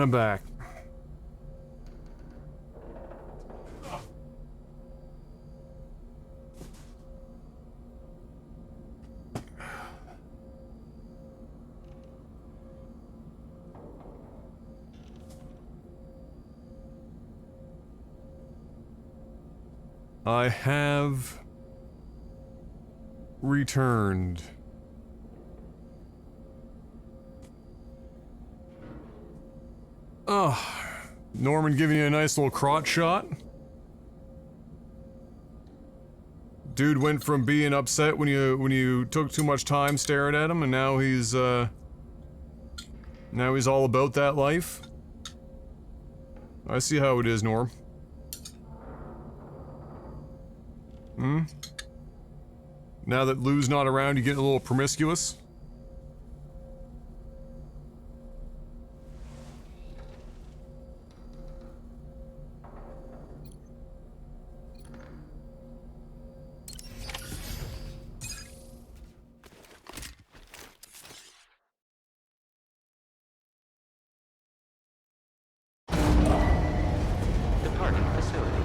I'm back. I have returned. Oh, Norman giving you a nice little crotch shot. Dude went from being upset when you took too much time staring at him, and now he's all about that life. I see how it is, Norm. Hmm? Now that Lou's not around, you get a little promiscuous? Departing facility.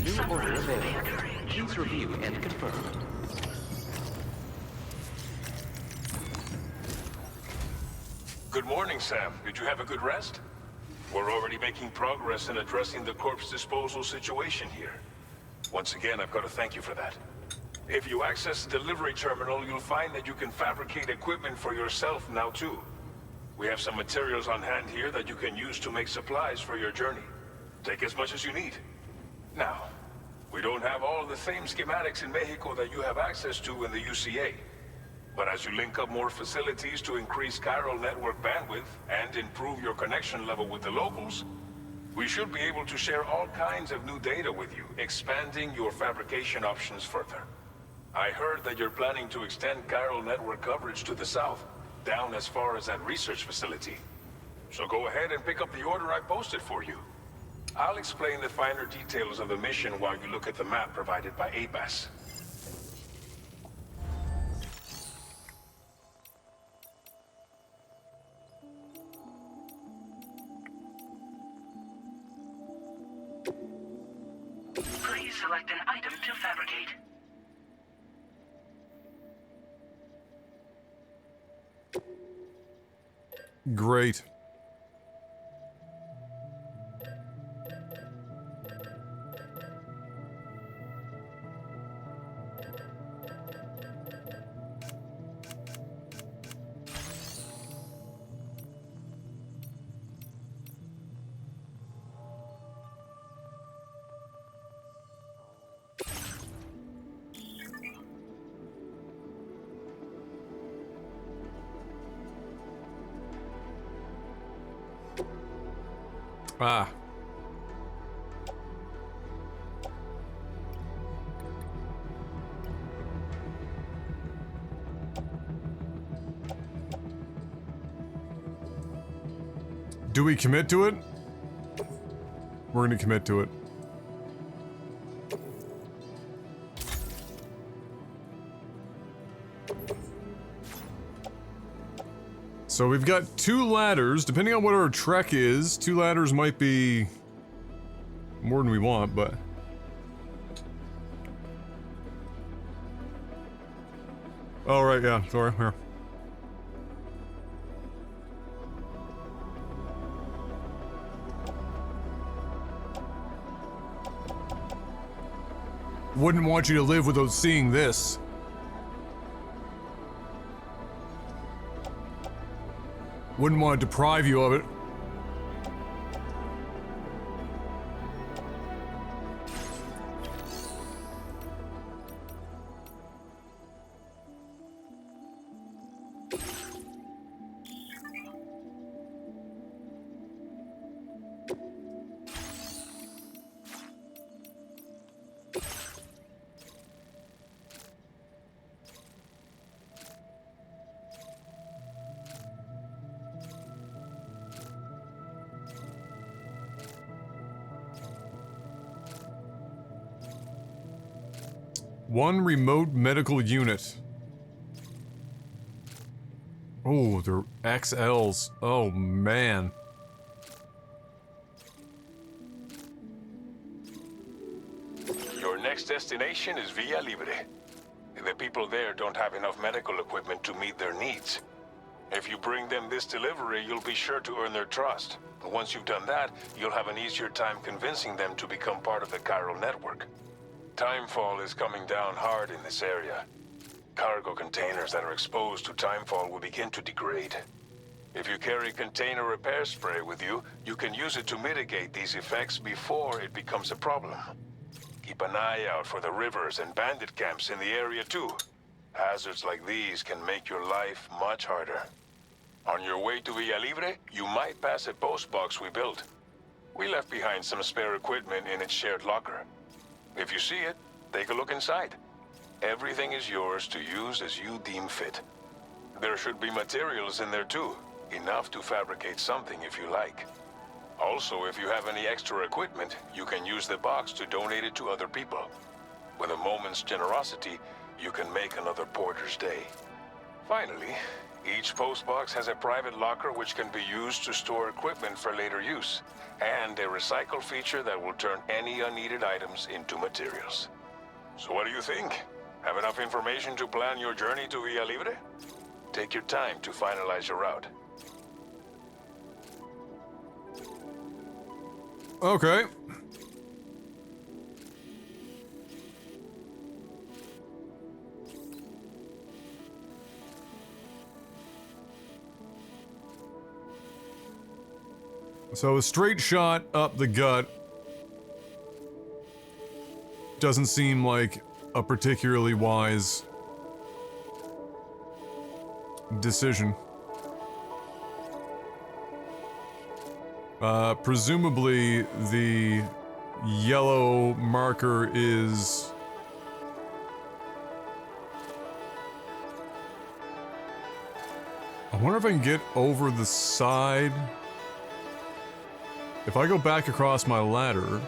New order available. Please review and confirm. Good morning, Sam. Did you have a good rest? We're already making progress in addressing the corpse disposal situation here. Once again, I've got to thank you for that. If you access the delivery terminal, you'll find that you can fabricate equipment for yourself now too. We have some materials on hand here that you can use to make supplies for your journey. Take as much as you need. Now, we don't have all the same schematics in Mexico that you have access to in the UCA. But as you link up more facilities to increase chiral network bandwidth and improve your connection level with the locals, we should be able to share all kinds of new data with you, expanding your fabrication options further. I heard that you're planning to extend chiral network coverage to the south, down as far as that research facility. So go ahead and pick up the order I posted for you. I'll explain the finer details of the mission while you look at the map provided by ABAS. Please select an item to fabricate. Great. Ah. Do we commit to it? We're gonna commit to it. So we've got 2 ladders. Depending on what our trek is, 2 ladders might be more than we want, but... Oh, right, yeah, sorry, here. Wouldn't want you to live without seeing this. Wouldn't want to deprive you of it. One remote medical unit. Oh, they're XLs. Oh, man. Your next destination is Villa Libre. The people there don't have enough medical equipment to meet their needs. If you bring them this delivery, you'll be sure to earn their trust. Once you've done that, you'll have an easier time convincing them to become part of the chiral network. Timefall is coming down hard in this area. Cargo containers that are exposed to timefall will begin to degrade. If you carry container repair spray with you, you can use it to mitigate these effects before it becomes a problem. Keep an eye out for the rivers and bandit camps in the area too. Hazards like these can make your life much harder. On your way to Villa Libre, you might pass a post box we built. We left behind some spare equipment in its shared locker. If you see it, take a look inside. Everything is yours to use as you deem fit. There should be materials in there too, enough to fabricate something if you like. Also, if you have any extra equipment, you can use the box to donate it to other people. With a moment's generosity, you can make another porter's day. Finally, each postbox has a private locker which can be used to store equipment for later use, and a recycle feature that will turn any unneeded items into materials. So what do you think? Have enough information to plan your journey to Villa Libre? Take your time to finalize your route. Okay. So a straight shot up the gut doesn't seem like a particularly wise decision. Presumably the yellow marker is I wonder if I can get over the side. If I go back across my ladder,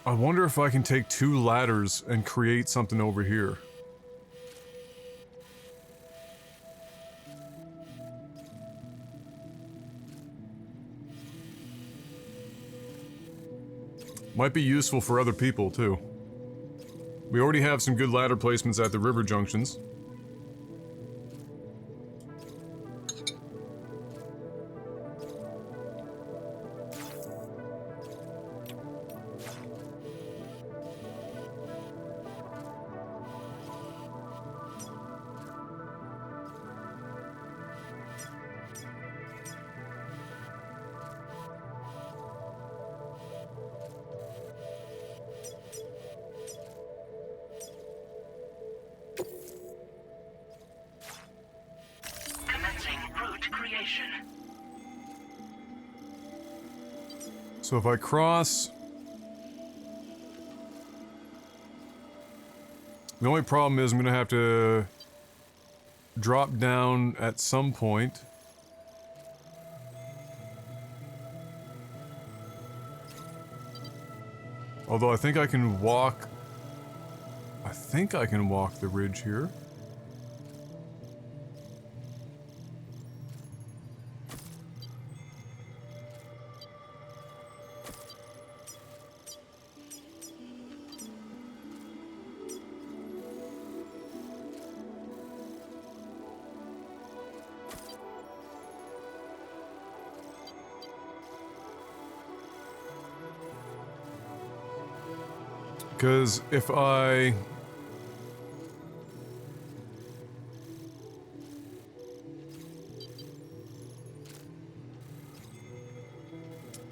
I wonder if I can take 2 ladders and create something over here. Might be useful for other people, too. We already have some good ladder placements at the river junctions. Commencing route creation. So if I cross... The only problem is I'm gonna have to drop down at some point. Although I think I can walk... I think I can walk the ridge here. Because if I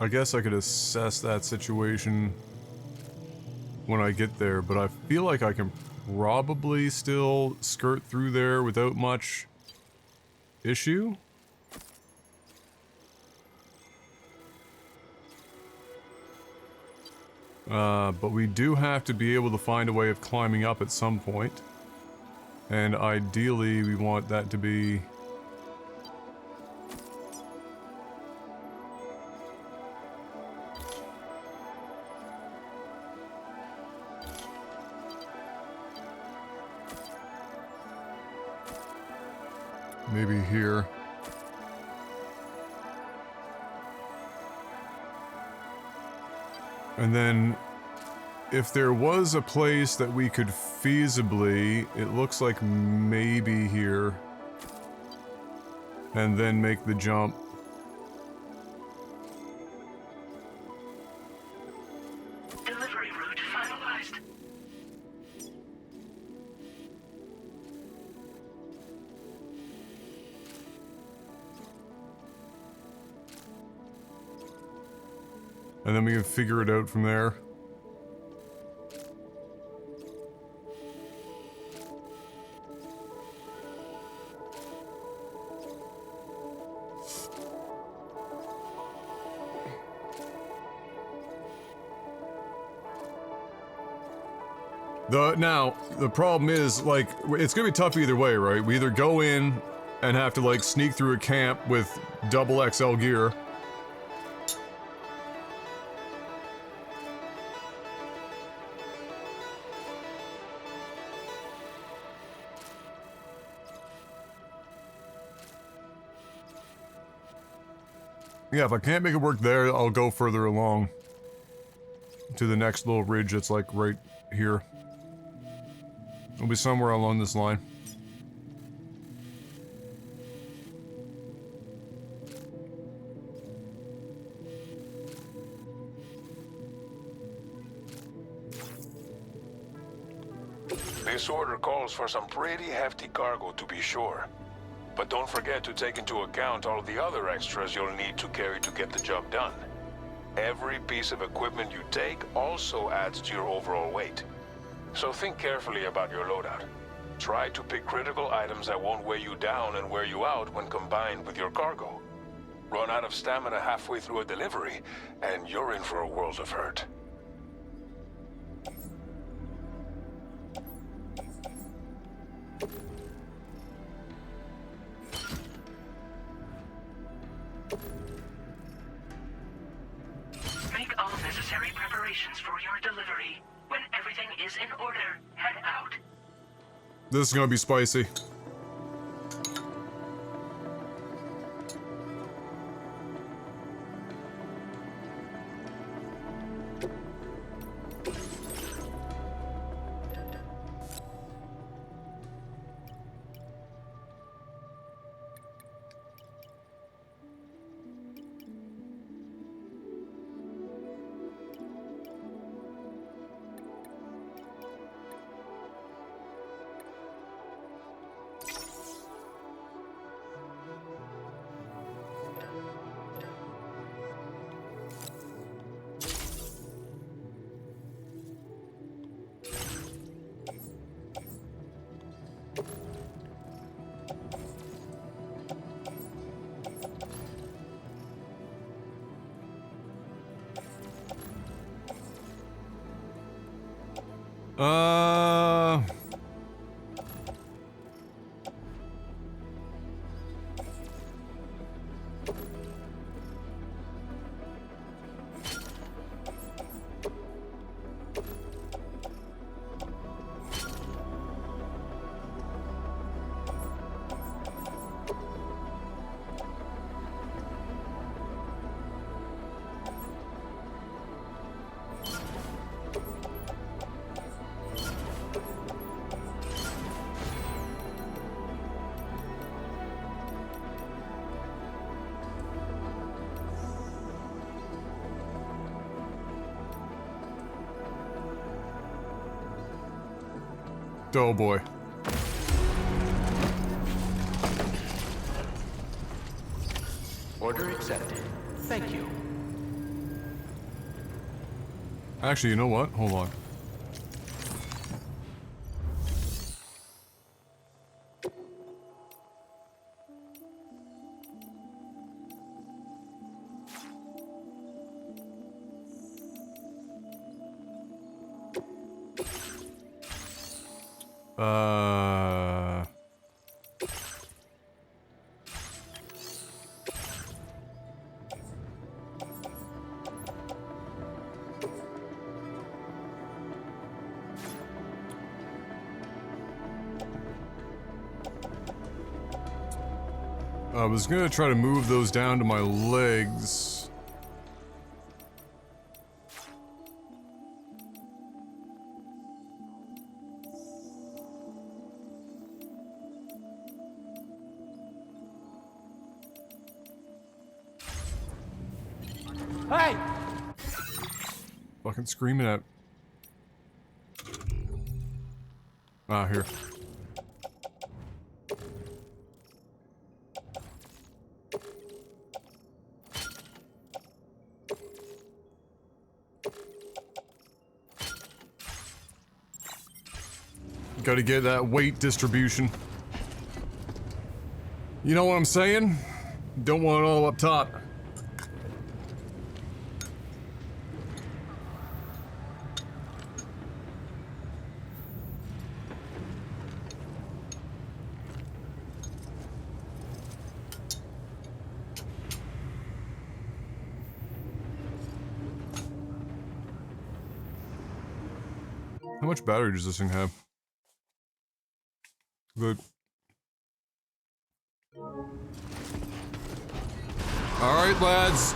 guess I could assess that situation when I get there, but I feel like I can probably still skirt through there without much issue. But we do have to be able to find a way of climbing up at some point. And ideally, we want that to be... Maybe here. And then, if there was a place that we could feasibly, it looks like maybe here. And then make the jump. Delivery route finalized. And then we can figure it out from there. Now, the problem is, like, it's gonna be tough either way, right? We either go in and have to, like, sneak through a camp with double XL gear. Yeah, if I can't make it work there, I'll go further along to the next little ridge that's, like, right here. It'll be somewhere along this line. This order calls for some pretty hefty cargo, to be sure. But don't forget to take into account all the other extras you'll need to carry to get the job done. Every piece of equipment you take also adds to your overall weight. So think carefully about your loadout. Try to pick critical items that won't weigh you down and wear you out when combined with your cargo. Run out of stamina halfway through a delivery, and you're in for a world of hurt. Make all necessary preparations for your delivery. When everything is in order, head out. This is gonna be spicy. Uh... Oh boy. Order accepted. Thank you. Actually, you know what? Hold on. I was gonna try to move those down to my legs. Hey! Fucking screaming at... Ah, here. Gotta get that weight distribution. You know what I'm saying? Don't want it all up top. How much battery does this thing have? Good. Alright, lads.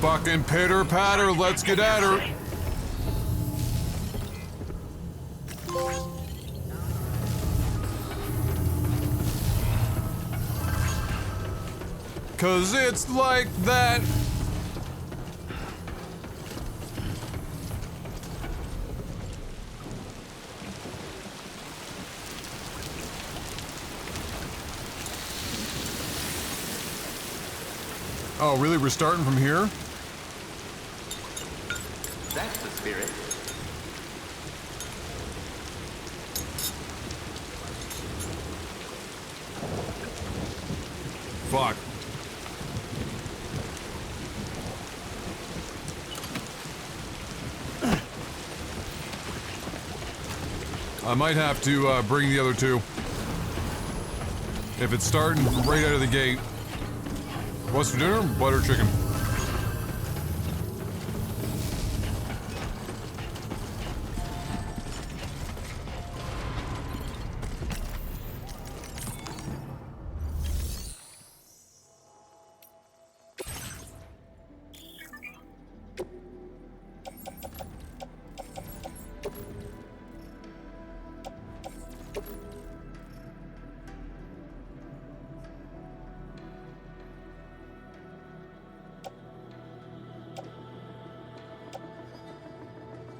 Fucking pitter patter, let's get at her. Cause it's like that. Oh, really? We're starting from here? That's the spirit. Fuck. I might have to bring the other two. If it's starting right out of the gate. What's for dinner? Butter chicken.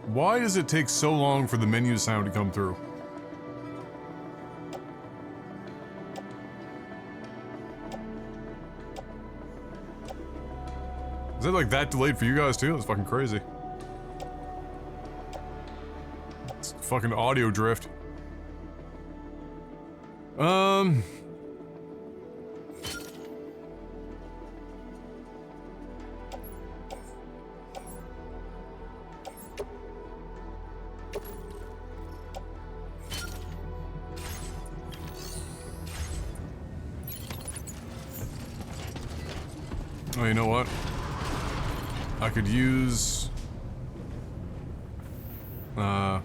Why does it take so long for the menu sound to come through? Is it like that delayed for you guys too? That's fucking crazy. It's fucking audio drift. Oh, you know what? I could use... No,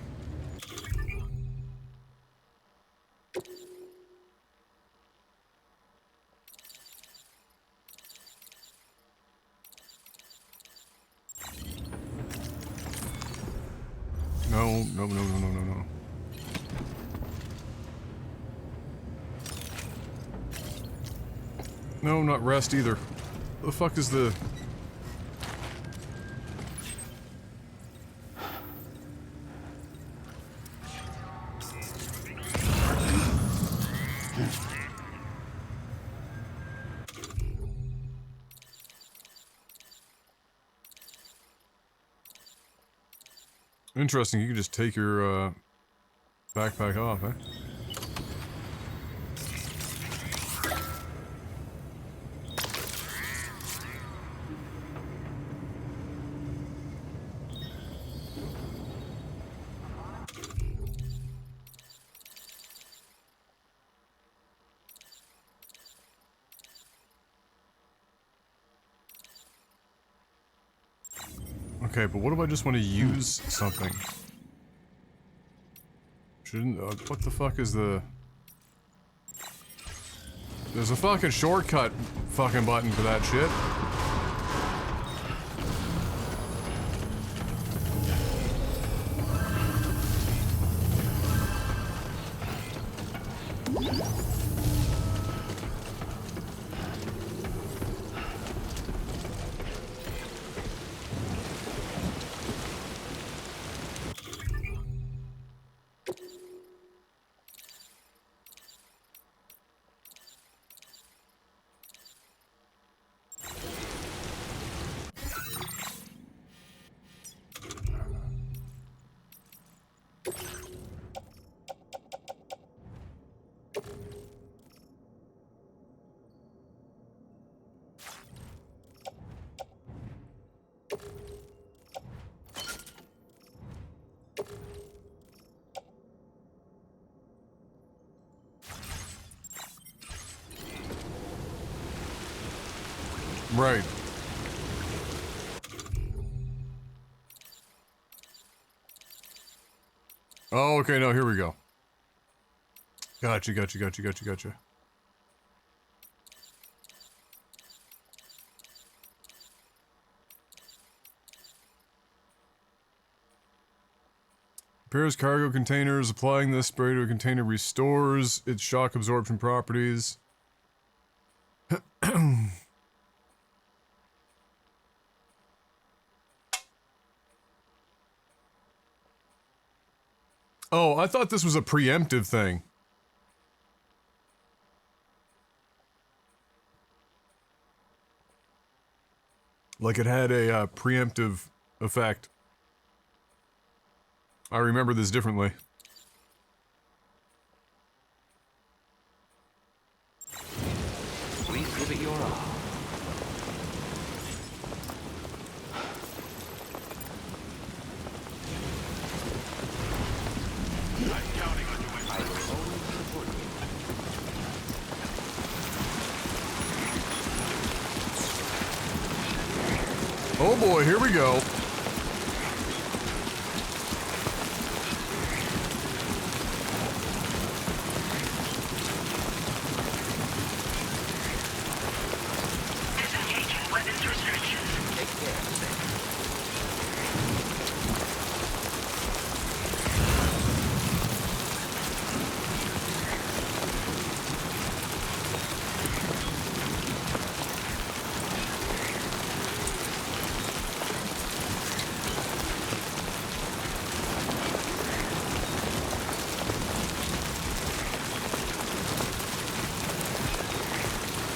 no, no, no, no, no, no. No, not rest either. The fuck is the... Interesting, you can just take your, backpack off, eh? Okay, but what if I just want to use something? Shouldn't... what the fuck is the... There's a fucking shortcut fucking button for that shit. Right. Oh, okay, no, here we go. Gotcha. Repairs cargo containers. Applying this spray to a container restores its shock absorption properties. Oh, I thought this was a preemptive thing. Like it had a preemptive effect. I remember this differently. Please give it your all. Oh boy, here we go. Disengaging weapons restrictions. Take care, Sam.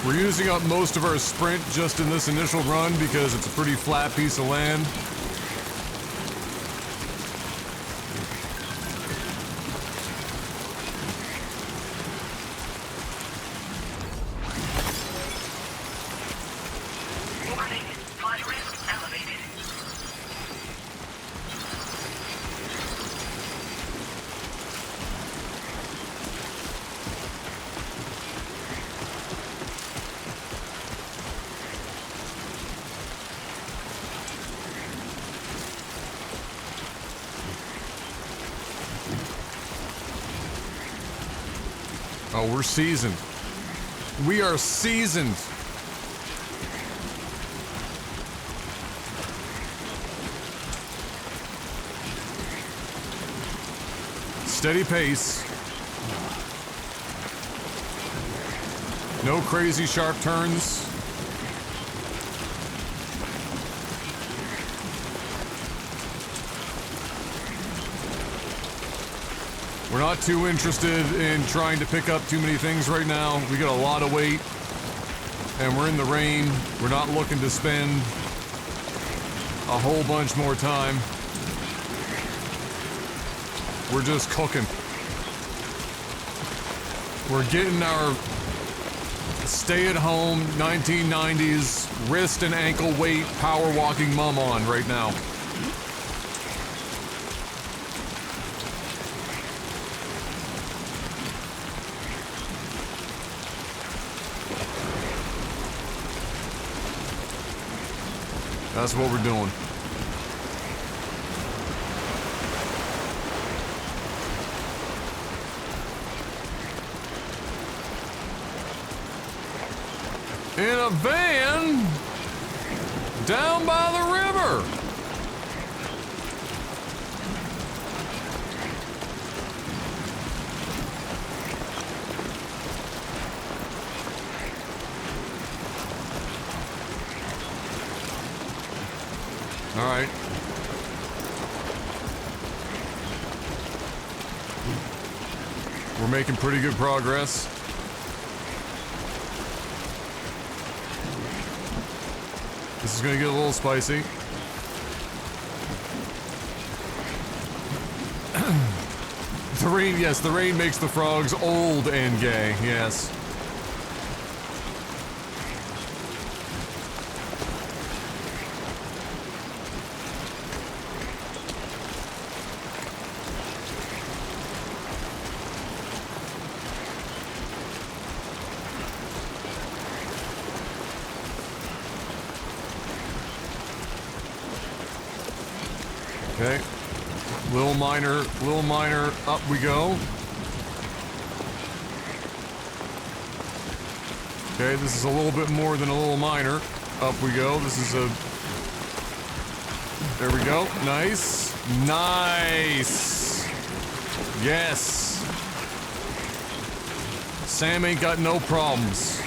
We're using up most of our sprint just in this initial run because it's a pretty flat piece of land. Warning, flight risk elevated. Oh, we're seasoned. We are seasoned. Steady pace. No crazy sharp turns. We're not too interested in trying to pick up too many things right now. We got a lot of weight, and we're in the rain. We're not looking to spend a whole bunch more time. We're just cooking. We're getting our stay-at-home 1990s wrist and ankle weight power walking mum on right now. That's what we're doing. In a van? Down by the river? All right. We're making pretty good progress. This is gonna get a little spicy. The rain, yes, the rain makes the frogs old and gay, yes. Okay. Little miner, up we go. Okay, this is a little bit more than a little miner. Up we go. This is a... There we go. Nice. Nice. Yes. Sam ain't got no problems.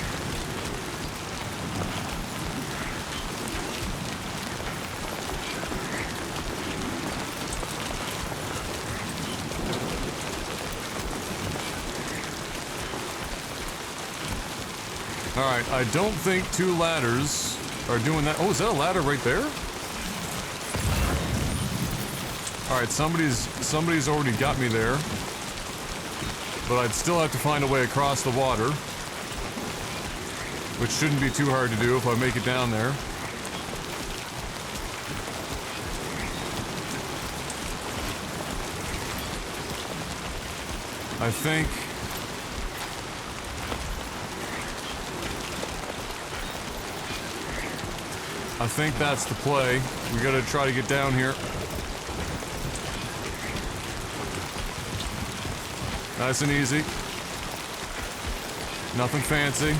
Alright, I don't think 2 ladders are doing that. Oh, is that a ladder right there? Alright, somebody's already got me there. But I'd still have to find a way across the water. Which shouldn't be too hard to do if I make it down there. I think that's the play. We gotta try to get down here. Nice and easy. Nothing fancy.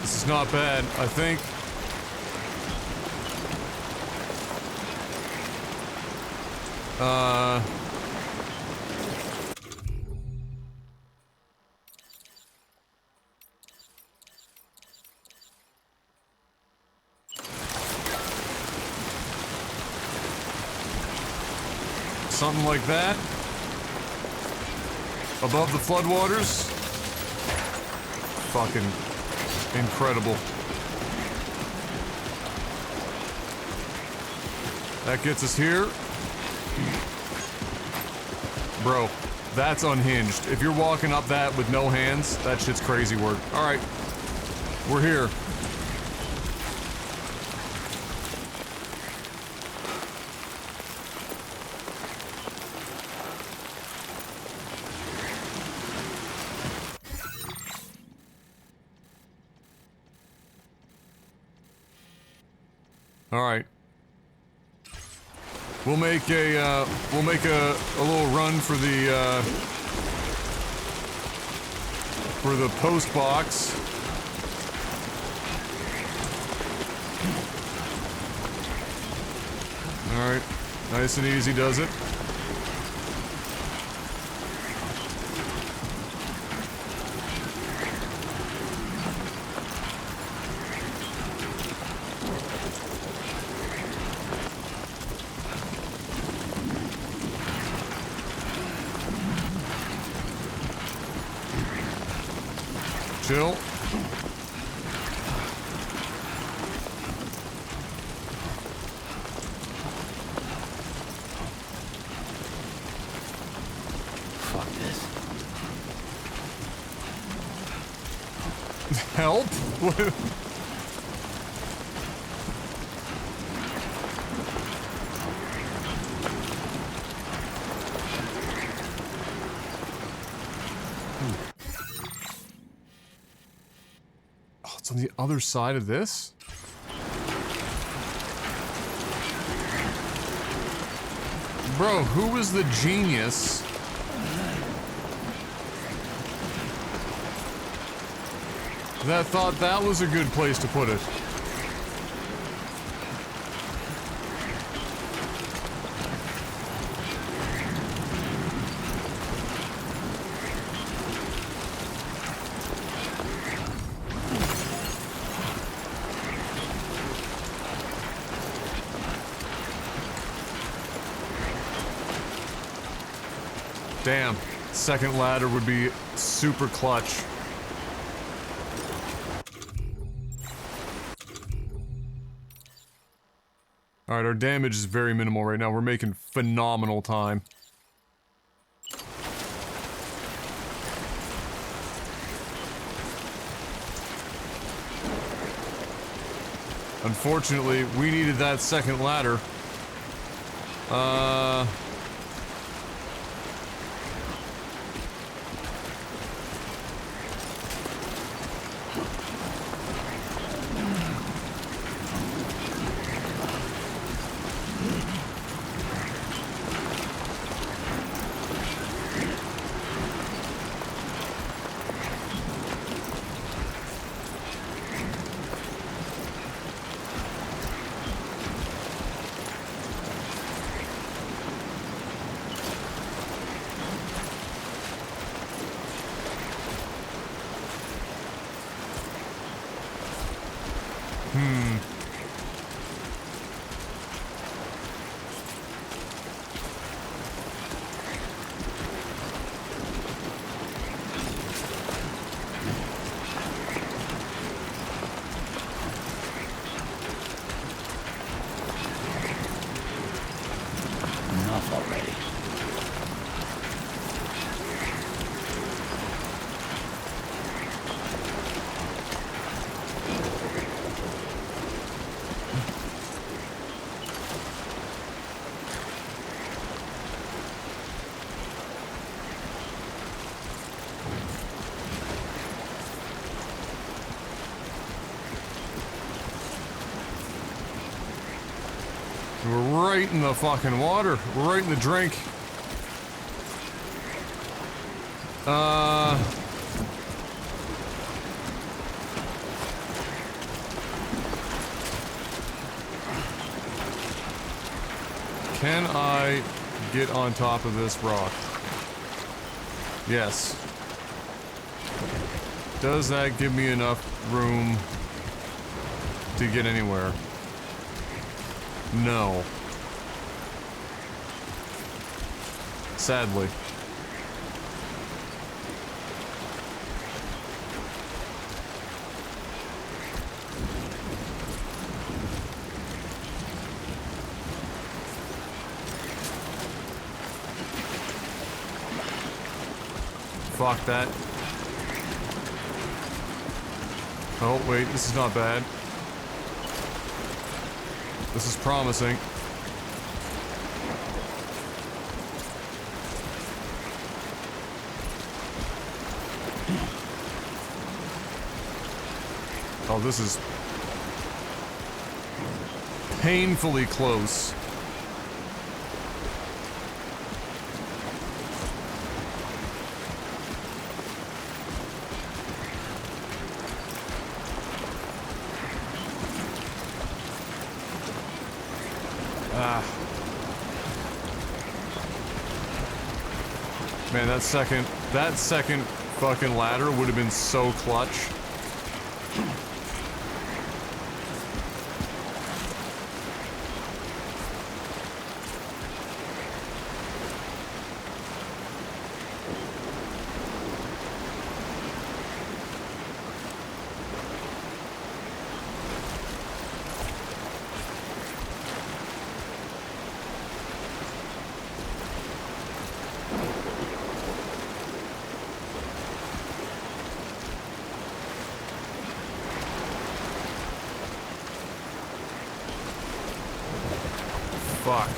This is not bad, I think. Something like that. Above the floodwaters. Fucking incredible. That gets us here. Bro, that's unhinged. If you're walking up that with no hands, that shit's crazy work. Alright. We're here. Alright. We'll make a little run for the post box. Alright. Nice and easy does it. Chill. Fuck this. Help? it's on the other side of this? Bro, who was the genius that thought that was a good place to put it? Damn, second ladder would be super clutch. Alright, our damage is very minimal right now. We're making phenomenal time. Unfortunately, we needed that second ladder. Enough already. We're right in the fucking water. We're right in the drink. Can I get on top of this rock? Yes. Does that give me enough room to get anywhere? No. Sadly. Fuck that. Oh, wait, this is not bad. This is promising. Oh, this is painfully close. Man, that second fucking ladder would have been so clutch. Fuck.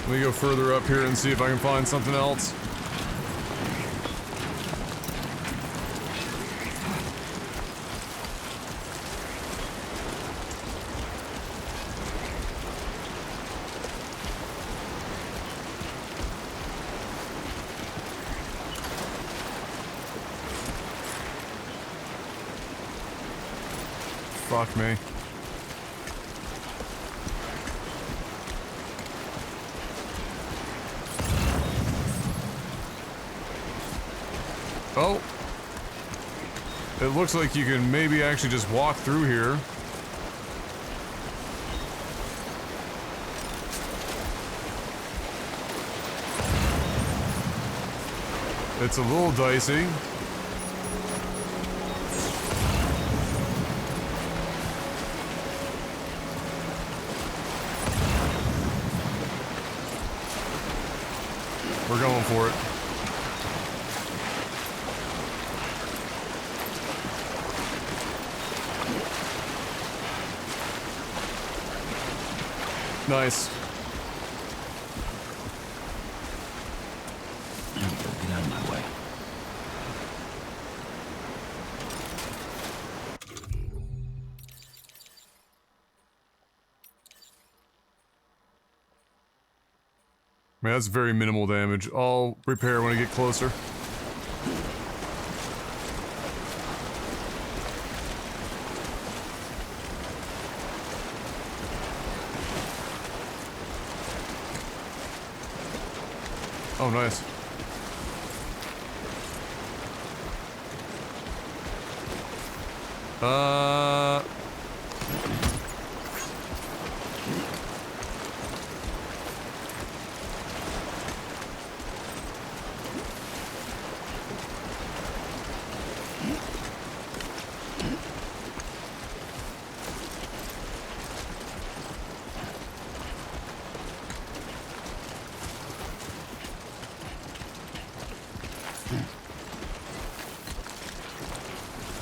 Let me go further up here and see if I can find something else. Fuck me. Oh. It looks like you can maybe actually just walk through here. It's a little dicey. We're going for it. Nice. Get out of my way. Man, that's very minimal damage. I'll repair when I get closer. Oh, nice.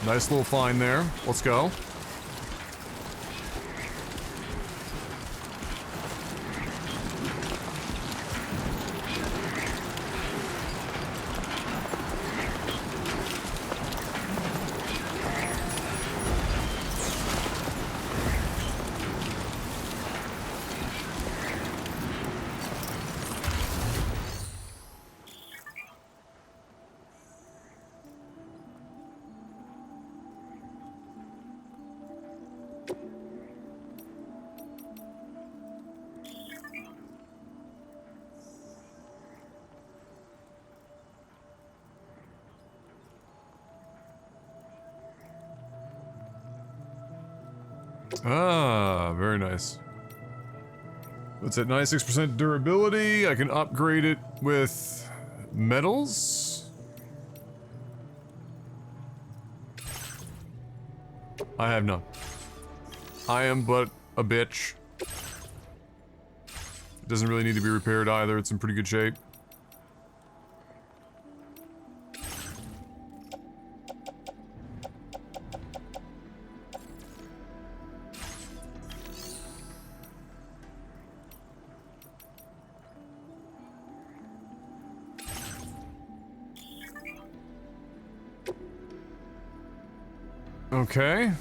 Nice little find there. Let's go. Ah, very nice. What's at 96% durability? I can upgrade it with metals? I have none. I am but a bitch. It doesn't really need to be repaired either, it's in pretty good shape. Okay.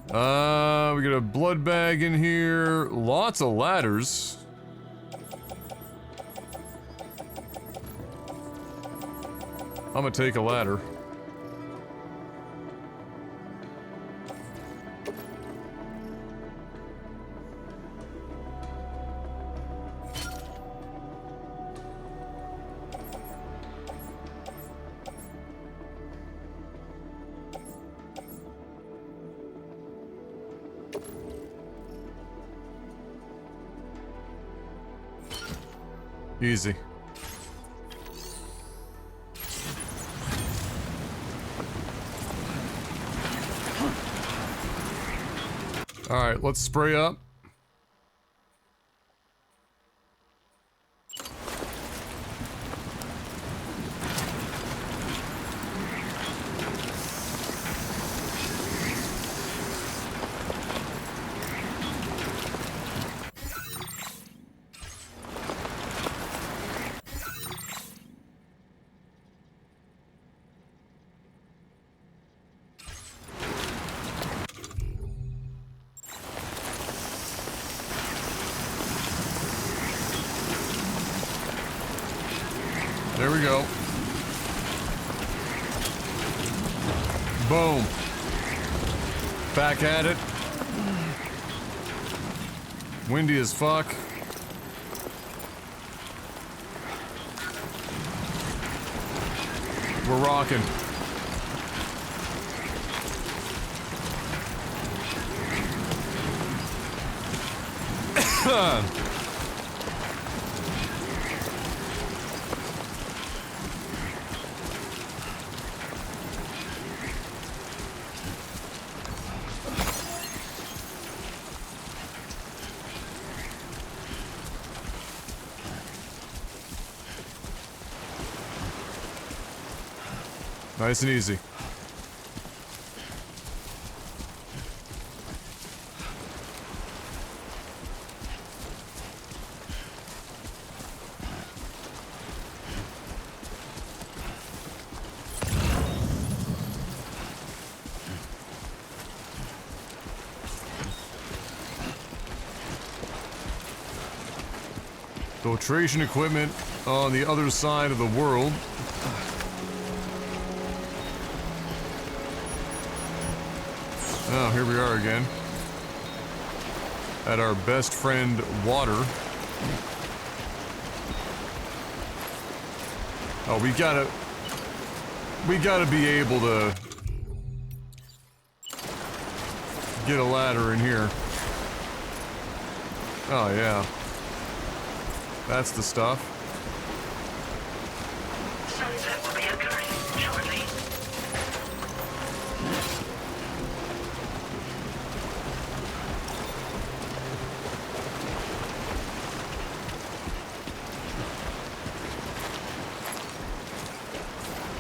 We got a blood bag in here. Lots of ladders. I'm gonna take a ladder. Easy. Alright, let's spray up. There we go. Boom. Back at it. Windy as fuck. We're rocking. Nice and easy. Filtration equipment on the other side of the world. Oh, here we are again. At our best friend, water. Oh, we gotta be able to get a ladder in here. Oh, yeah. That's the stuff. Sunset will be occurring shortly.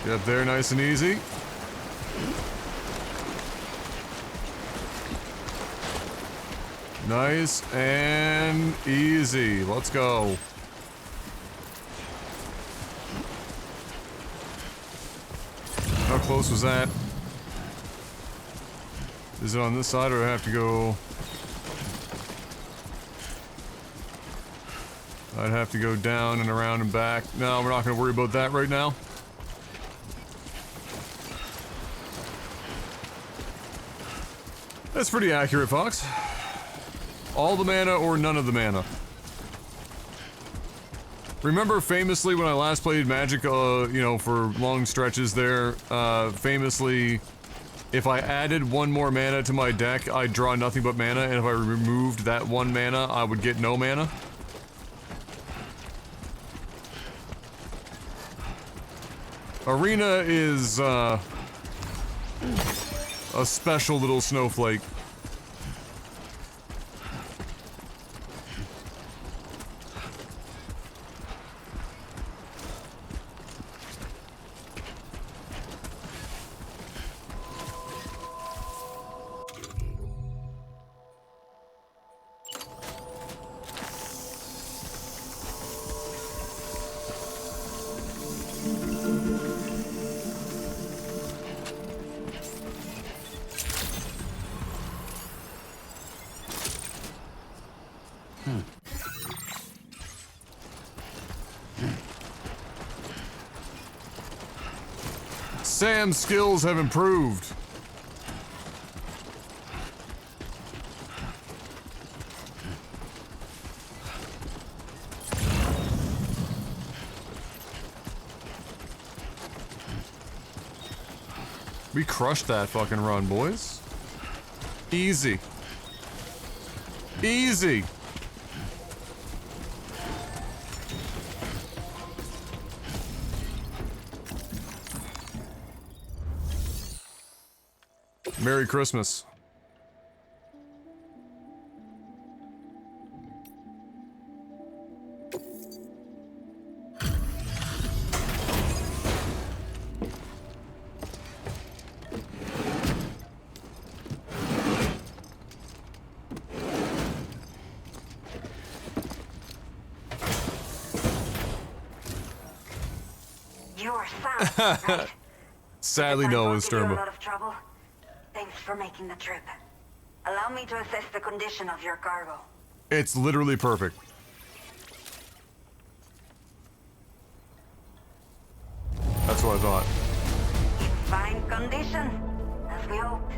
Get up there nice and easy. Nice and easy. Let's go. How close was that? Is it on this side or do I have to go? I'd have to go down and around and back. No, we're not going to worry about that right now. That's pretty accurate, Fox. All the mana or none of the mana. Remember famously when I last played Magic, you know, for long stretches there, famously, if I added one more mana to my deck, I'd draw nothing but mana, and if I removed that one mana, I would get no mana? Arena is, a special little snowflake. Sam's skills have improved. We crushed that fucking run, boys. Easy. Easy. Merry Christmas. You're Sam, right? Sadly, If I'm no, causing it's you a Derma. lot of trouble, thanks for making the trip. Allow me to assess the condition of your cargo. It's literally perfect. what I thought. In fine condition, as we hoped.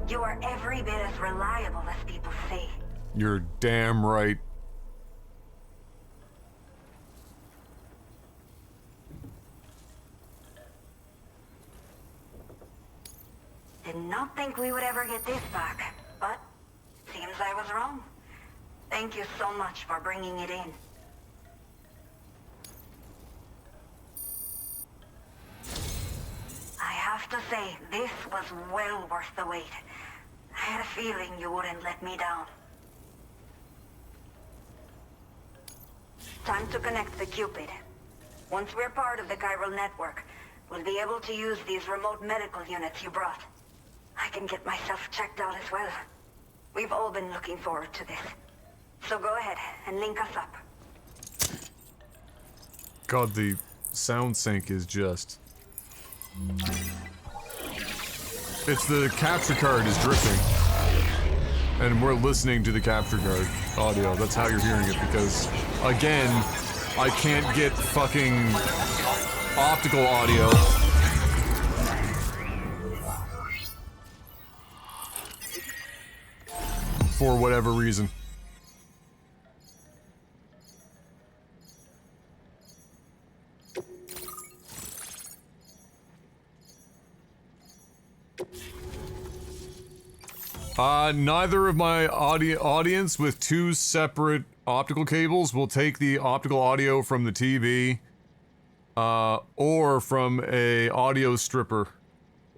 You are every bit as reliable as people say. You're damn right. Did not think we would ever get this back, but seems I was wrong. Thank you so much for bringing it in. I have to say, this was well worth the wait. I had a feeling you wouldn't let me down. Time to connect the Cupid. Once we're part of the chiral network, we'll be able to use these remote medical units you brought. I can get myself checked out as well. We've all been looking forward to this. So go ahead and link us up. God, the sound sync is just... It's the capture card is drifting. And we're listening to the capture card audio. That's how you're hearing it, because, again, I can't get fucking optical audio. For whatever reason. Neither of my audience with two separate optical cables will take the optical audio from the TV, or from a audio stripper,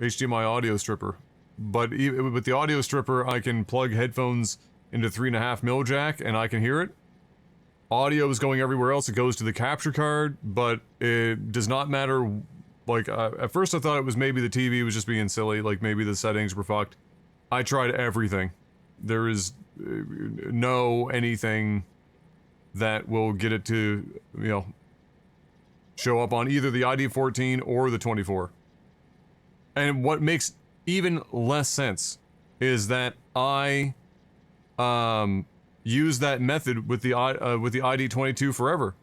HDMI audio stripper. But with the audio stripper, I can plug headphones into 3.5mm jack, and I can hear it. Audio is going everywhere else. It goes to the capture card, but it does not matter. Like, at first I thought it was maybe the TV was just being silly, like maybe the settings were fucked. I tried everything. There is no anything that will get it to, you know, show up on either the ID14 or the 24. And what makes even less sense is that I use that method with the ID22 forever.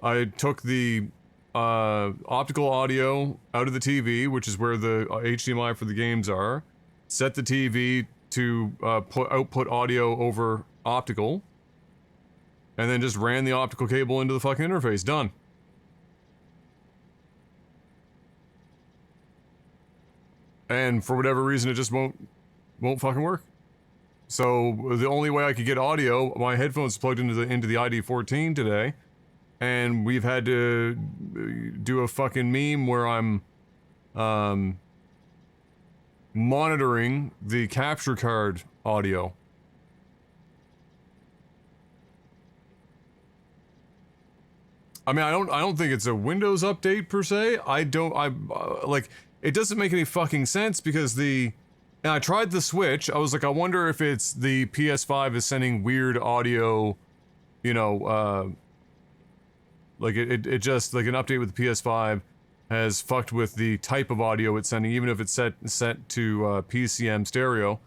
I took the optical audio out of the TV, which is where the HDMI for the games are. Set the TV to output audio over optical, and then just ran the optical cable into the fucking interface. Done. And for whatever reason, it just won't fucking work. So the only way I could get audio, my headphones plugged into the ID14 today, and we've had to do a fucking meme where I'm monitoring the capture card audio. I mean, I don't think it's a Windows update per se. Like, it doesn't make any fucking sense because and I tried the Switch. I was like, I wonder if it's the PS5 is sending weird audio, you know, like it just, like an update with the PS5 has fucked with the type of audio it's sending, even if it's set to PCM stereo,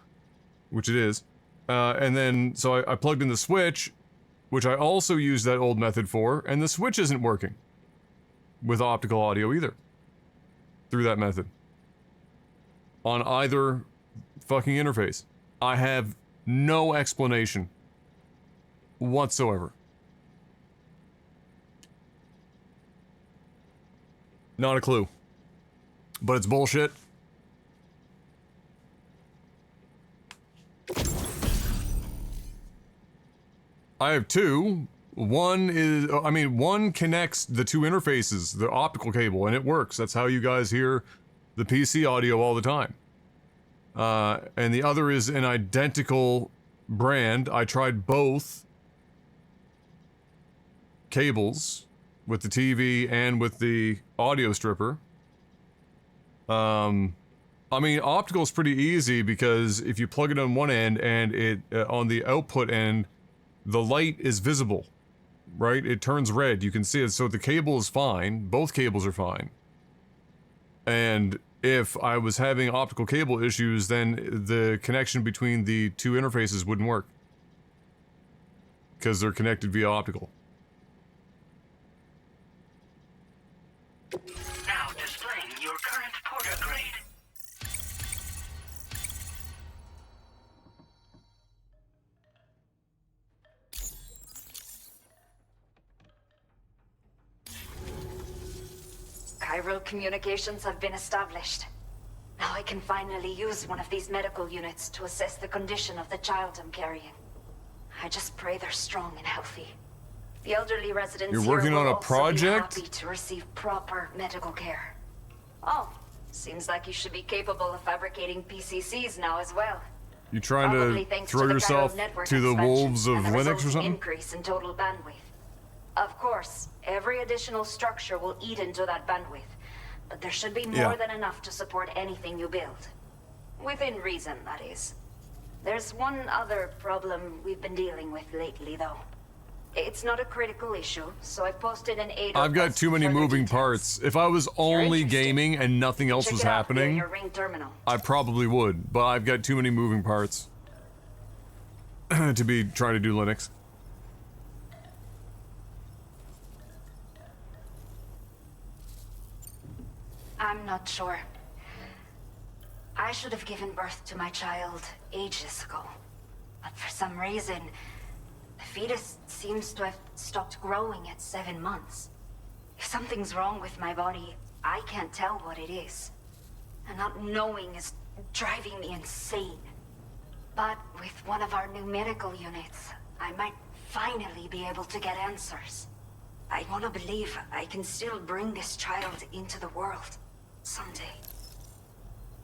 which it is. And then, so I plugged in the Switch, which I also used that old method for, and the Switch isn't working with optical audio either through that method on either fucking interface. I have no explanation whatsoever. Not a clue. But it's bullshit. I have two. One connects the two interfaces, the optical cable, and it works. That's how you guys hear the PC audio all the time. And the other is an identical brand. I tried both cables with the TV and with the audio stripper. I mean, optical is pretty easy because if you plug it on one end and it on the output end, the light is visible, right? It turns red. You can see it. So the cable is fine. Both cables are fine. And if I was having optical cable issues, then the connection between the two interfaces wouldn't work because they're connected via optical. Now chiral communications have been established. Now I can finally use one of these medical units to assess the condition of the child I'm carrying. I just pray they're strong and healthy. The elderly residents You're here working will on a also be project? happy to receive proper medical care. Oh, seems like you should be capable of fabricating PCCs now as well. You trying Probably to thanks throw to the yourself chiral network to the expansion wolves of and the Linux or resulting something? increase in total bandwidth. Of course, every additional structure will eat into that bandwidth, but there should be more Yeah. than enough to support anything you build. Within reason, that is. There's one other problem we've been dealing with lately, though. It's not a critical issue, so I posted an aid. I've got too many moving parts. If I was only interested, gaming and nothing else Check was it out via happening, your ring terminal. I probably would, but I've got too many moving parts to be trying to do Linux. I'm not sure. I should have given birth to my child ages ago. But for some reason, the fetus seems to have stopped growing at 7 months. If something's wrong with my body, I can't tell what it is. And not knowing is driving me insane. But with one of our new medical units, I might finally be able to get answers. I want to believe I can still bring this child into the world someday.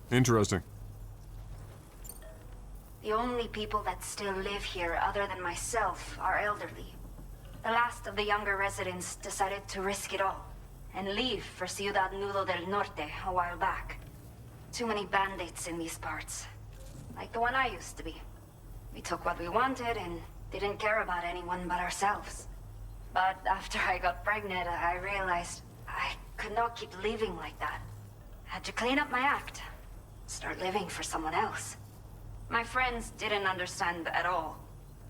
Interesting. The only people that still live here other than myself are elderly. The last of the younger residents decided to risk it all and leave for Ciudad Nudo del Norte a while back. Too many bandits in these parts. Like the one I used to be. We took what we wanted and didn't care about anyone but ourselves. But after I got pregnant, I realized I could not keep living like that. Had to clean up my act. Start living for someone else. My friends didn't understand at all.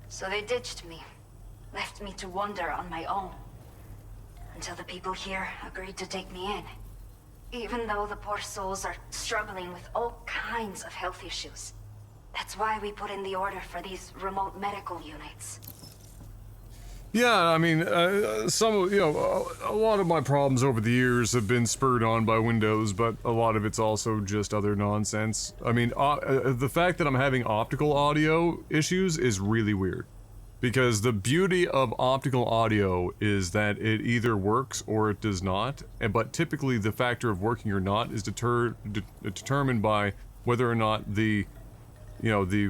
So they ditched me. Left me to wander on my own. Until the people here agreed to take me in. Even though the poor souls are struggling with all kinds of health issues. That's why we put in the order for these remote medical units. Yeah, I mean, a lot of my problems over the years have been spurred on by Windows, but a lot of it's also just other nonsense. I mean, the fact that I'm having optical audio issues is really weird. Because the beauty of optical audio is that it either works or it does not, but typically the factor of working or not is determined by whether or not the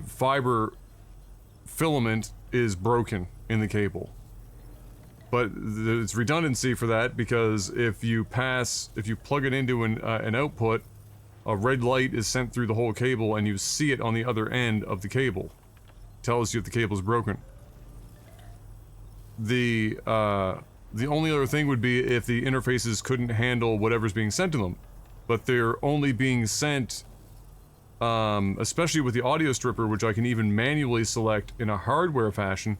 fiber filament is broken in the cable. But there's redundancy for that because if you plug it into an output, a red light is sent through the whole cable and you see it on the other end of the cable. Tells you if the cable is broken. The only other thing would be if the interfaces couldn't handle whatever's being sent to them. But they're only being sent, especially with the audio stripper, which I can even manually select in a hardware fashion,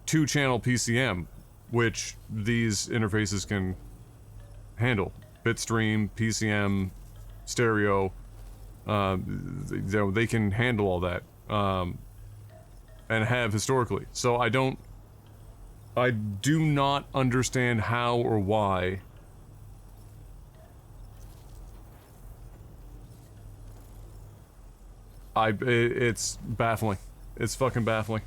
2-channel PCM, which these interfaces can handle. Bitstream, PCM, stereo, they can handle all that, and have historically. So I do not understand how or why it's baffling. It's fucking baffling.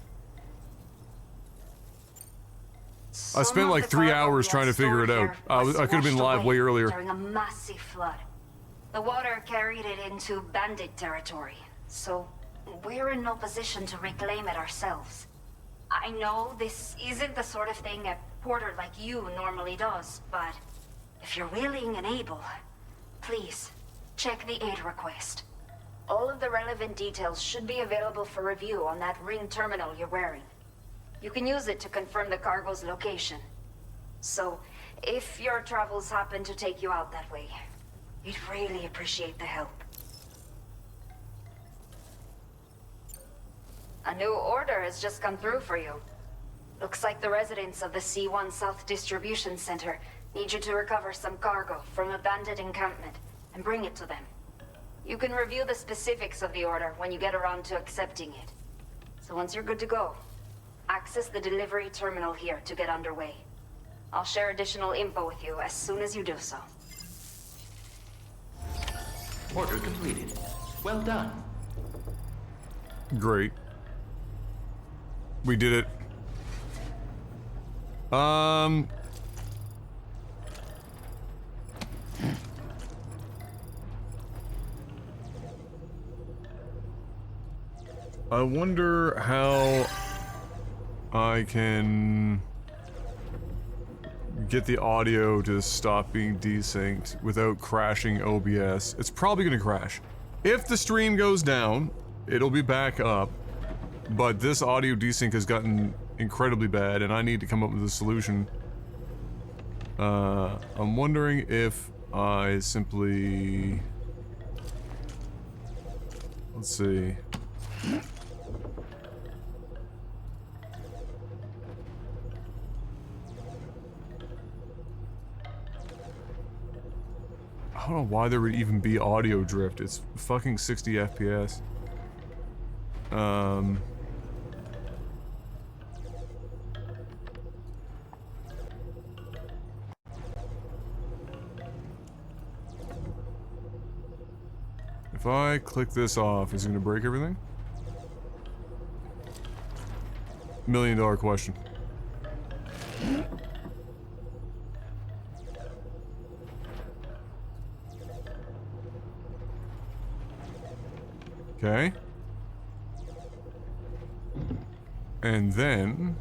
I spent like 3 hours trying to figure it out. I could have been live way earlier. During a massive flood. The water carried it into bandit territory, so we're in no position to reclaim it ourselves. I know this isn't the sort of thing a porter like you normally does, but if you're willing and able, please, check the aid request. All of the relevant details should be available for review on that ring terminal you're wearing. You can use it to confirm the cargo's location. So, if your travels happen to take you out that way, we'd really appreciate the help. A new order has just come through for you. Looks like the residents of the C1 South Distribution Center need you to recover some cargo from a bandit encampment and bring it to them. You can review the specifics of the order when you get around to accepting it. So once you're good to go, access the delivery terminal here to get underway. I'll share additional info with you as soon as you do so. Order completed. Well done. Great. We did it. I wonder how I can get the audio to stop being desynced without crashing OBS. It's probably gonna crash. If the stream goes down, it'll be back up, but this audio desync has gotten incredibly bad and I need to come up with a solution. I'm wondering if I simply... Let's see. I don't know why there would even be audio drift. It's fucking 60 FPS. If I click this off, is it gonna break everything? $1 million question. Okay. And then...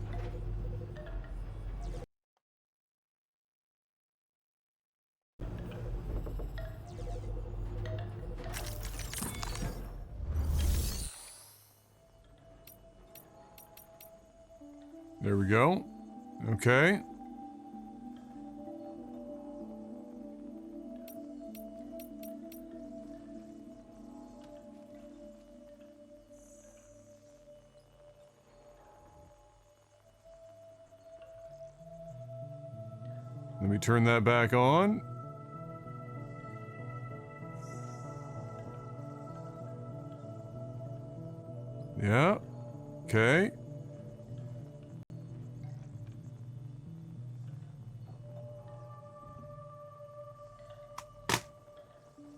There we go. Okay. Let me turn that back on. Yeah. Okay.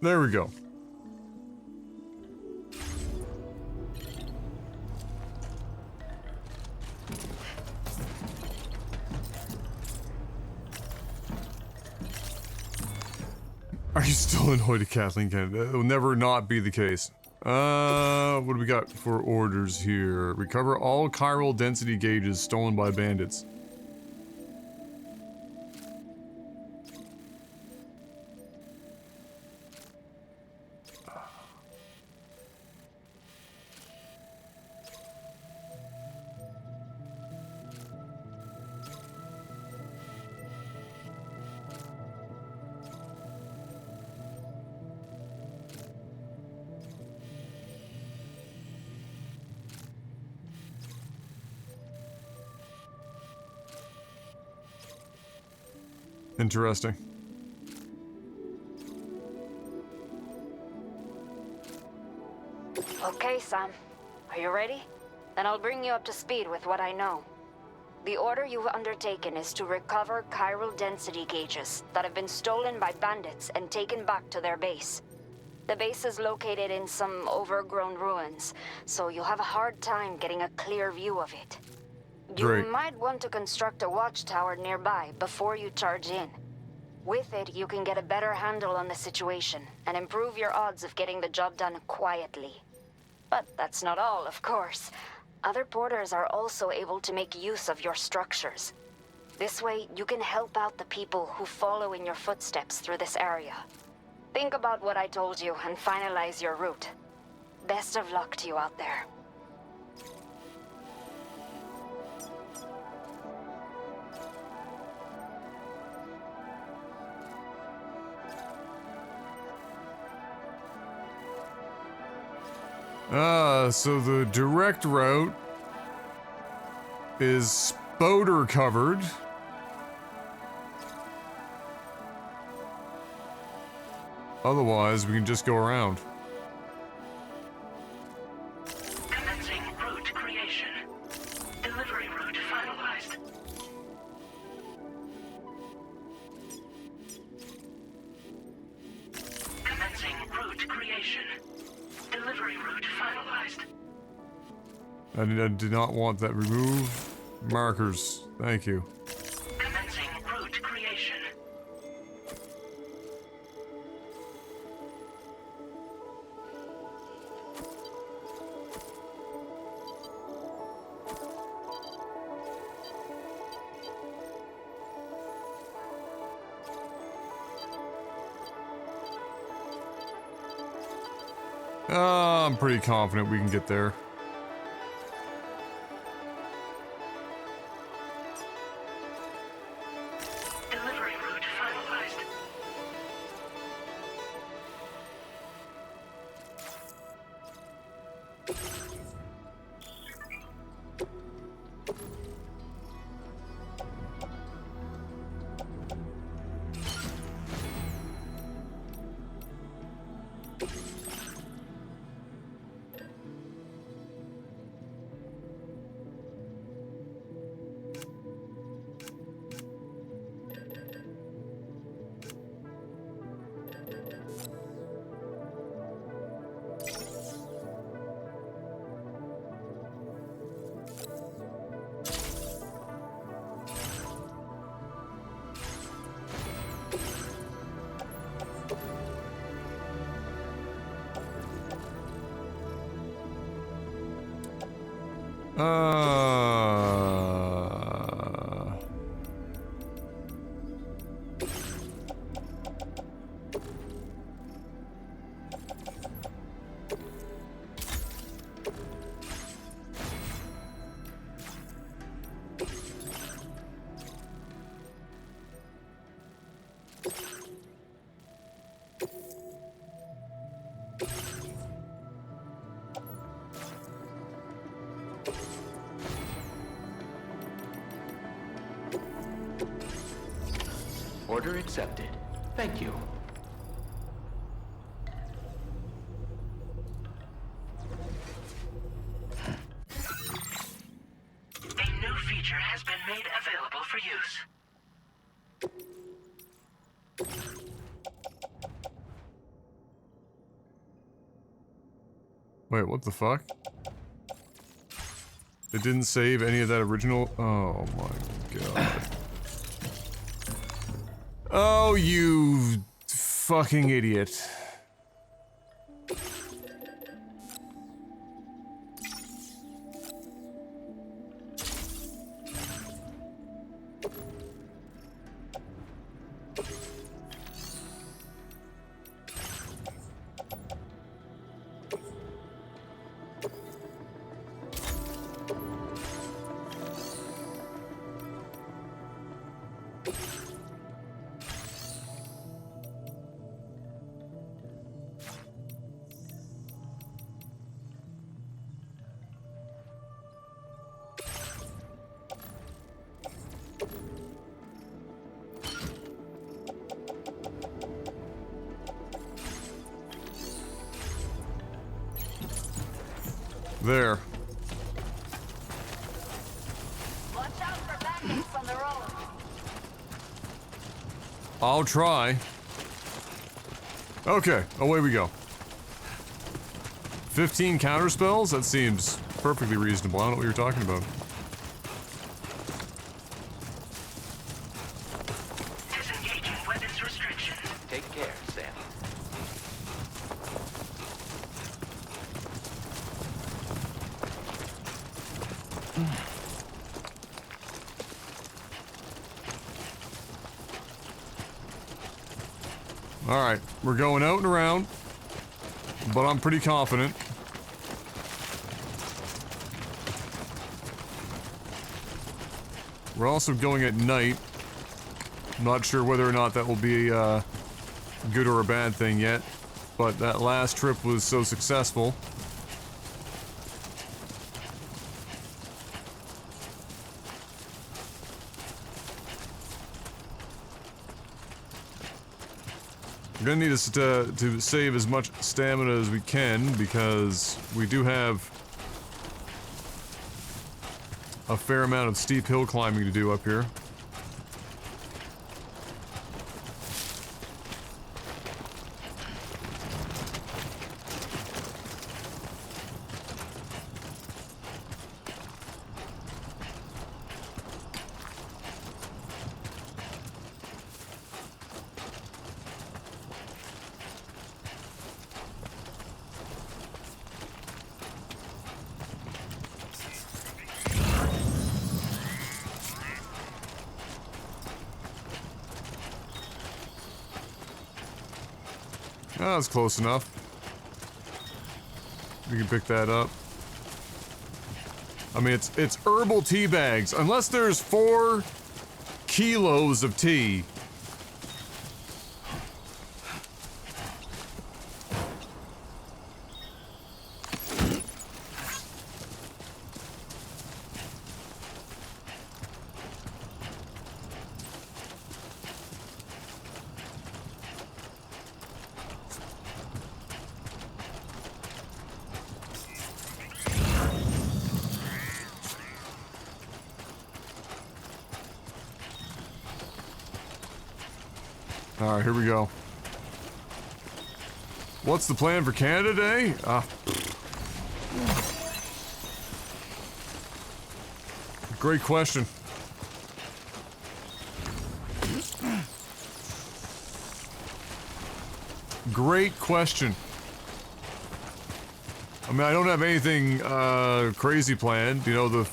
There we go. Are you still annoyed at Kathleen Kennedy? That will never not be the case. What do we got for orders here? Recover all chiral density gauges stolen by bandits. Interesting. Okay, Sam. Are you ready? Then I'll bring you up to speed with what I know. The order you've undertaken is to recover chiral density gauges that have been stolen by bandits and taken back to their base. The base is located in some overgrown ruins, so you'll have a hard time getting a clear view of it. You Great. might want to construct a watchtower nearby before you charge in. With it, you can get a better handle on the situation and improve your odds of getting the job done quietly. But that's not all, of course. Other porters are also able to make use of your structures. This way, you can help out the people who follow in your footsteps through this area. Think about what I told you and finalize your route. Best of luck to you out there. So the direct route is spoder covered. Otherwise, we can just go around. Commencing route creation. Delivery route finalized. Commencing route creation. I did not want that. Remove markers. Thank you. Commencing route creation. I'm pretty confident we can get there. Delivery route finalized. Order accepted. Thank you. A new feature has been made available for use. Wait, what the fuck? It didn't save any of that original. Oh my god. Oh, you fucking idiot. There. Watch out for bandits on the road. I'll try. Okay, away we go. 15 counter spells? That seems perfectly reasonable. I don't know what you're talking about. Disengaging weapons restriction. Take care, Sam. Alright, we're going out and around, but I'm pretty confident. We're also going at night. I'm not sure whether or not that will be a good or a bad thing yet, but that last trip was so successful. We're gonna need us to save as much stamina as we can, because we do have a fair amount of steep hill climbing to do up here. Oh, that's close enough. We can pick that up. I mean, it's herbal tea bags. Unless there's 4 kilos of tea. Alright, here we go. What's the plan for Canada Day? Great question. Great question. I mean, I don't have anything crazy planned. You know, the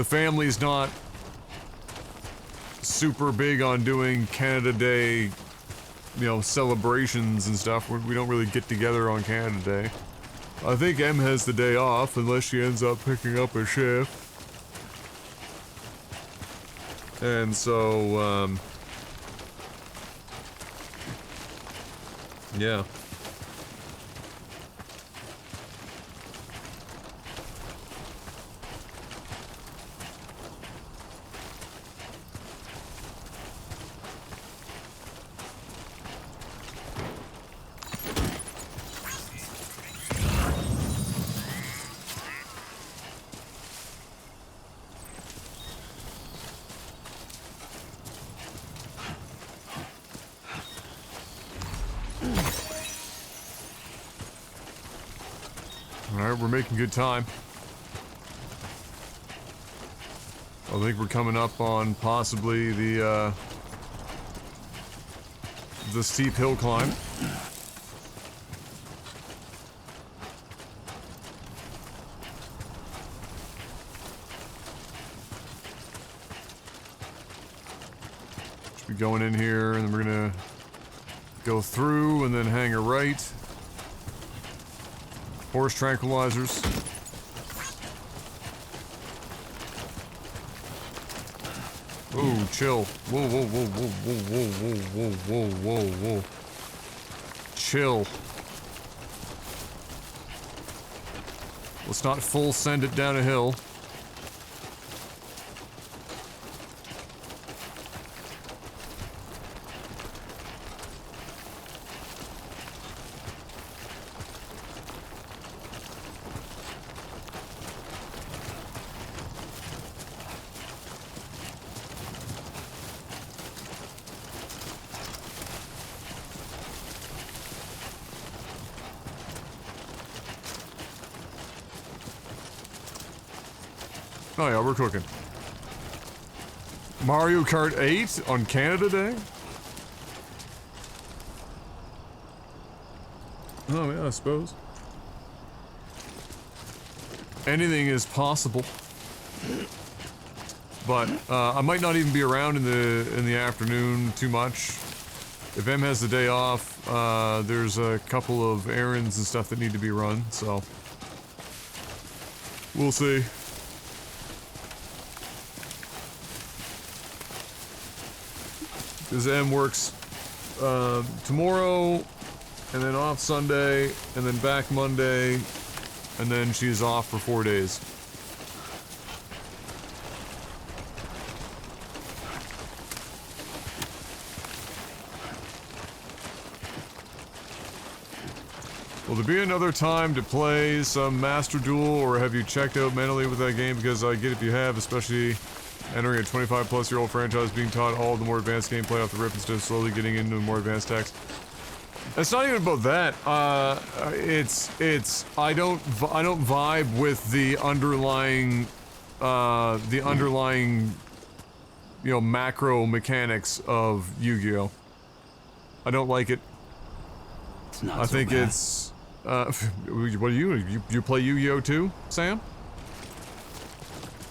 family's not super big on doing Canada Day, you know, celebrations and stuff. We don't really get together on Canada Day. I think Em has the day off unless she ends up picking up a shift. And so, yeah. Alright, we're making good time. I think we're coming up on possibly the steep hill climb. Should be going in here, and then we're gonna go through and then hang a right. Horse tranquilizers. Ooh, chill. Whoa, whoa, whoa, whoa, whoa, whoa, whoa, whoa, whoa, whoa, whoa. Chill. Let's not full send it down a hill. Oh yeah, we're cooking. Mario Kart 8 on Canada Day? Oh yeah, I suppose. Anything is possible. But I might not even be around in the afternoon too much. If Em has the day off, there's a couple of errands and stuff that need to be run, so we'll see. Because Em works tomorrow, and then off Sunday, and then back Monday, and then she's off for 4 days. Will there be another time to play some Master Duel, or have you checked out mentally with that game? Because I get if you have, especially entering a 25-plus-year-old franchise, being taught all the more advanced gameplay off the rip instead of slowly getting into more advanced text. It's not even about that. I don't vibe with the underlying, you know, macro mechanics of Yu-Gi-Oh. I don't like it. It's not I so think bad. it's, what do you play Yu-Gi-Oh too, Sam?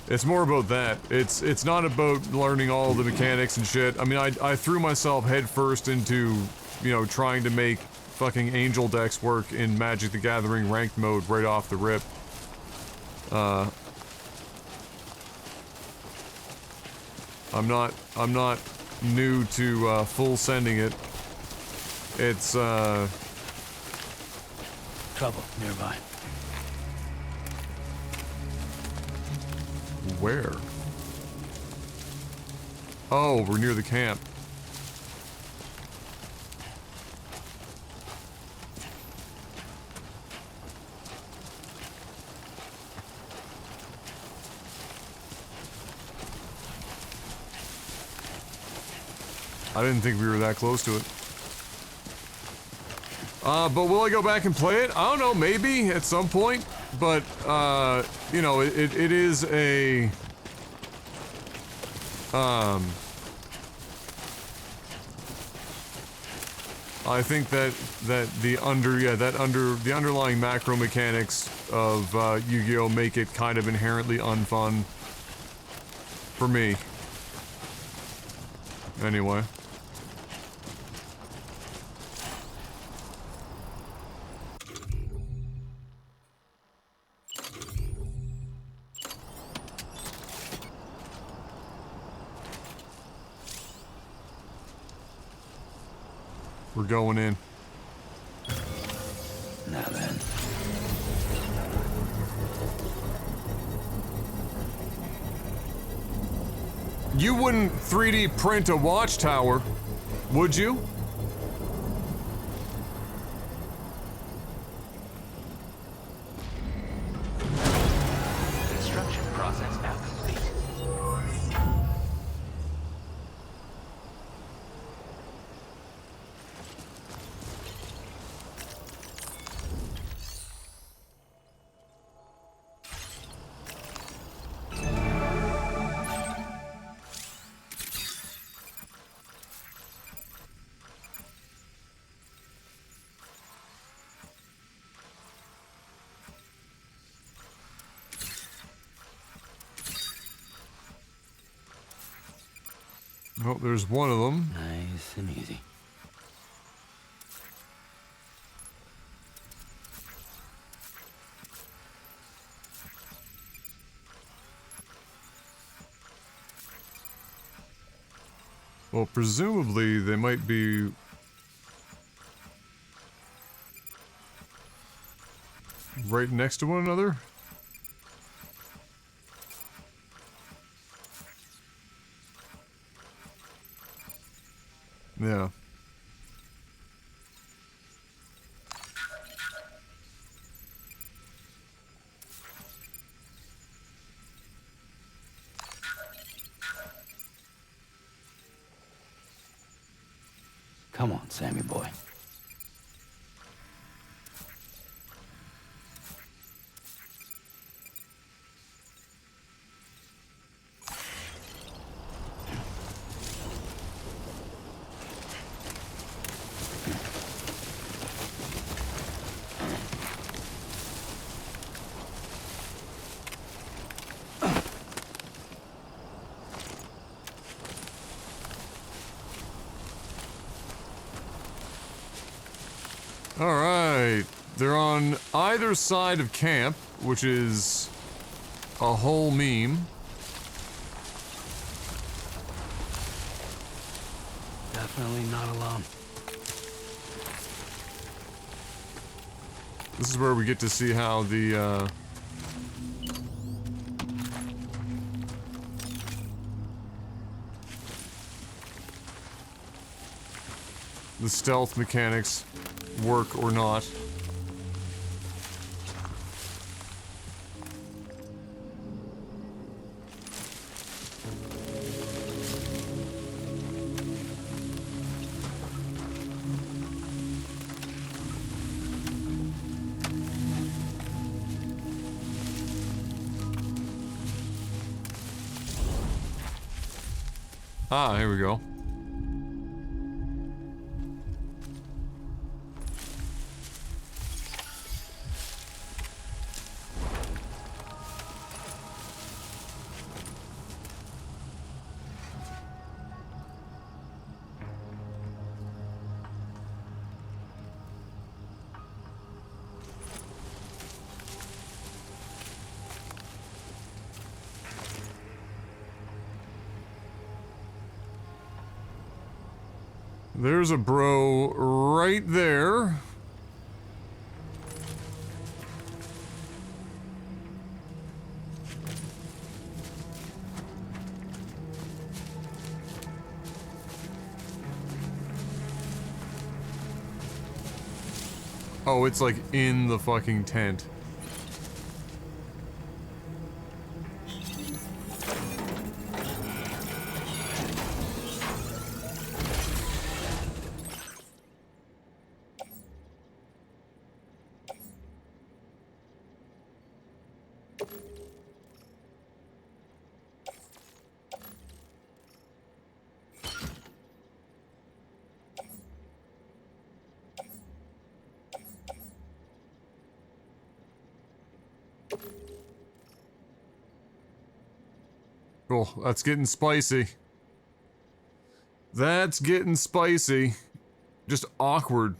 It's more about that. It's not about learning all the mechanics and shit. I mean, I threw myself headfirst into you know, trying to make fucking angel decks work in Magic the Gathering ranked mode right off the rip. I'm not new to full sending it. It's Trouble nearby. where? Oh, we're near the camp. I didn't think we were that close to it. But will I go back and play it? I don't know, maybe at some point. But, you know, it is a... I think that the underlying macro mechanics of Yu-Gi-Oh! Make it kind of inherently unfun for me. Anyway. We're going in. Now then. You wouldn't 3D print a watchtower, would you? Construction process now complete. Oh, there's one of them. Nice and easy. Well, presumably they might be... right next to one another? Yeah. Come on, Sammy boy. Alright. They're on either side of camp, which is a whole meme. Definitely not alone. This is where we get to see how the stealth mechanics work or not. Ah, here we go. There's a bro right there. Oh, it's like in the fucking tent. Oh, that's getting spicy. That's getting spicy. Just awkward.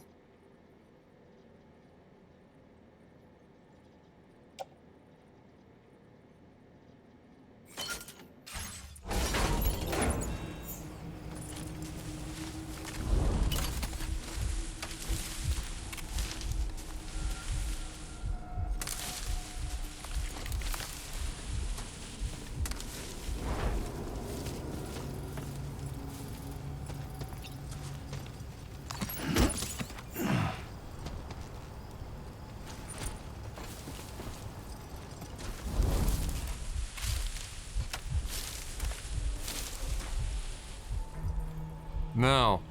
Now.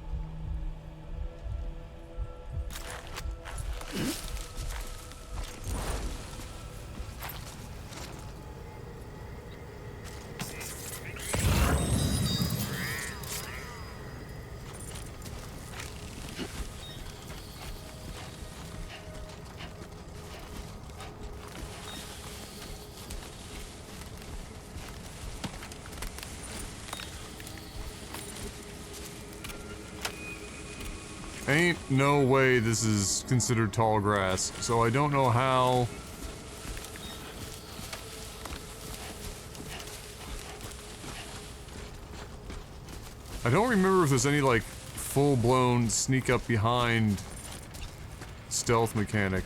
Ain't no way this is considered tall grass, so I don't know how... I don't remember if there's any, like, full-blown sneak up behind stealth mechanic.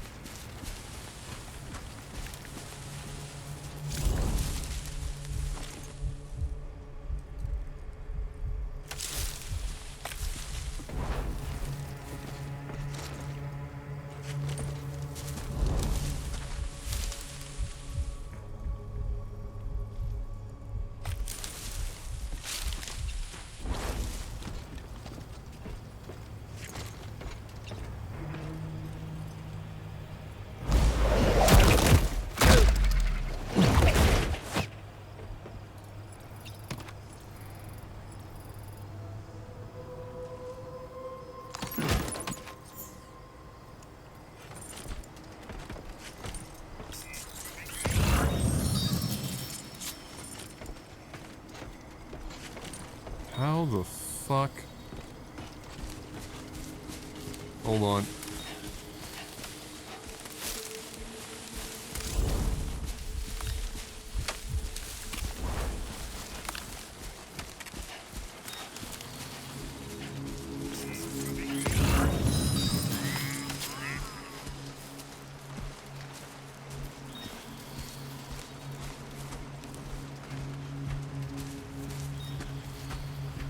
How the fuck? Hold on.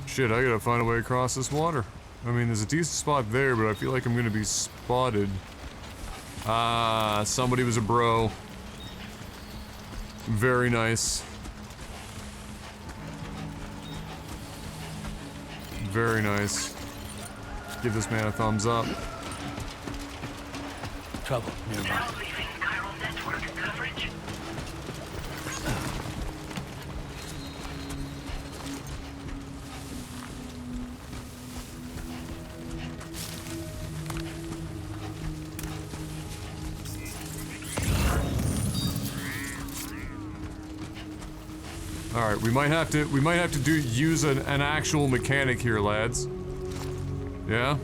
Shit, I gotta find a way across this water. I mean, there's a decent spot there, but I feel like I'm gonna be spotted. Ah, somebody was a bro. Very nice. Very nice. Give this man a thumbs up. Trouble nearby. Now leaving chiral network coverage. Alright, we might have to use an actual mechanic here, lads. Yeah?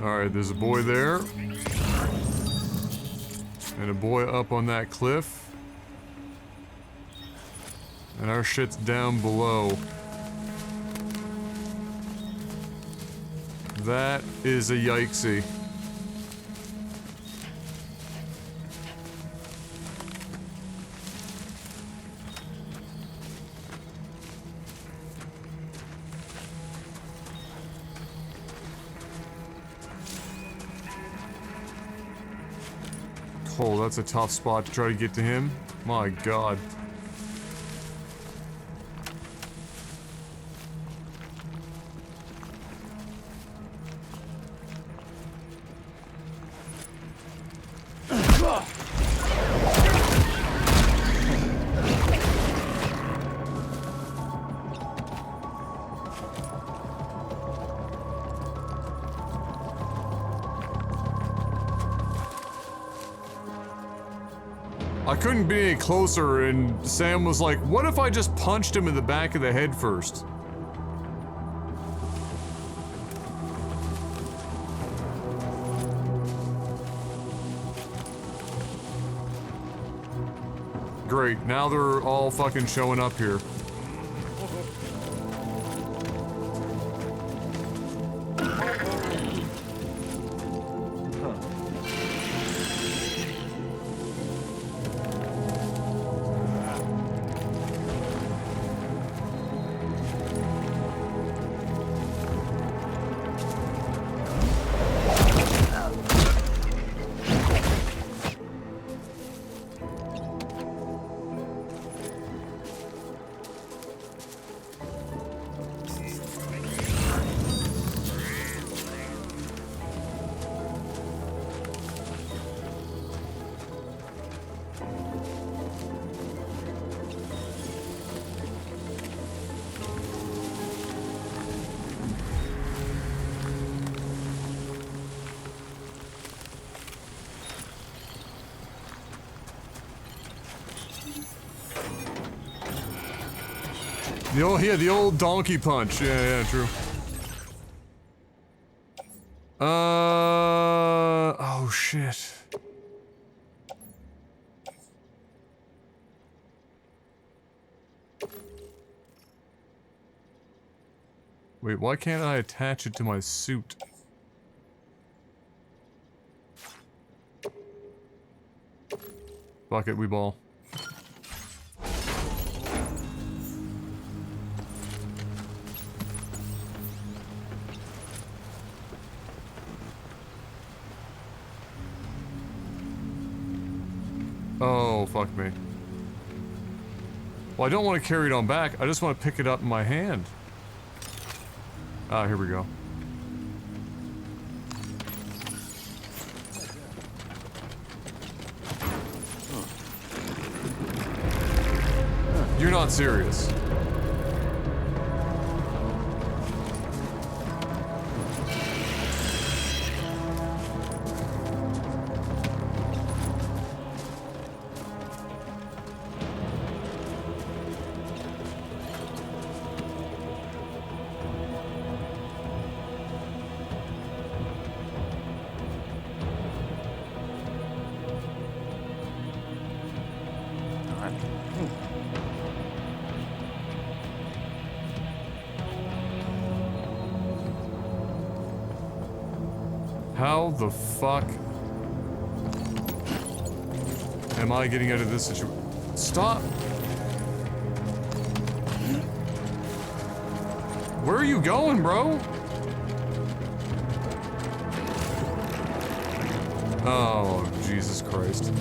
Alright, there's a boy there. And a boy up on that cliff. And our shit's down below. That is a yikesy. Oh, that's a tough spot to try to get to him. My God. I couldn't be any closer, and Sam was like, what if I just punched him in the back of the head first? Great, now they're all fucking showing up here. The old donkey punch. Yeah, true. Oh shit. Wait, why can't I attach it to my suit? Fuck it, we ball. Oh, fuck me. Well, I don't want to carry it on back. I just want to pick it up in my hand. Ah, here we go. You're not serious. How the fuck am I getting out of this situation? Stop! Where are you going, bro? Oh, Jesus Christ.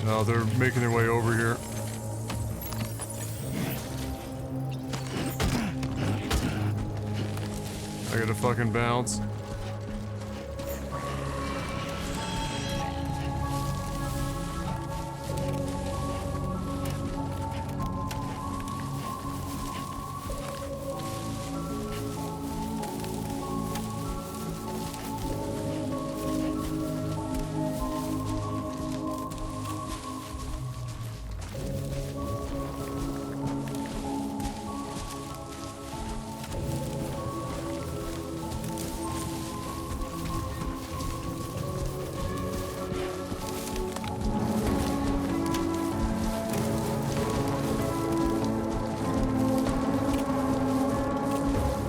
No, they're making their way over here. I gotta fucking bounce.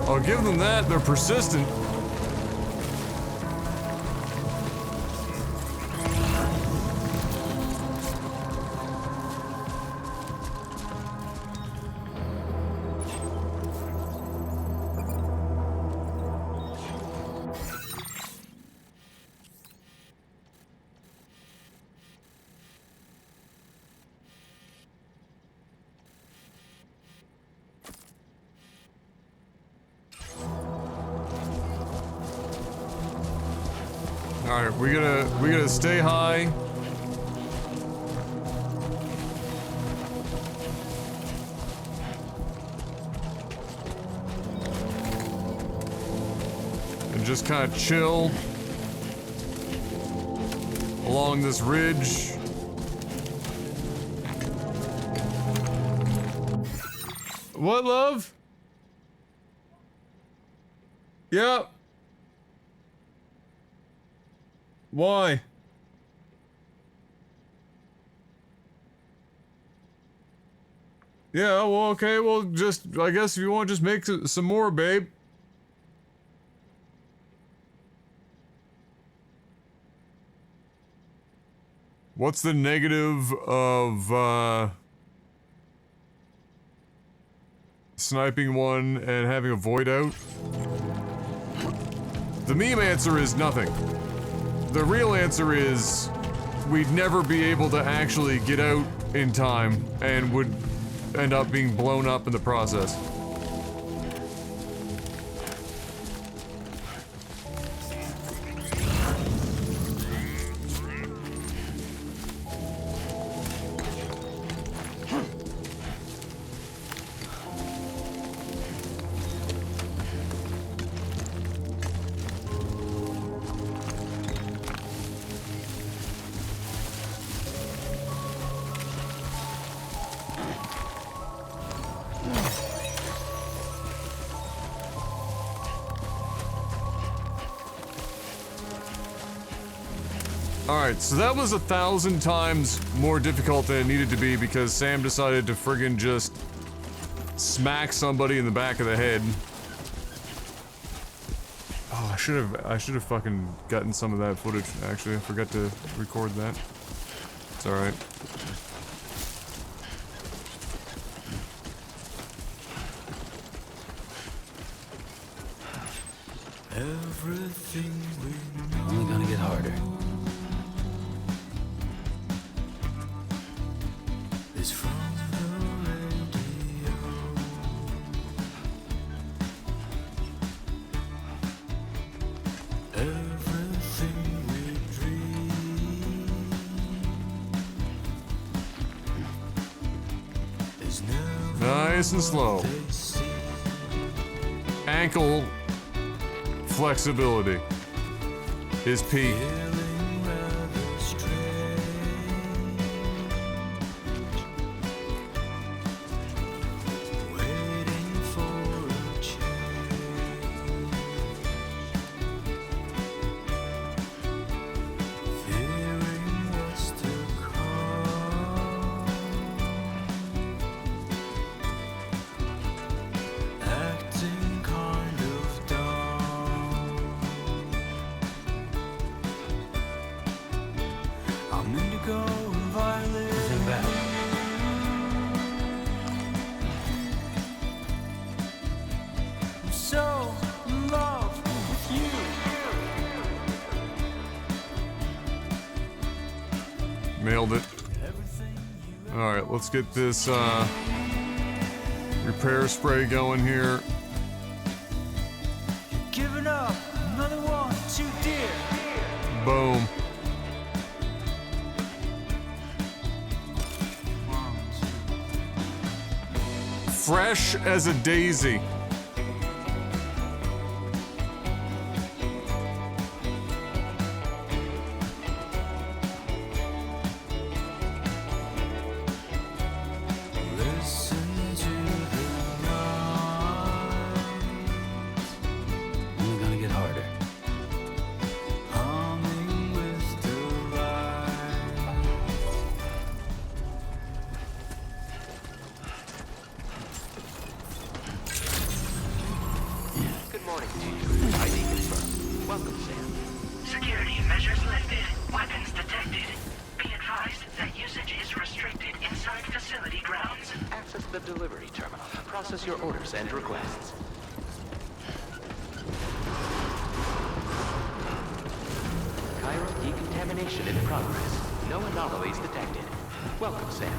I'll give them that, they're persistent. Alright, we gotta stay high. And just kind of chill along this ridge. What, love? Yeah. Why? Yeah, well, okay, well, just, I guess if you want, just make some more, babe. What's the negative of, sniping one and having a void out? The meme answer is nothing. The real answer is we'd never be able to actually get out in time and would end up being blown up in the process. Alright, so that was 1,000 times more difficult than it needed to be because Sam decided to friggin' just smack somebody in the back of the head. Oh, I should have fucking gotten some of that footage, actually. I forgot to record that. It's alright. Everything we know. Only gonna get harder. Is from the radio. Everything we dream is never Nice and slow. Ankle flexibility is peak. Nailed it. Alright, let's get this repair spray going here. Giving up, another one too dear. Boom. Fresh as a daisy. Listen to the night. Only gonna get harder. Humming with delight. Good morning to you. ID confirmed. Welcome, Sam. Security measures lifted. Weapons detected. Be advised that usage is restricted inside facility grounds. Access the delivery terminal. Process your orders and requests. Chiral decontamination in progress. No anomalies detected. Welcome, Sam.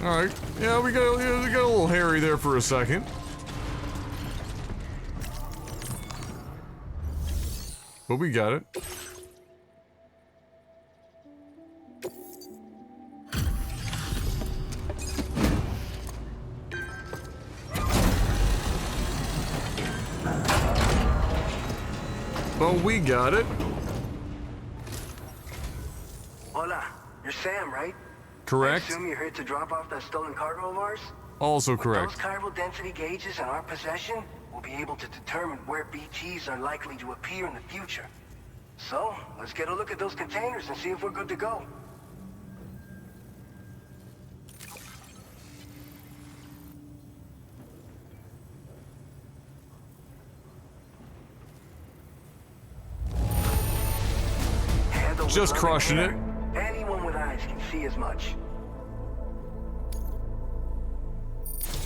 Alright. Yeah, we got a little hairy there for a second. But we got it. But we got it. Hola, you're Sam, right? Correct. I assume you're here to drop off that stolen cargo of ours? Also With correct. those chiral density gauges in our possession, we'll be able to determine where BTs are likely to appear in the future. So, let's get a look at those containers and see if we're good to go. Handle with Just loving crushing care. it. Anyone with eyes can see as much.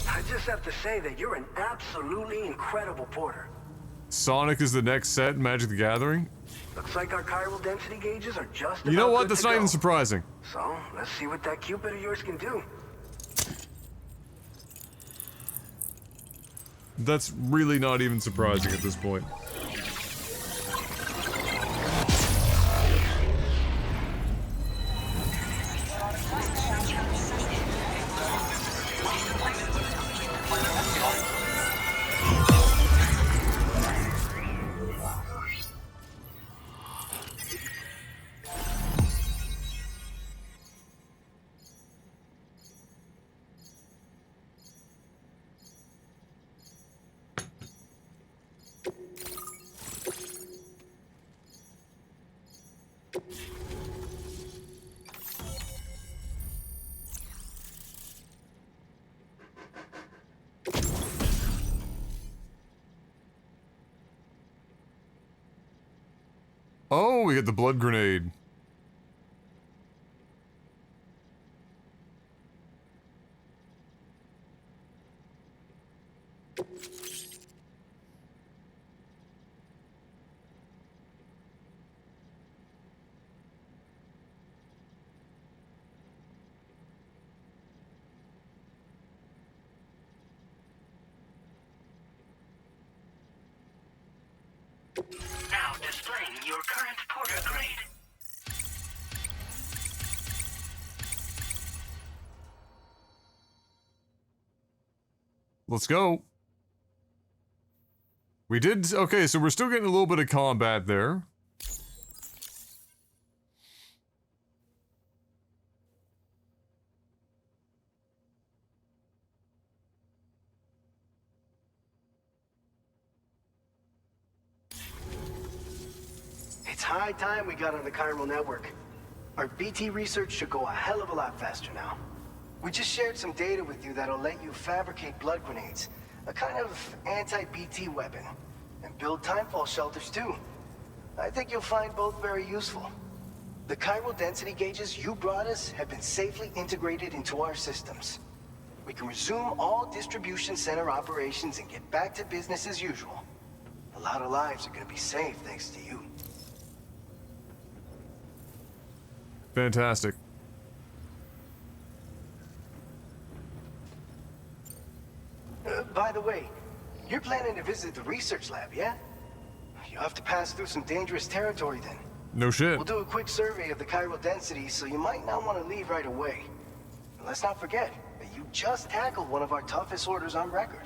I just have to say that you're an absolutely incredible porter. Sonic is the next set in Magic the Gathering. Looks like our chiral density gauges are just You know about what? good That's to not go. even surprising. So, let's see what that Cupid of yours can do. That's really not even surprising at this point. Oh, we get the blood grenade. Now displaying your current porter grade. Let's go. We did... Okay, so we're still getting a little bit of combat there. It's high time we got on the chiral network. Our BT research should go a hell of a lot faster now. We just shared some data with you that'll let you fabricate blood grenades, a kind of anti-BT weapon, and build timefall shelters too. I think you'll find both very useful. The chiral density gauges you brought us have been safely integrated into our systems. We can resume all distribution center operations and get back to business as usual. A lot of lives are gonna be saved thanks to you. Fantastic. By the way, you're planning to visit the research lab, yeah? You have to pass through some dangerous territory then. No shit. We'll do a quick survey of the chiral density, so you might not want to leave right away. And let's not forget that you just tackled one of our toughest orders on record.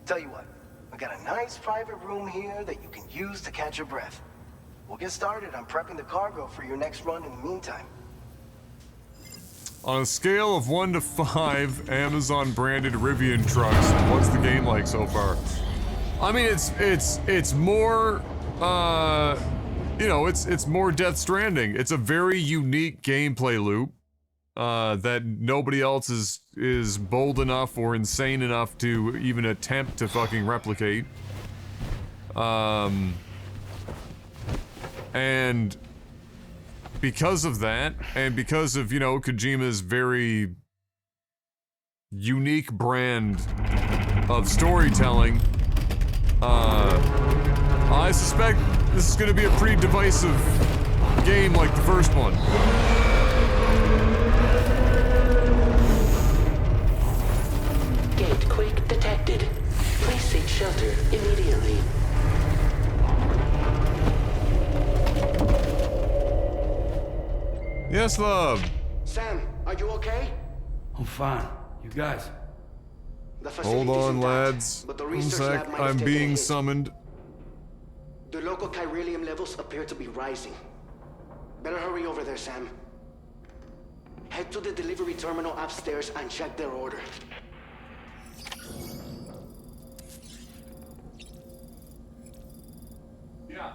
Tell you what, I got a nice private room here that you can use to catch your breath. We'll get started on prepping the cargo for your next run in the meantime. On a scale of 1 to 5 Amazon-branded Rivian trucks, what's the game like so far? I mean, it's more, you know, it's more Death Stranding. It's a very unique gameplay loop that nobody else is bold enough or insane enough to even attempt to fucking replicate. And because of that, and because of, you know, Kojima's very unique brand of storytelling, I suspect this is going to be a pretty divisive game like the first one. Gate quake detected. Please seek shelter immediately. Yes, love. Sam, are you okay? I'm fine. You guys? The Hold facility's on, intact, lads. but the One research lab sec. might have I'm taken a being hit. summoned. The local chiralium levels appear to be rising. Better hurry over there, Sam. Head to the delivery terminal upstairs and check their order. Yeah.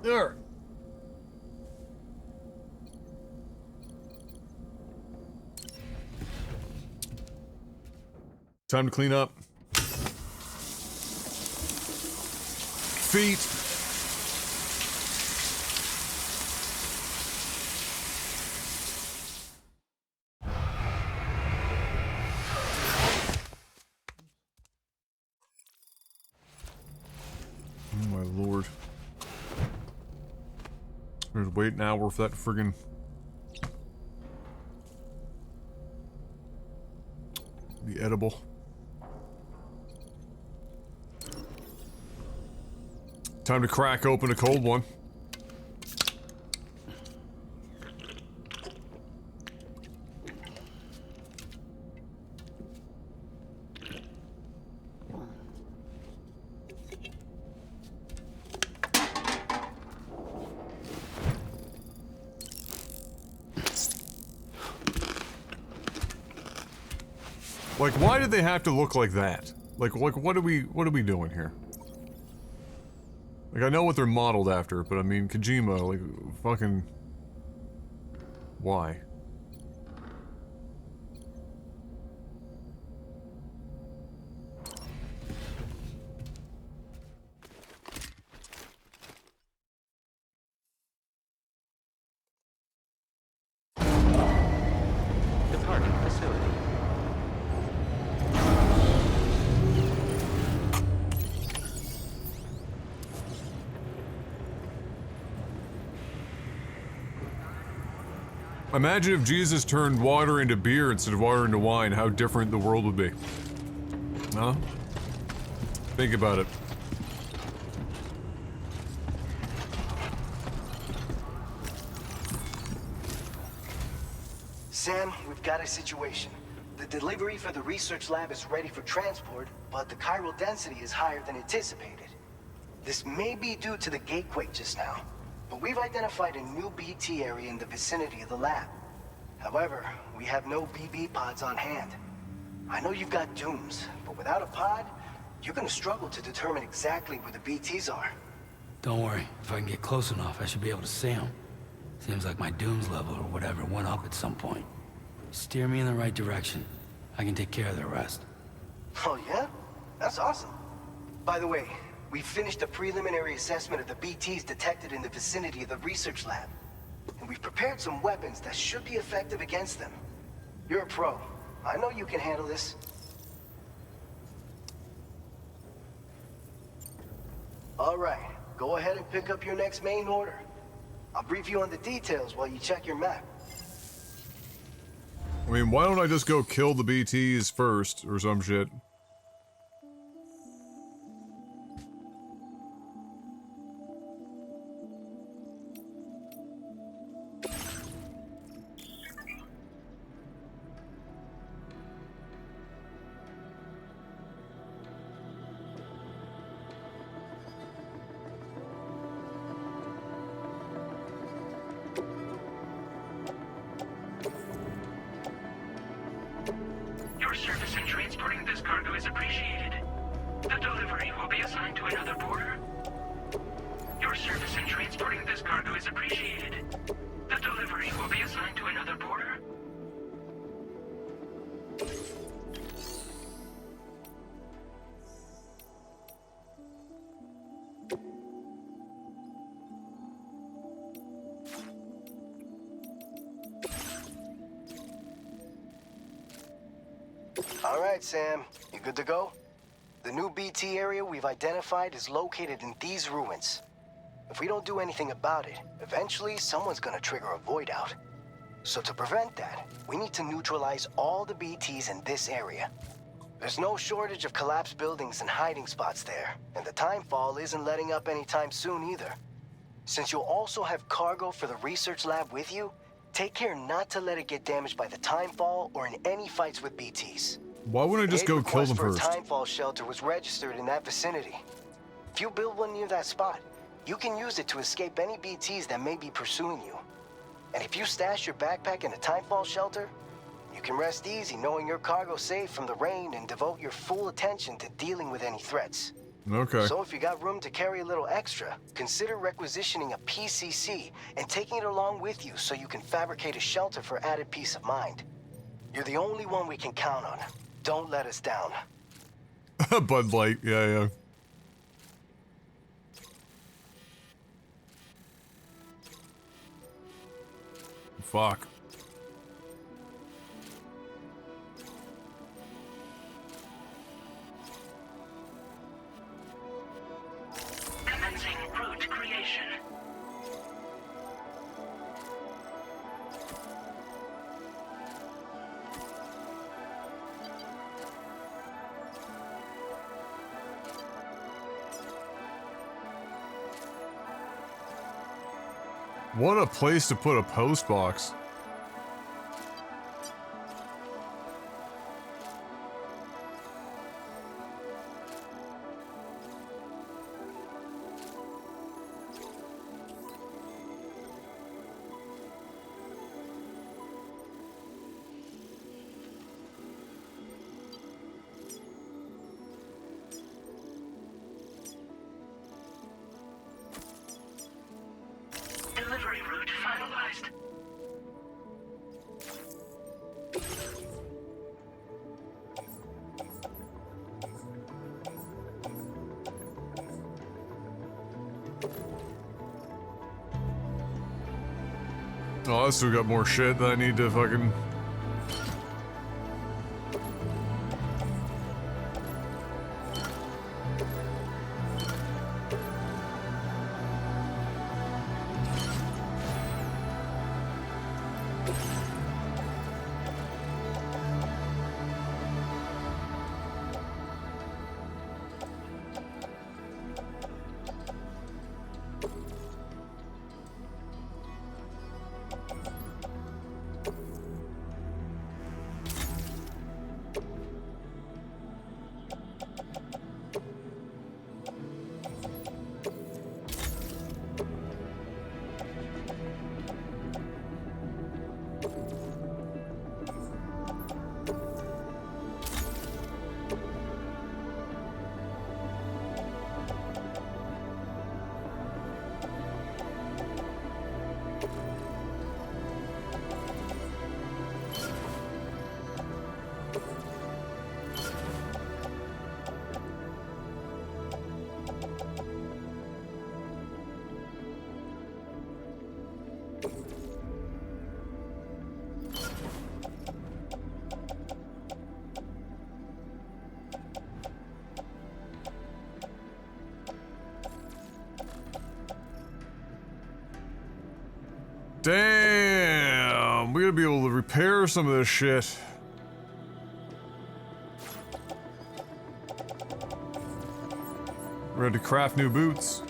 There. Time to clean up. Feet. Oh my lord. There's wait an hour for that friggin' be edible. Time to crack open a cold one. Like, why did they have to look like that? Like what are we doing here? Like, I know what they're modeled after, but I mean, Kojima, like, fucking... Why? Departing facility. Imagine if Jesus turned water into beer instead of water into wine, how different the world would be. Huh? Think about it. Sam, we've got a situation. The delivery for the research lab is ready for transport, but the chiral density is higher than anticipated. This may be due to the gatequake just now, but we've identified a new BT area in the vicinity of the lab. However, we have no BB pods on hand. I know you've got dooms, but without a pod, you're gonna struggle to determine exactly where the BTs are. Don't worry. If I can get close enough, I should be able to see them. Seems like my dooms level or whatever went up at some point. Steer me in the right direction. I can take care of the rest. Oh yeah? That's awesome. By the way, we finished a preliminary assessment of the BTs detected in the vicinity of the research lab. And we've prepared some weapons that should be effective against them. You're a pro. I know you can handle this. All right, go ahead and pick up your next main order. I'll brief you on the details while you check your map. I mean, why don't I just go kill the BTs first, or some shit? Your service in transporting this cargo is appreciated. The delivery will be assigned to another porter. Your service in transporting this cargo is appreciated. The delivery will be assigned to another porter. All right, Sam. You good to go? The new BT area we've identified is located in these ruins. If we don't do anything about it, eventually someone's gonna trigger a void out. So to prevent that, we need to neutralize all the BTs in this area. There's no shortage of collapsed buildings and hiding spots there, and the timefall isn't letting up anytime soon either. Since you'll also have cargo for the research lab with you, take care not to let it get damaged by the timefall or in any fights with BTs. Why wouldn't I just go kill them first? A timefall shelter was registered in that vicinity. If you build one near that spot, you can use it to escape any BTs that may be pursuing you. And if you stash your backpack in a timefall shelter, you can rest easy knowing your cargo's safe from the rain and devote your full attention to dealing with any threats. Okay. So if you got room to carry a little extra, consider requisitioning a PCC and taking it along with you so you can fabricate a shelter for added peace of mind. You're the only one we can count on. Don't let us down. Bud Light, yeah. Fuck. Commencing route creation. What a place to put a post box. Delivery route finalized. Oh, I still got more shit that I need to fucking... Damn, we gotta be able to repair some of this shit. We're ready to craft new boots.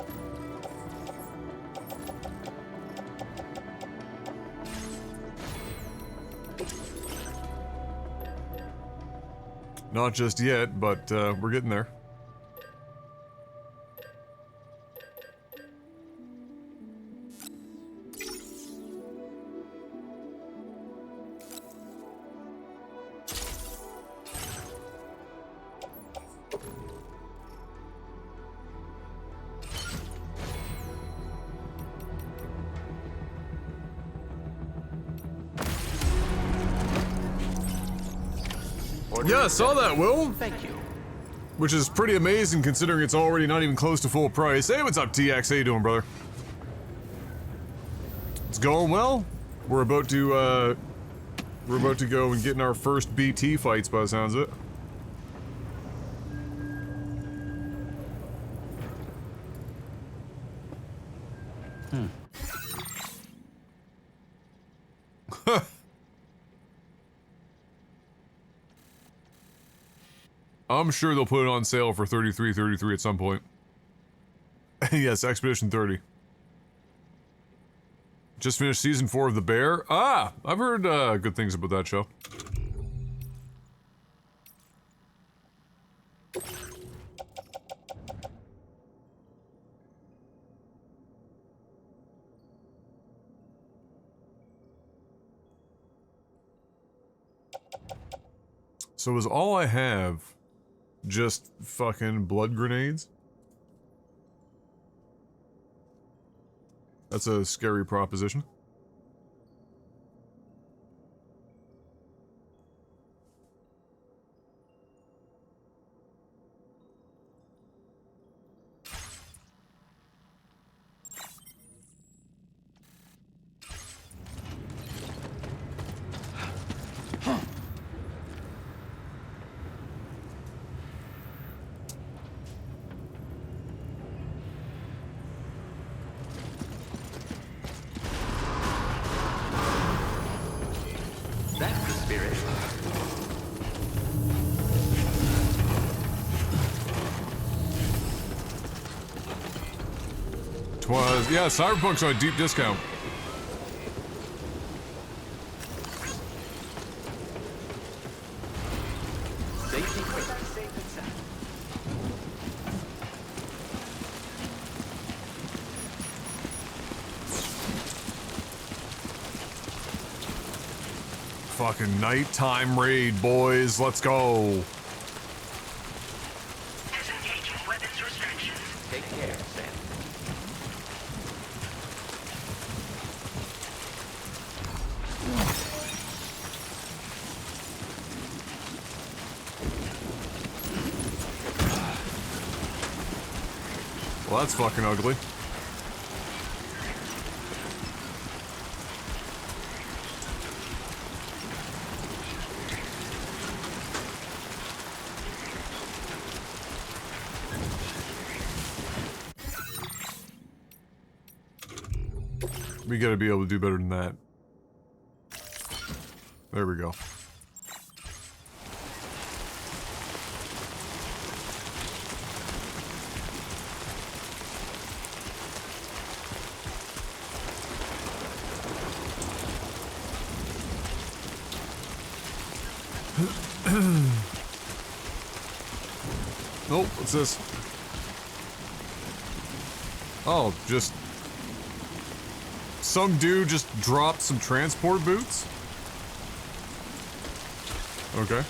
Not just yet, but we're getting there. Yeah, I saw that, Will. Thank you. Which is pretty amazing considering it's already not even close to full price. Hey, what's up, TX? How you doing, brother? It's going well. We're about to go and get in our first BT fights by the sounds of it. I'm sure they'll put it on sale for $33.33 at some point. Yes, Expedition 30. Just finished season 4 of The Bear. Ah, I've heard good things about that show. So is all I have just fucking blood grenades? That's a scary proposition. That's the spirit. Twas, yeah, Cyberpunk's on a deep discount. Safety quick. Safe and sound. Fucking nighttime raid, boys. Let's go. Disengaging weapons restrictions. Take care, Sam. Well, that's fucking ugly. We gotta be able to do better than that. There we go. Oh, what's this? Oh, just... some dude just dropped some transport boots? Okay.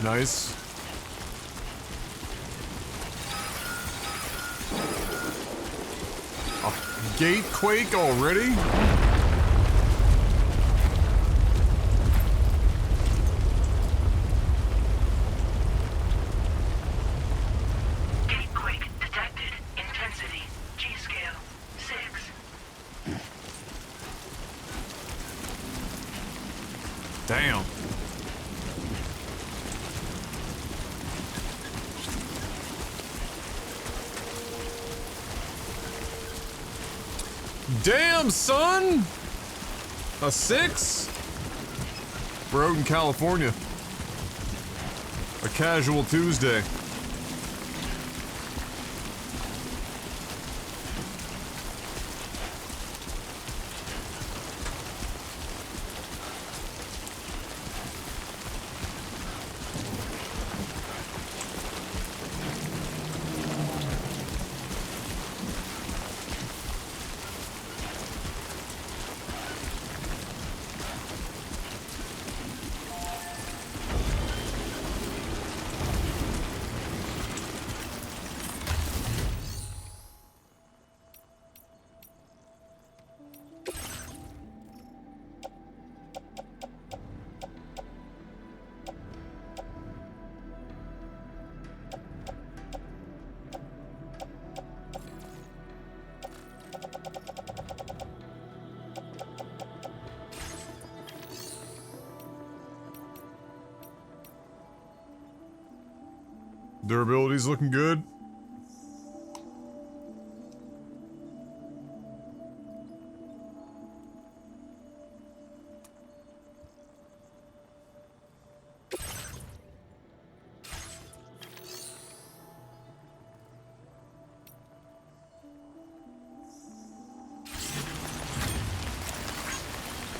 Nice. A gate quake already? Gatequake detected. Intensity. G-scale. 6. Damn. Damn, son! A 6? We're out in California. A casual Tuesday. Durability's looking good.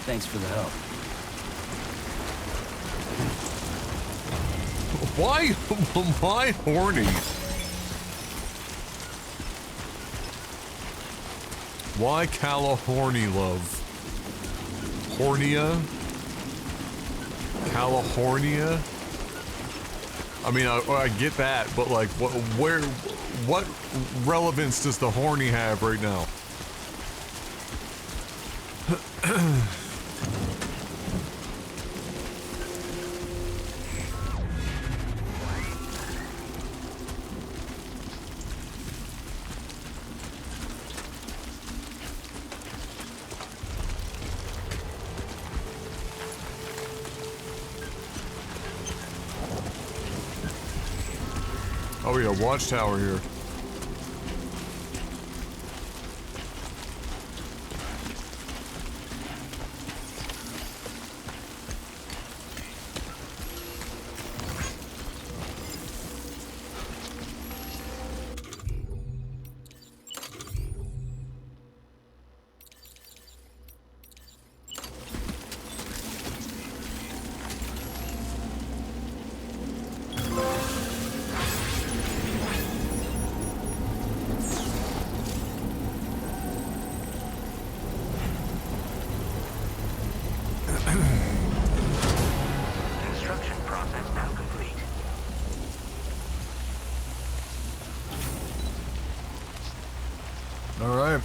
Thanks for the help. Why horny? Why California love? Hornia? California? I mean, I get that, but like, what relevance does the horny have right now? Oh yeah, watchtower here. Construction process now complete. All right.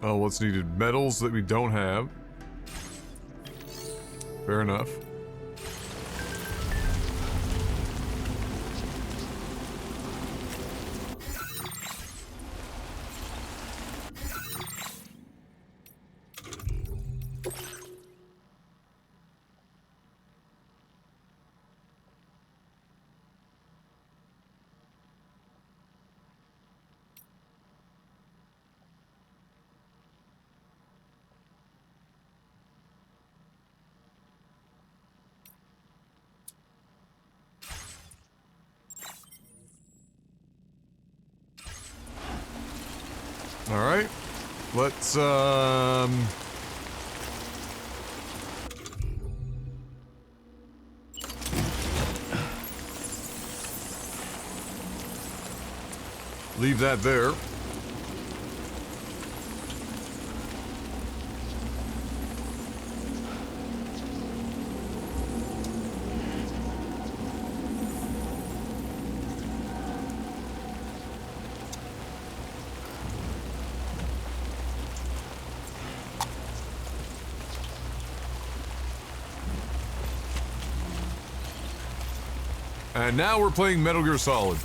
Oh, what's needed? Metals that we don't have. Fair enough. All right, let's leave that there. And now we're playing Metal Gear Solid.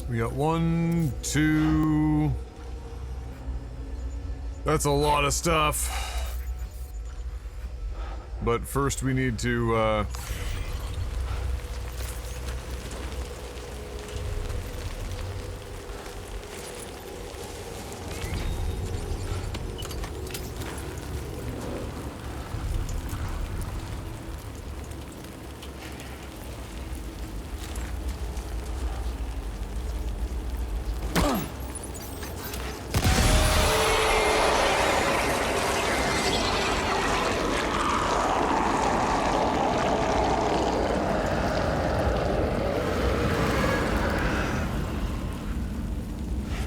We got 1, 2... That's a lot of stuff. But first we need to,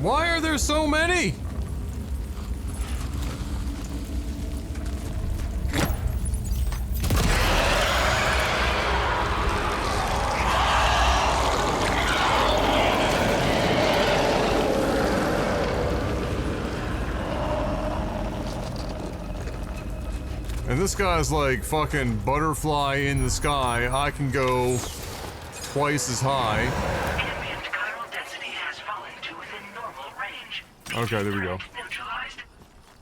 Why are there so many? And this guy's like fucking butterfly in the sky. I can go twice as high. Ambient chiral density has fallen to within normal range. Okay, there we go. Neutralized.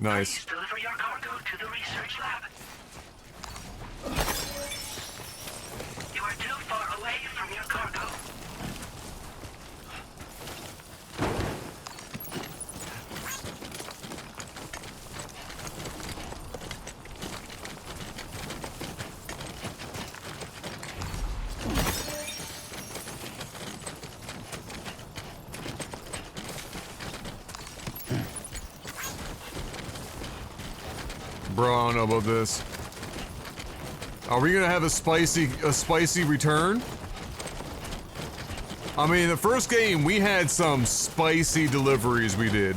Nice. Please deliver your cargo to the research lab. You are too far away from your cargo. Bro, I don't know about this. Are we gonna have a spicy return? I mean, the first game we had some spicy deliveries we did.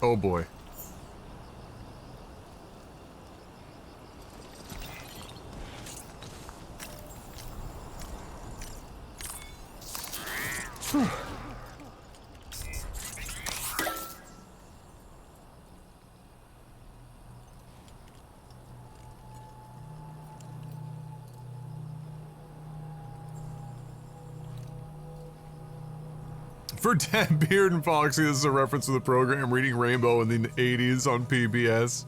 Oh boy. For Dan Beard and Foxy, this is a reference to the program Reading Rainbow in the 80s on PBS.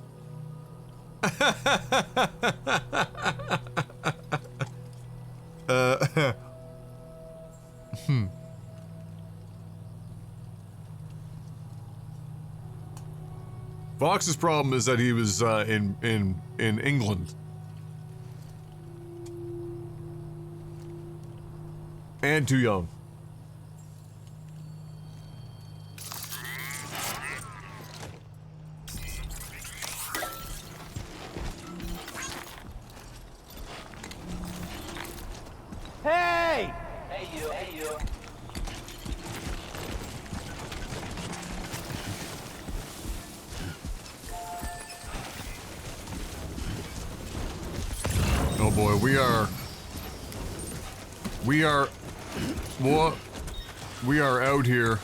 Fox's problem is that he was in England. And too young. Hey! Hey you, hey you. Oh boy, we are out here.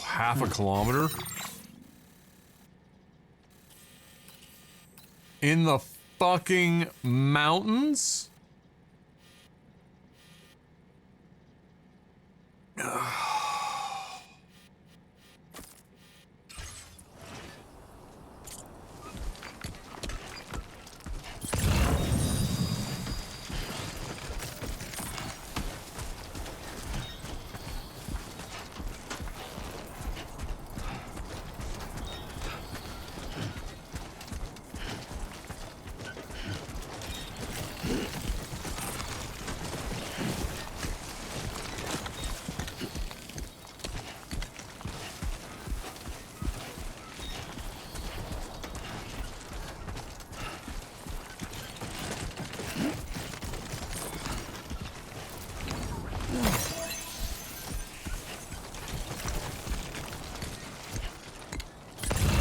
Half a kilometer? In the fucking mountains?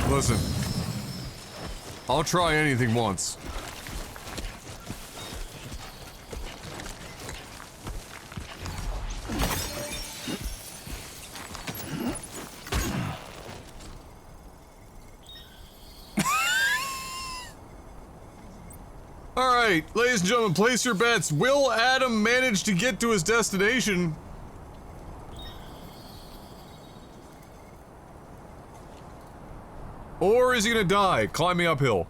Listen, I'll try anything once. All right. Alright, ladies and gentlemen, place your bets. Will Adam manage to get to his destination? Or is he gonna die climbing uphill?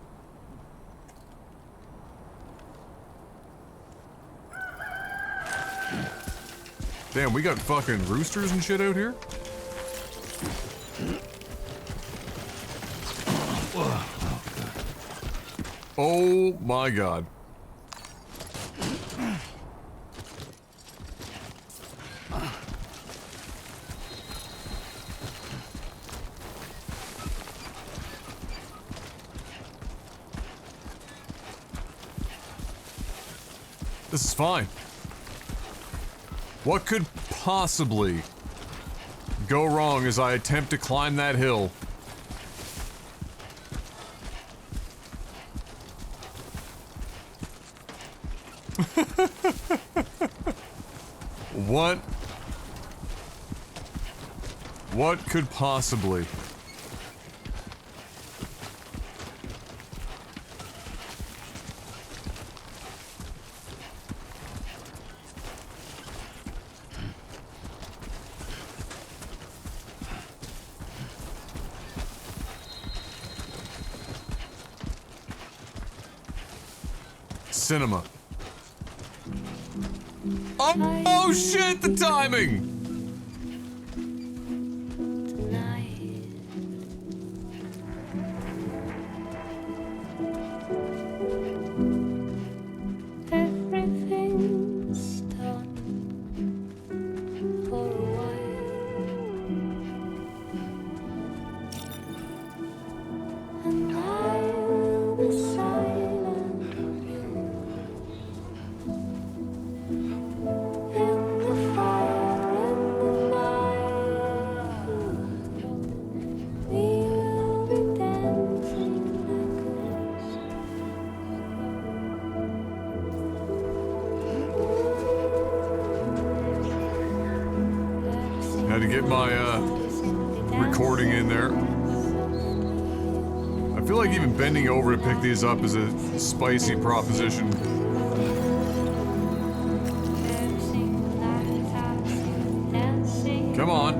Damn, we got fucking roosters and shit out here? Oh my god. This is fine. What could possibly go wrong as I attempt to climb that hill? What could possibly? Cinema. Oh shit, the timing! Everything's done for a while, and I will be silent in the fire in the night. We will be dancing like Had to get my recording in there. I feel like even bending over to pick these up is a spicy proposition. Come on.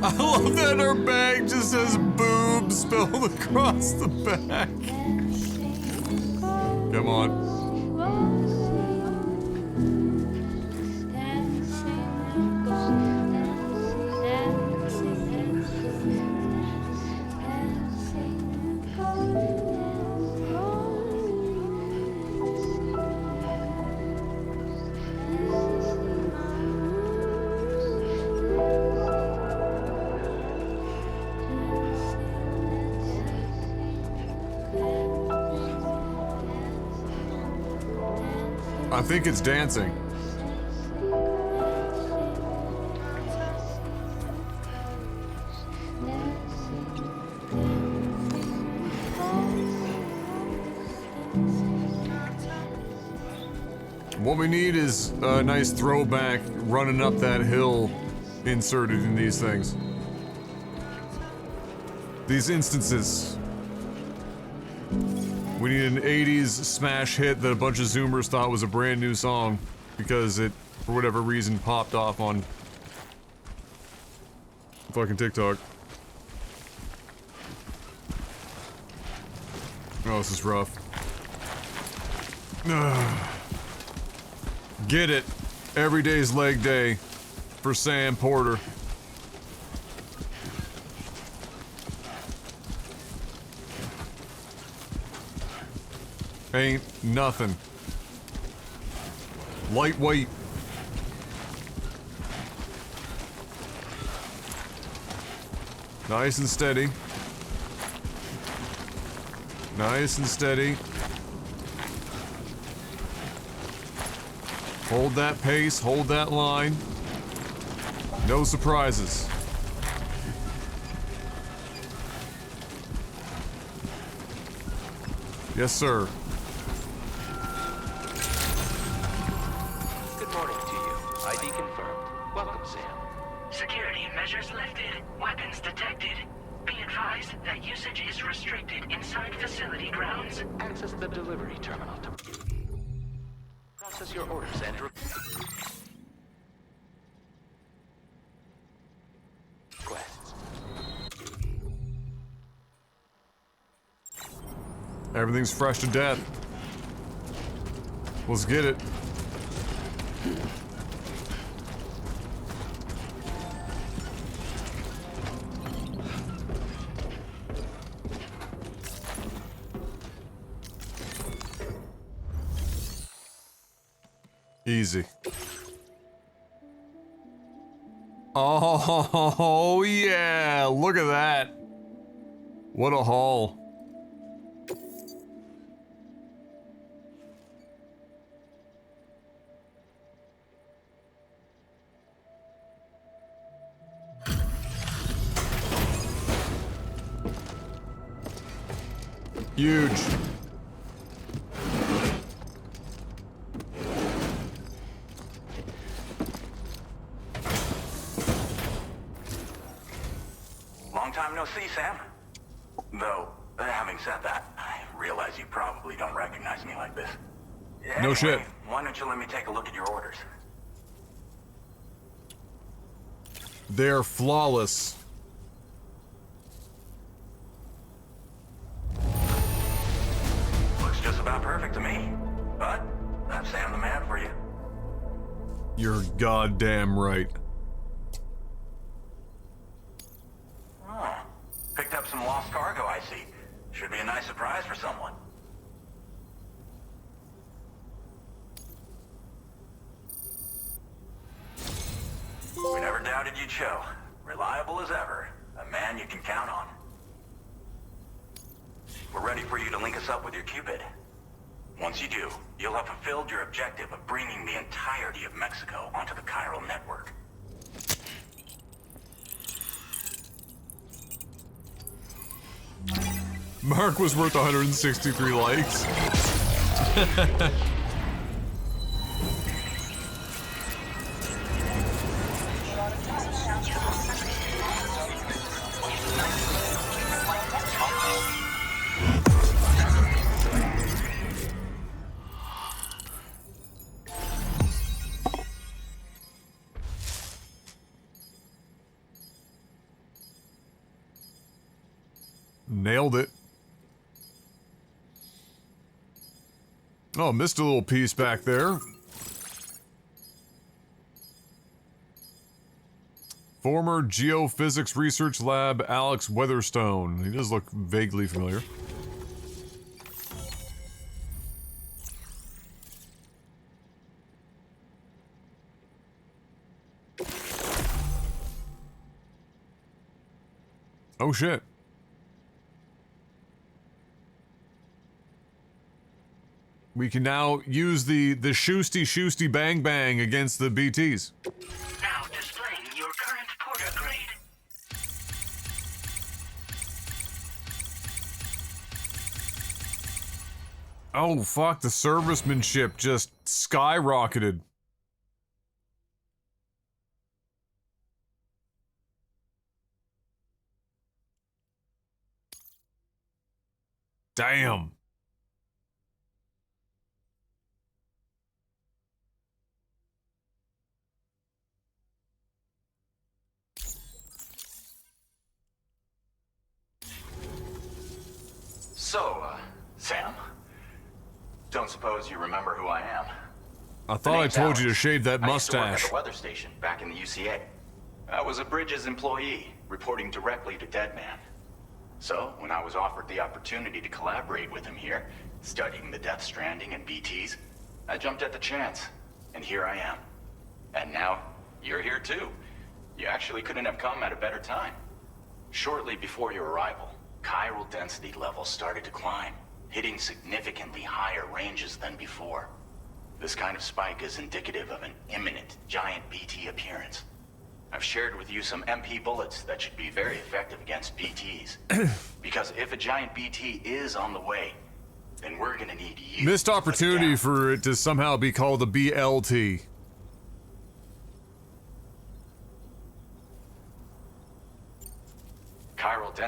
I love that her bag just has boobs spilled across the back. Come on. I think it's dancing. What we need is a nice throwback running up that hill inserted in these things. These instances. We need an 80s smash hit that a bunch of Zoomers thought was a brand new song because it, for whatever reason, popped off on fucking TikTok. Oh, this is rough. Get it. Every day's leg day for Sam Porter. Ain't nothing. Lightweight. Nice and steady. Nice and steady. Hold that pace, hold that line. No surprises. Yes, sir. Good morning to you. ID confirmed. Welcome, Sam. Security measures lifted. Weapons detected. Be advised that usage is restricted inside facility grounds. Access the delivery terminal to process your orders and requests. Everything's fresh to death. Let's get it. Easy. Oh, yeah. Look at that. What a haul. Huge. Long time no see, Sam. Though, having said that, I realize you probably don't recognize me like this. No shit. Why don't you let me take a look at your orders? They're flawless. Looks just about perfect to me. But, that's Sam the man for you. You're goddamn right. Oh, picked up some lost cargo, I see. Should be a nice surprise for someone. We never doubted you'd show. Reliable as ever. A man you can count on. We're ready for you to link us up with your Cupid. Once you do, you'll have fulfilled your objective of bringing the entirety of Mexico onto the chiral network. Mark was worth 163 likes. Nailed it. Oh, missed a little piece back there. Former Geophysics Research Lab Alex Weatherstone. He does look vaguely familiar. Oh shit. We can now use the shoosty bang bang against the BTs. Now displaying your current porter grade. Oh fuck, the servicemanship just skyrocketed. Damn. So, Sam, don't suppose you remember who I am? I thought I told you to shave that I used to work mustache. at the weather station back in the UCA. I was a Bridges employee, reporting directly to Deadman. So, when I was offered the opportunity to collaborate with him here, studying the Death Stranding and BTs, I jumped at the chance, and here I am. And now, you're here too. You actually couldn't have come at a better time. Shortly before your arrival, chiral density levels started to climb, hitting significantly higher ranges than before. This kind of spike is indicative of an imminent giant BT appearance. I've shared with you some MP bullets that should be very effective against BTs. Because if a giant BT is on the way, then we're gonna need you. Missed opportunity for it to somehow be called a BLT.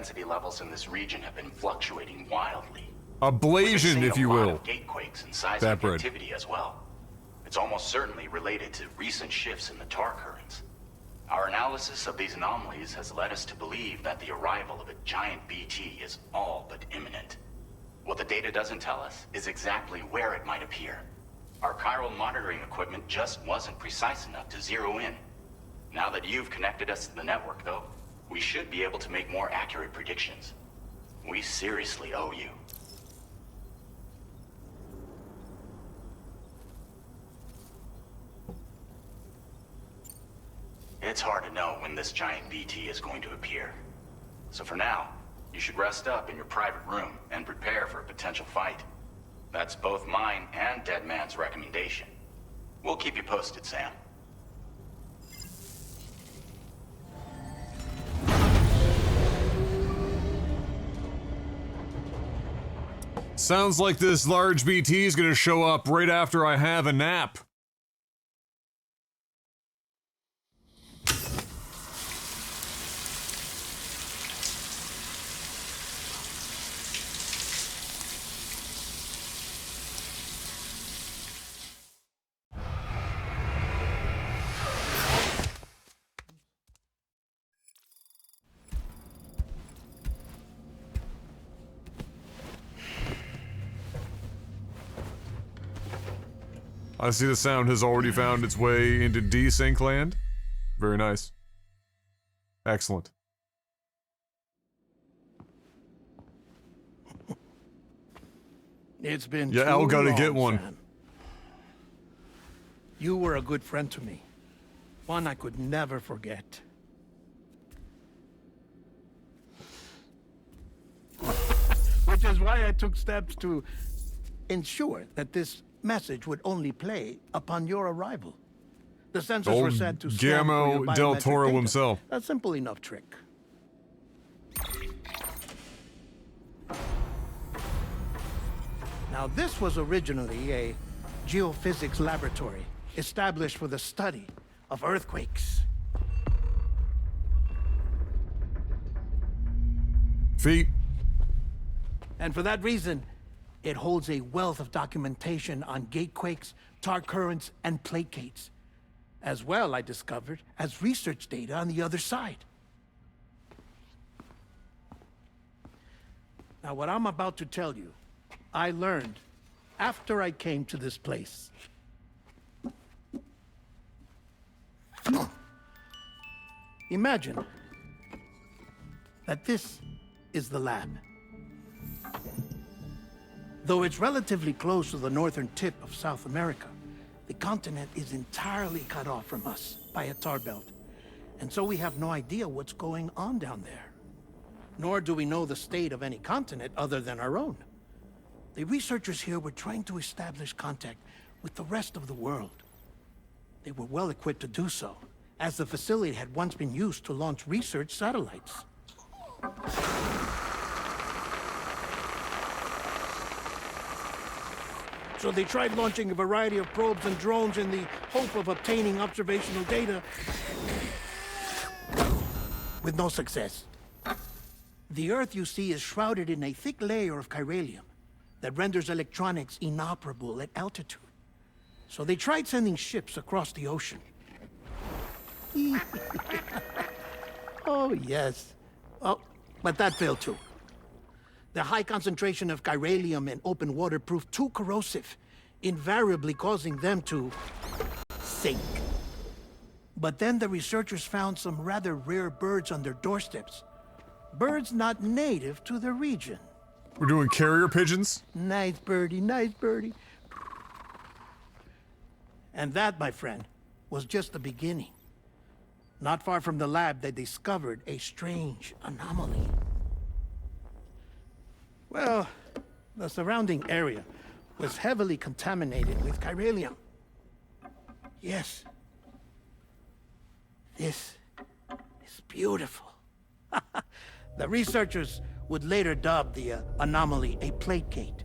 density levels in this region have been fluctuating wildly. Ablation, if you will. Gatequakes and seismic That bread. activity as well. It's almost certainly related to recent shifts in the tar currents. Our analysis of these anomalies has led us to believe that the arrival of a giant BT is all but imminent. What the data doesn't tell us is exactly where it might appear. Our chiral monitoring equipment just wasn't precise enough to zero in. Now that you've connected us to the network, though, we should be able to make more accurate predictions. We seriously owe you. It's hard to know when this giant BT is going to appear. So for now, you should rest up in your private room and prepare for a potential fight. That's both mine and Deadman's recommendation. We'll keep you posted, Sam. Sounds like this large BT is gonna show up right after I have a nap. I see the sound has already found its way into desync land. Very nice. Excellent. It's been Yeah, too Al gotta long, get one. Sam. You were a good friend to me. One I could never forget. Which is why I took steps to ensure that this message would only play upon your arrival. The sensors were Old set to scan for your Guillermo del biometric Toro data. himself. A simple enough trick. Now, this was originally a geophysics laboratory established for the study of earthquakes. Feet. And for that reason, it holds a wealth of documentation on gatequakes, tar currents, and placates. As well, I discovered, as research data on the other side. Now, what I'm about to tell you, I learned after I came to this place. Imagine that this is the lab. Though it's relatively close to the northern tip of South America, the continent is entirely cut off from us by a tar belt. And so we have no idea what's going on down there. Nor do we know the state of any continent other than our own. The researchers here were trying to establish contact with the rest of the world. They were well equipped to do so, as the facility had once been used to launch research satellites. So they tried launching a variety of probes and drones in the hope of obtaining observational data, with no success. The Earth, you see, is shrouded in a thick layer of chiralium that renders electronics inoperable at altitude. So they tried sending ships across the ocean. Oh, yes. Oh, but that failed too. The high concentration of chiralium in open water proved too corrosive, invariably causing them to sink. But then the researchers found some rather rare birds on their doorsteps. Birds not native to the region. We're doing carrier pigeons? Nice birdie, nice birdie. And that, my friend, was just the beginning. Not far from the lab, they discovered a strange anomaly. Well, the surrounding area was heavily contaminated with chiralium. Yes. This is beautiful. The researchers would later dub the anomaly a placate.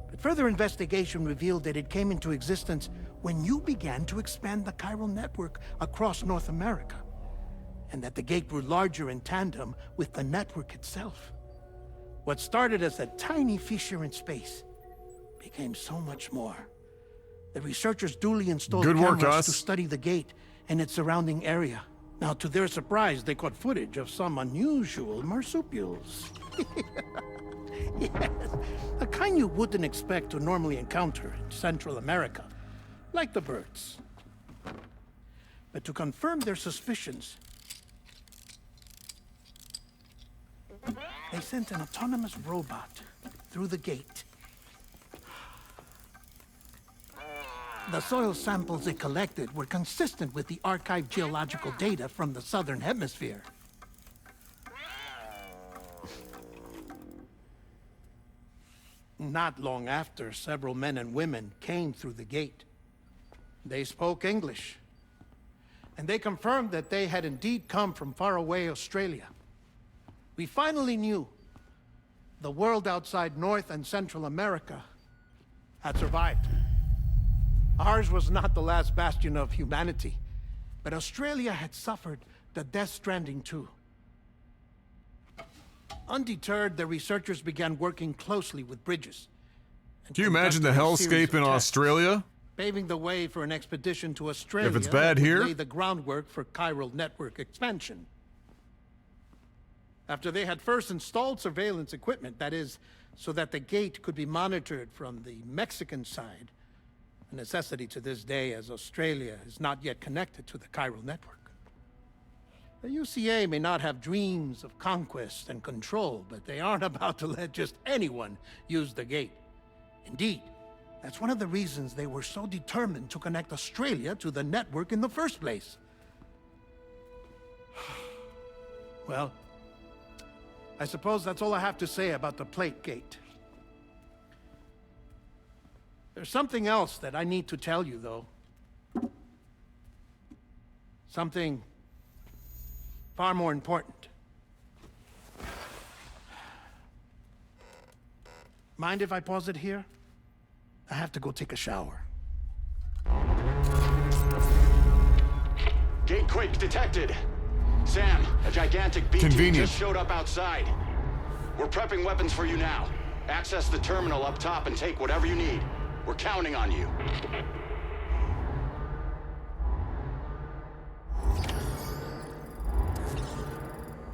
But further investigation revealed that it came into existence when you began to expand the chiral network across North America. and that the gate grew larger in tandem with the network itself. What started as a tiny fissure in space became so much more. The researchers duly installed Good work, cameras Gus. to study the gate and its surrounding area. Now, to their surprise, they caught footage of some unusual marsupials. Yes, a kind you wouldn't expect to normally encounter in Central America, like the birds. But to confirm their suspicions, they sent an autonomous robot through the gate. The soil samples it collected were consistent with the archived geological data from the southern hemisphere. Not long after, several men and women came through the gate. They spoke English, and they confirmed that they had indeed come from faraway Australia. We finally knew the world outside North and Central America had survived. Ours was not the last bastion of humanity, but Australia had suffered the death stranding too. Undeterred, the researchers began working closely with Bridges. Can you imagine the hellscape in Australia? Paving the way for an expedition to Australia. If it's bad would here? lay the groundwork for chiral network expansion. After they had first installed surveillance equipment, that is, so that the gate could be monitored from the Mexican side, a necessity to this day as Australia is not yet connected to the chiral network. The UCA may not have dreams of conquest and control, but they aren't about to let just anyone use the gate. Indeed, that's one of the reasons they were so determined to connect Australia to the network in the first place. Well, I suppose that's all I have to say about the plate gate. There's something else that I need to tell you, though. Something far more important. Mind if I pause it here? I have to go take a shower. Gate quake detected. Sam, a gigantic BT Convenient. just showed up outside. We're prepping weapons for you now. Access the terminal up top and take whatever you need. We're counting on you.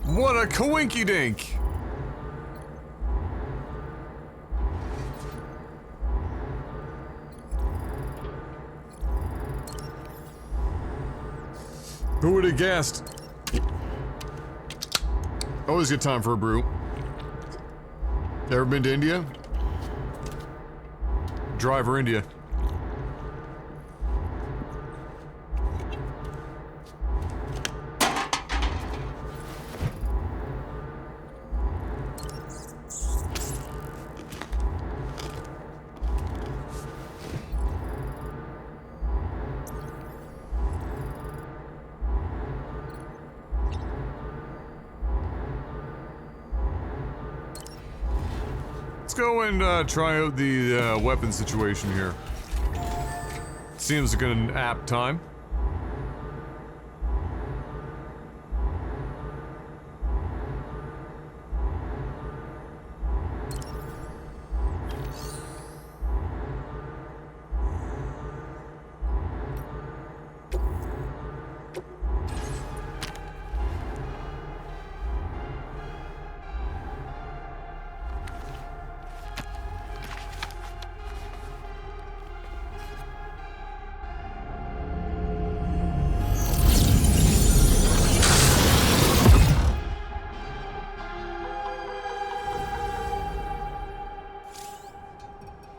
What a coinky-dink! Who would have guessed? Always good time for a brew. Ever been to India? Driver India. Go and try out the weapon situation here. Seems like an apt time.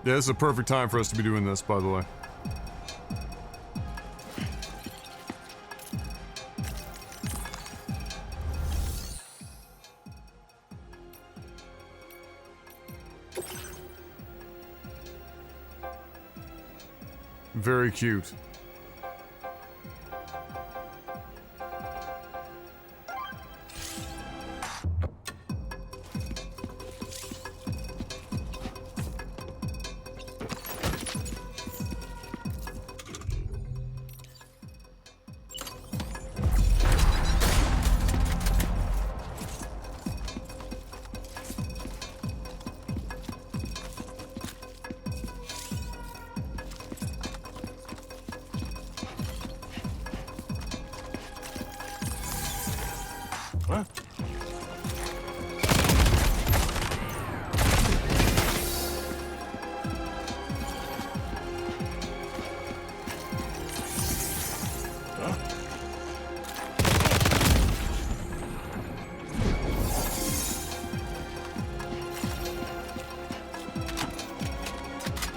Yeah, this is a perfect time for us to be doing this, by the way. Very cute.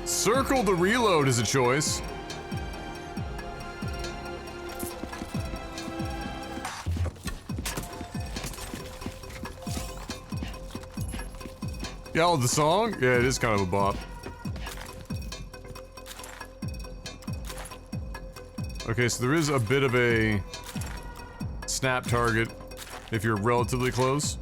Circle to reload is a choice. Yeah, oh, the song? Yeah, it is kind of a bop. Okay, so there is a bit of a snap target if you're relatively close.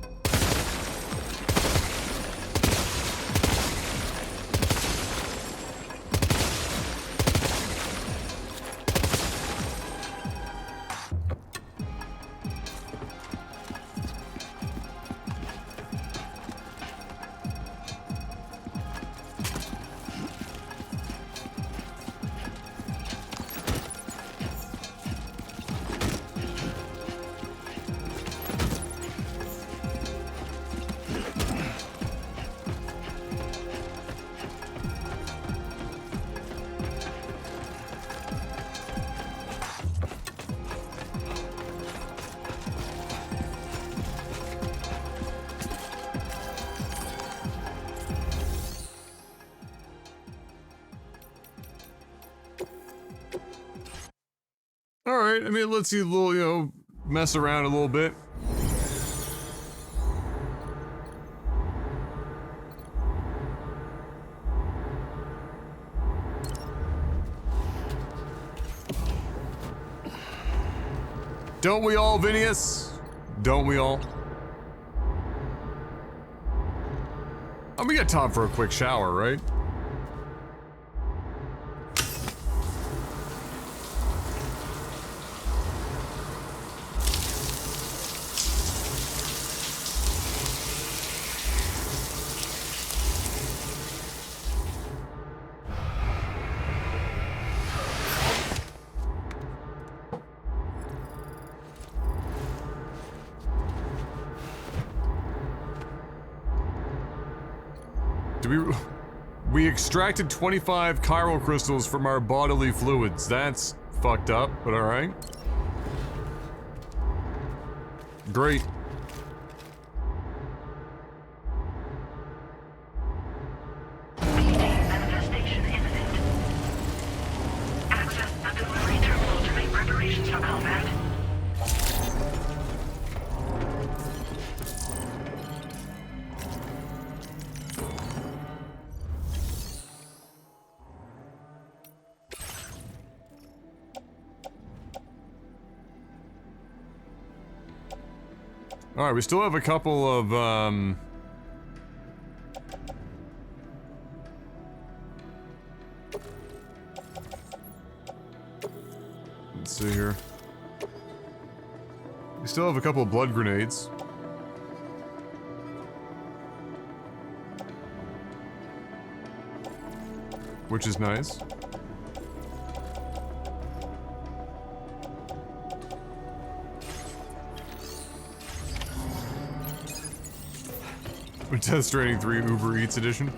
Alright, I mean, it lets you, little, you know, mess around a little bit. Don't we all, Vinius? Don't we all? Oh, we got time for a quick shower, right? We extracted 25 chiral crystals from our bodily fluids. That's fucked up, but alright. Great. Manifestation imminent. Access the delivery terminal to make preparations for combat. Alright, we still have a couple of, let's see here. We still have a couple of blood grenades. Which is nice. Death Stranding 3 Uber Eats edition.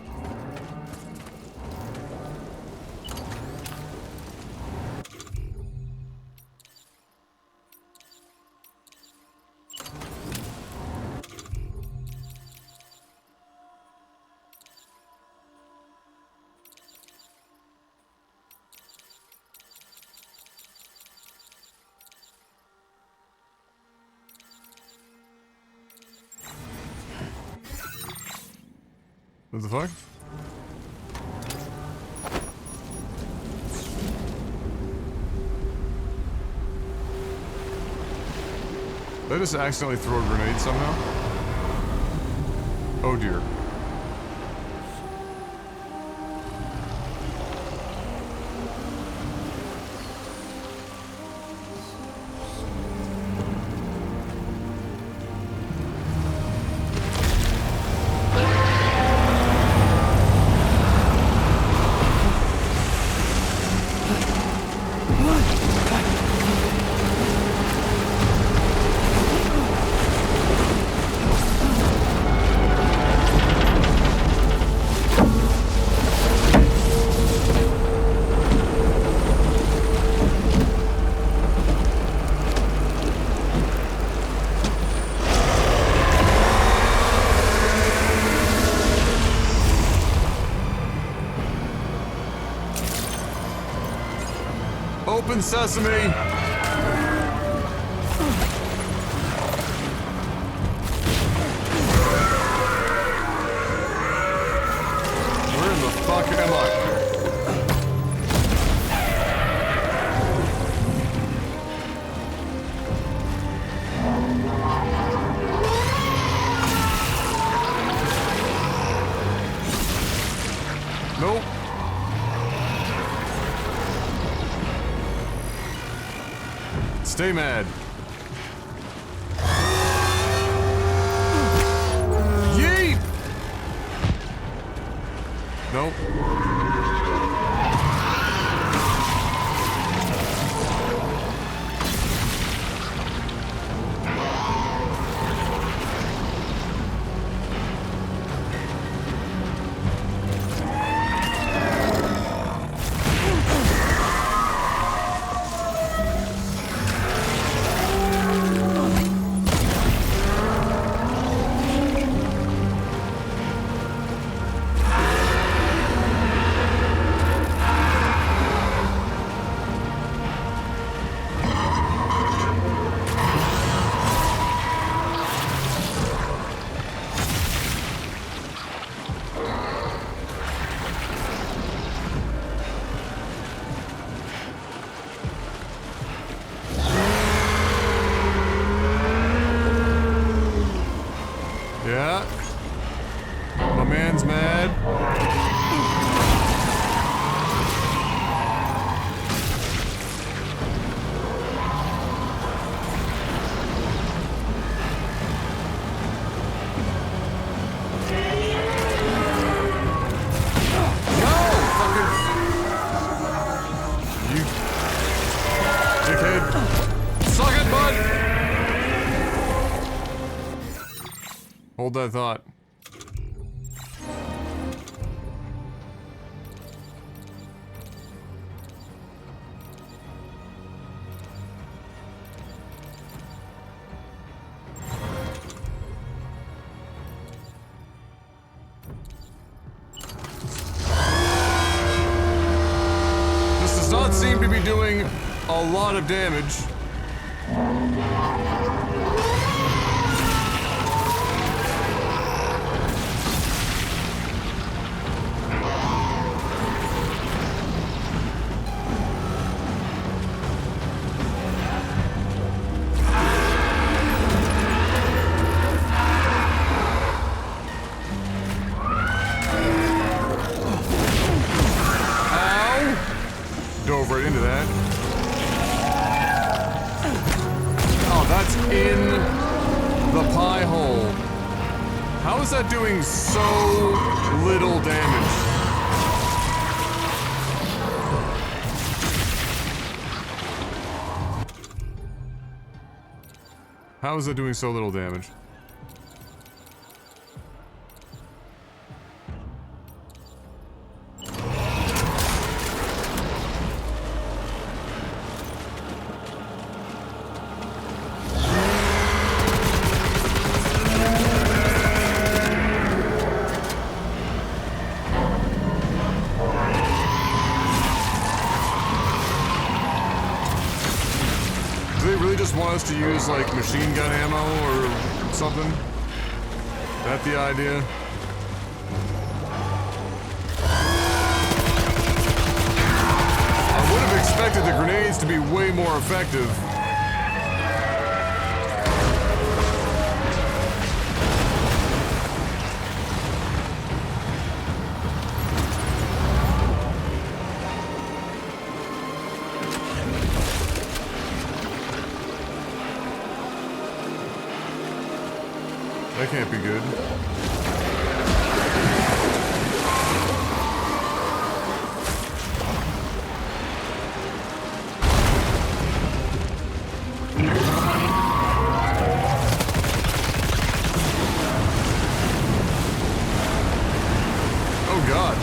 What the fuck? Did I just accidentally throw a grenade somehow? Oh dear. Open sesame! Where in the fuck am I? Nope. Stay mad. Yeet! Nope. Yeah. My man's mad. No! Fucking... You... dickhead. Suck it, bud! Hold that thought. This does not seem to be doing a lot of damage. Dove right into that. Oh, that's in the pie hole. How is that doing so little damage? How is that doing so little damage? Want us to use like machine gun ammo or something? That the idea? I would have expected the grenades to be way more effective. That can't be good. Oh God.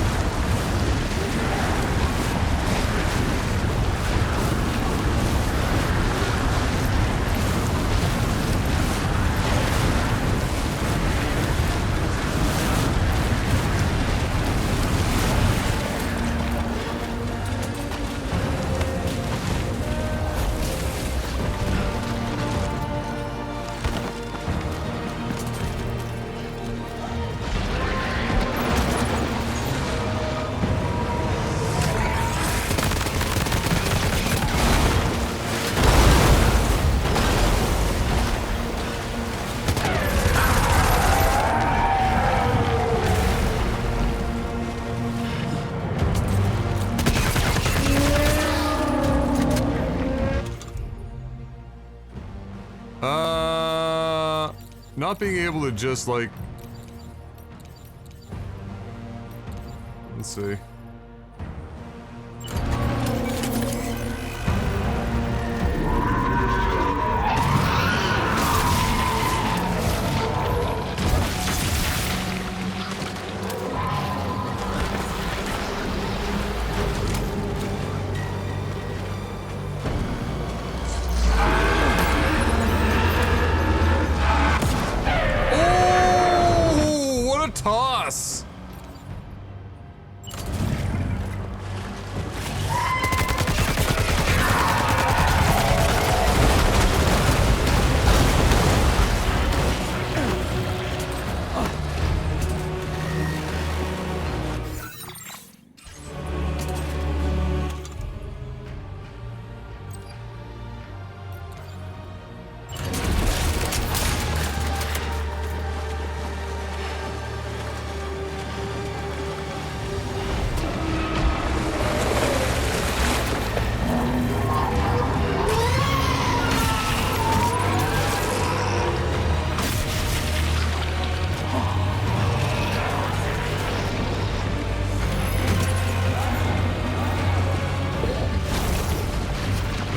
not being able to just, like... Let's see. Toss!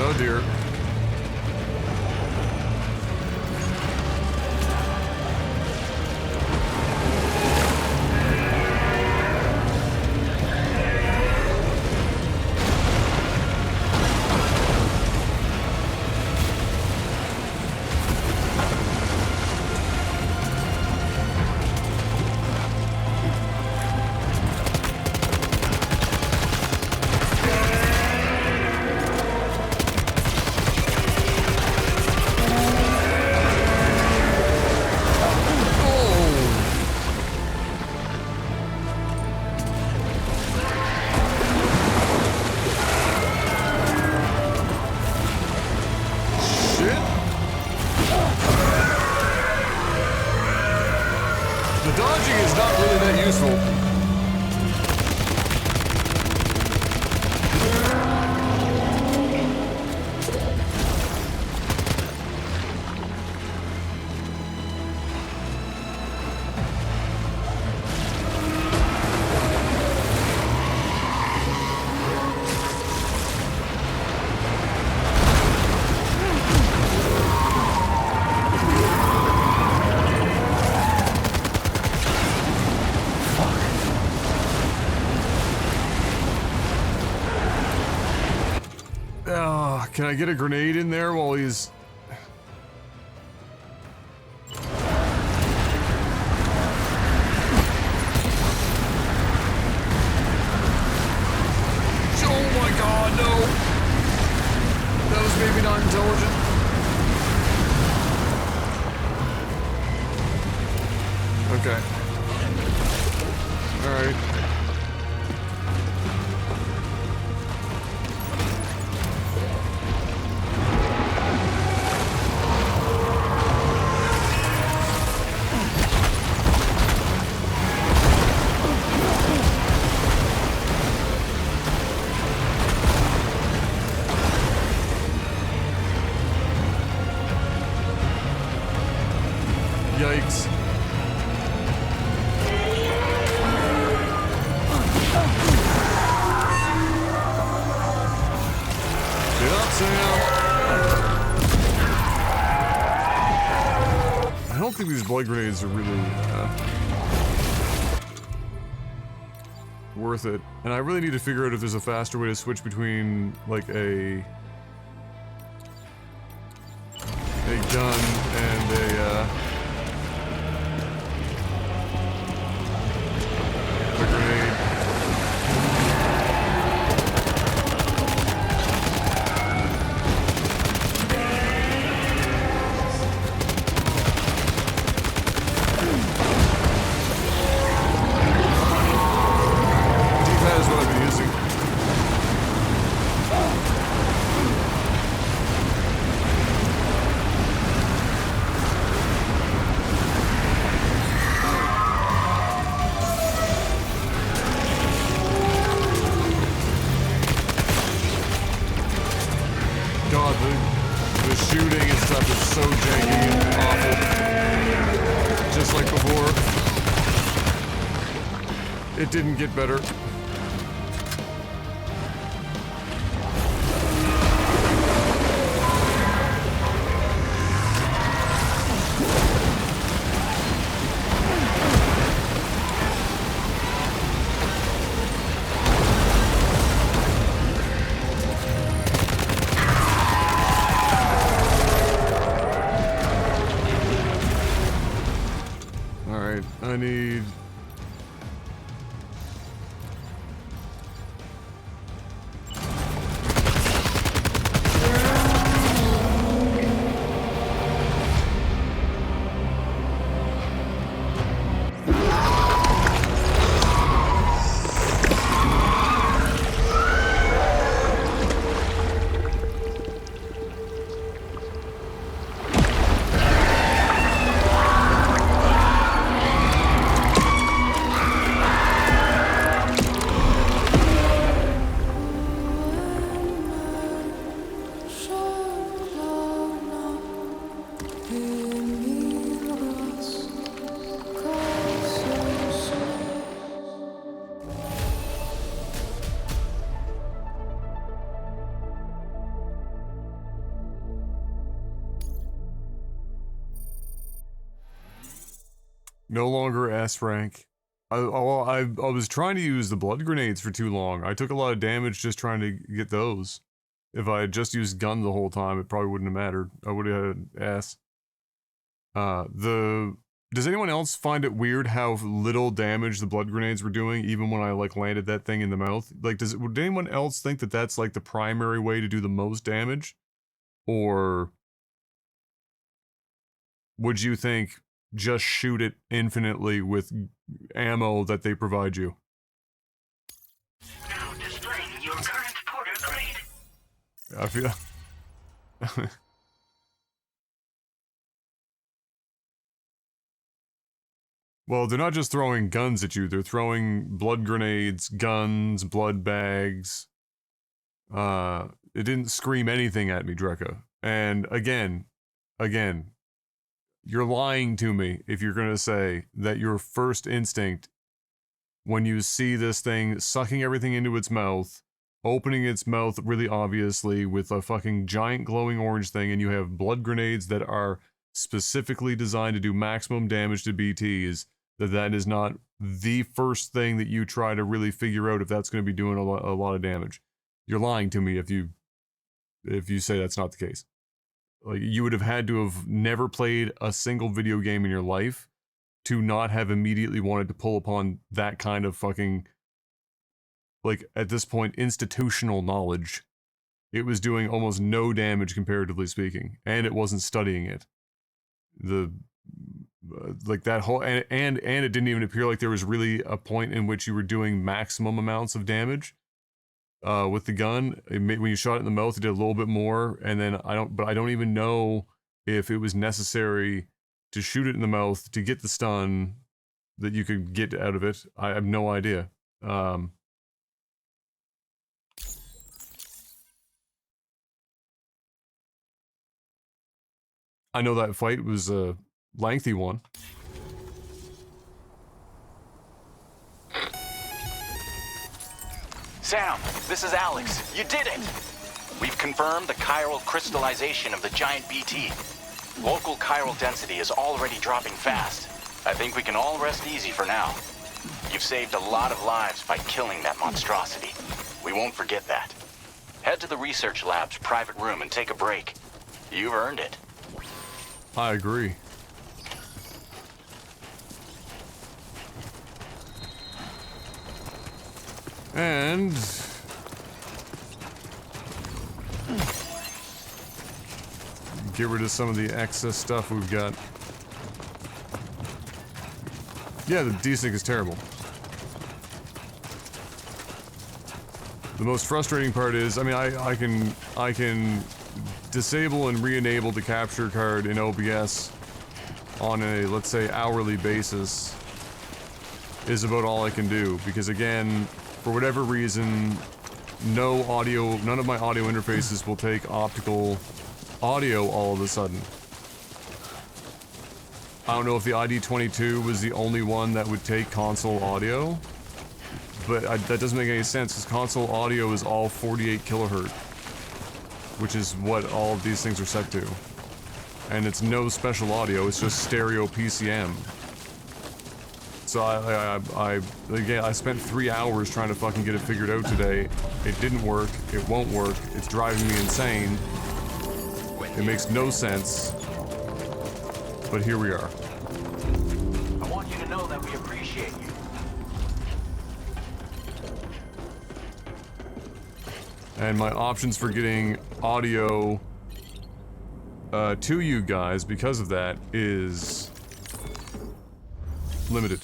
Oh dear. The dodging is not really that useful. Can I get a grenade in there while he's... Oh my god, no! That was maybe not intelligent. Okay. Alright. Yikes. Get up, Sam. I don't think these blood grenades are really worth it. And I really need to figure out if there's a faster way to switch between, like, a gun and a grenade. D-pad is what I've been using. God, the shooting and stuff is so janky and awful. just like before. It didn't get better. Alright, I need... No longer S rank. I was trying to use the blood grenades for too long. I took a lot of damage just trying to get those. If I had just used gun the whole time, it probably wouldn't have mattered. I would have had S. Does anyone else find it weird how little damage the blood grenades were doing, even when I, like, landed that thing in the mouth? Like, would anyone else think that that's, like, the primary way to do the most damage? Or would you think just shoot it infinitely with ammo that they provide you? Now displaying your current Porter grade. I feel... Well, they're not just throwing guns at you, they're throwing blood grenades, guns, blood bags. It didn't scream anything at me, Drekka. And again, you're lying to me if you're gonna say that your first instinct when you see this thing sucking everything into its mouth, opening its mouth really obviously with a fucking giant glowing orange thing, and you have blood grenades that are specifically designed to do maximum damage to BTs, that is not the first thing that you try to really figure out if that's going to be doing a lot of damage. You're lying to me if you say that's not the case. Like, you would have had to have never played a single video game in your life to not have immediately wanted to pull upon that kind of fucking, like, at this point, institutional knowledge. It was doing almost no damage comparatively speaking, and it wasn't studying it. Like that whole, and it didn't even appear like there was really a point in which you were doing maximum amounts of damage. With the gun, when you shot it in the mouth, it did a little bit more, and then I don't even know if it was necessary to shoot it in the mouth to get the stun that you could get out of it. I have no idea. I know that fight was a lengthy one. Sam, this is Alex. You did it! We've confirmed the chiral crystallization of the giant BT. Local chiral density is already dropping fast. I think we can all rest easy for now. You've saved a lot of lives by killing that monstrosity. We won't forget that. Head to the research lab's private room and take a break. You've earned it. I agree. And get rid of some of the excess stuff we've got. Yeah, the desync is terrible. The most frustrating part is, I mean, I can disable and re-enable the capture card in OBS on a, let's say, hourly basis is about all I can do, because again, for whatever reason, none of my audio interfaces will take optical audio all of a sudden. I don't know if the ID-22 was the only one that would take console audio, but that doesn't make any sense, because console audio is all 48 kilohertz, which is what all of these things are set to. And it's no special audio, it's just stereo PCM. So I spent 3 hours trying to fucking get it figured out today. It didn't work, it won't work, it's driving me insane. It makes no sense. But here we are. I want you to know that we appreciate you. And my options for getting audio to you guys because of that is limited.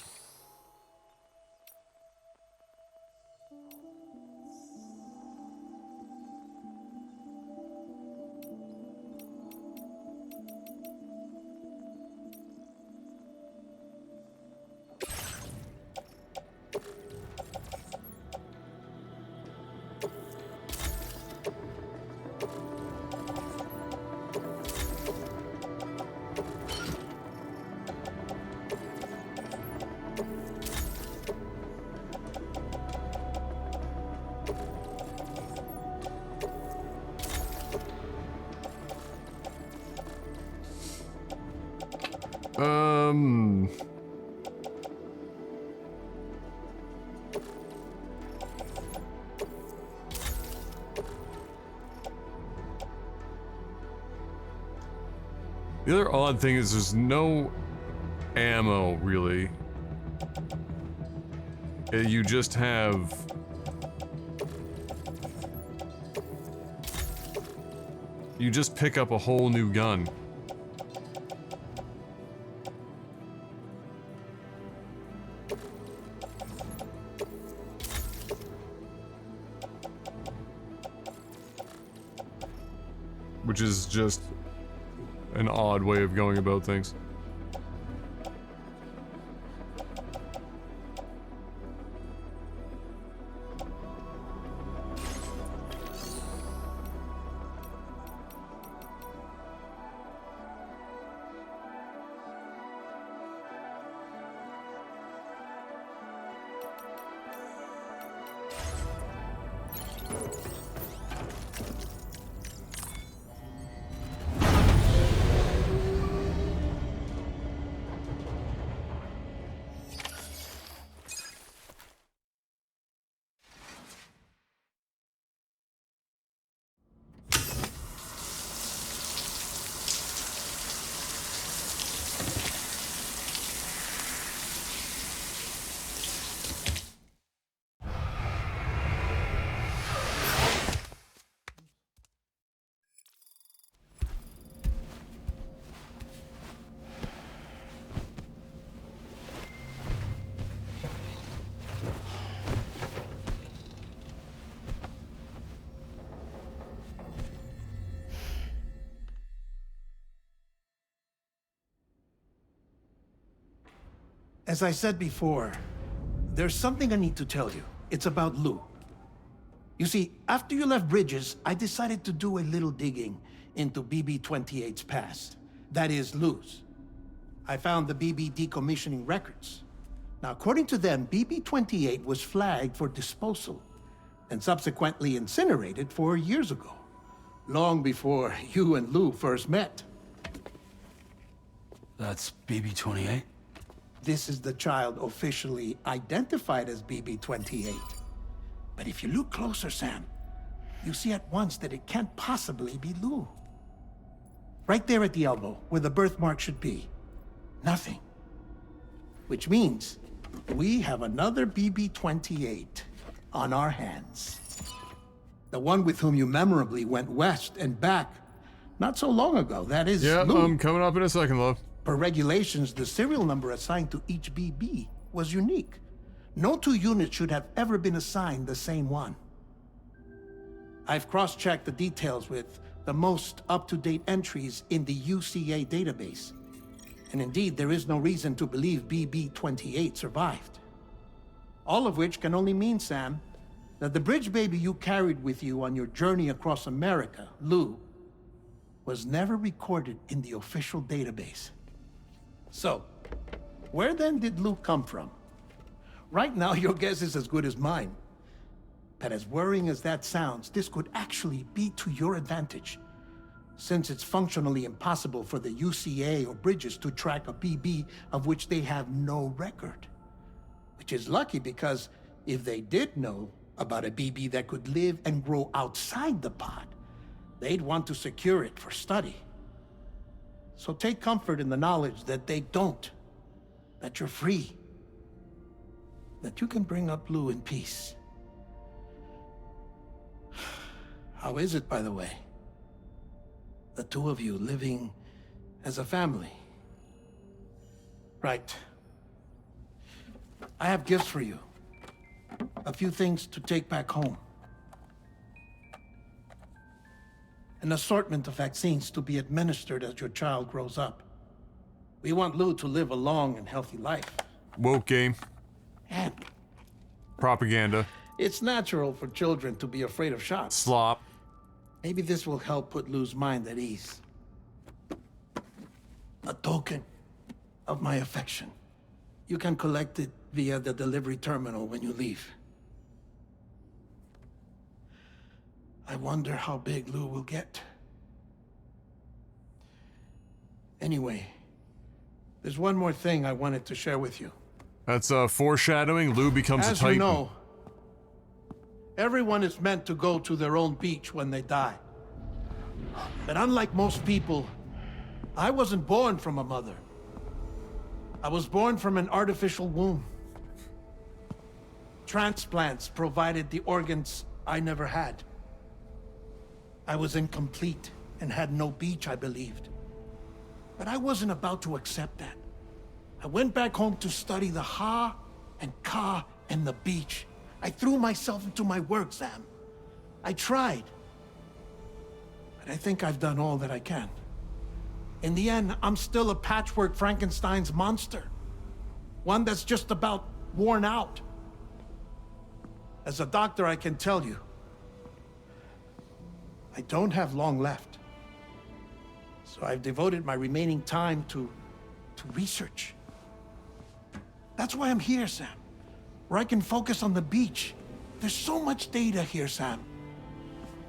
The other odd thing is there's no ammo, really. You just have... You just pick up a whole new gun. Which is just an odd way of going about things. As I said before, there's something I need to tell you. It's about Lou. You see, after you left Bridges, I decided to do a little digging into BB-28's past. That is, Lou's. I found the BB decommissioning records. Now, according to them, BB-28 was flagged for disposal and subsequently incinerated 4 years ago, long before you and Lou first met. That's BB-28? This is the child officially identified as BB-28. But if you look closer, Sam, you see at once that it can't possibly be Lou. Right there at the elbow, where the birthmark should be. Nothing. Which means we have another BB-28 on our hands. The one with whom you memorably went west and back not so long ago. That is Yeah, Lou. I'm coming up in a second, love. Per regulations, the serial number assigned to each BB was unique. No two units should have ever been assigned the same one. I've cross-checked the details with the most up-to-date entries in the UCA database. And indeed, there is no reason to believe BB-28 survived. All of which can only mean, Sam, that the bridge baby you carried with you on your journey across America, Lou, was never recorded in the official database. So, where then did Luke come from? Right now, your guess is as good as mine. But as worrying as that sounds, this could actually be to your advantage, since it's functionally impossible for the UCA or Bridges to track a BB of which they have no record. Which is lucky because if they did know about a BB that could live and grow outside the pod, they'd want to secure it for study. So take comfort in the knowledge that they don't, that you're free, that you can bring up Lou in peace. How is it, by the way? The two of you living as a family? Right. I have gifts for you. A few things to take back home. An assortment of vaccines to be administered as your child grows up. We want Lou to live a long and healthy life. Woke game. And Propaganda. it's natural for children to be afraid of shots. Slop. Maybe this will help put Lou's mind at ease. A token of my affection. You can collect it via the delivery terminal when you leave. I wonder how big Lou will get. Anyway, there's one more thing I wanted to share with you. That's foreshadowing. Lou becomes a As Titan. you know, everyone is meant to go to their own beach when they die. But unlike most people, I wasn't born from a mother. I was born from an artificial womb. Transplants provided the organs I never had. I was incomplete and had no beach, I believed. But I wasn't about to accept that. I went back home to study the Ha and Ka and the beach. I threw myself into my work, Sam. I tried. But I think I've done all that I can. In the end, I'm still a patchwork Frankenstein's monster. One that's just about worn out. As a doctor, I can tell you, I don't have long left. So I've devoted my remaining time to research. That's why I'm here, Sam. Where I can focus on the beach. There's so much data here, Sam.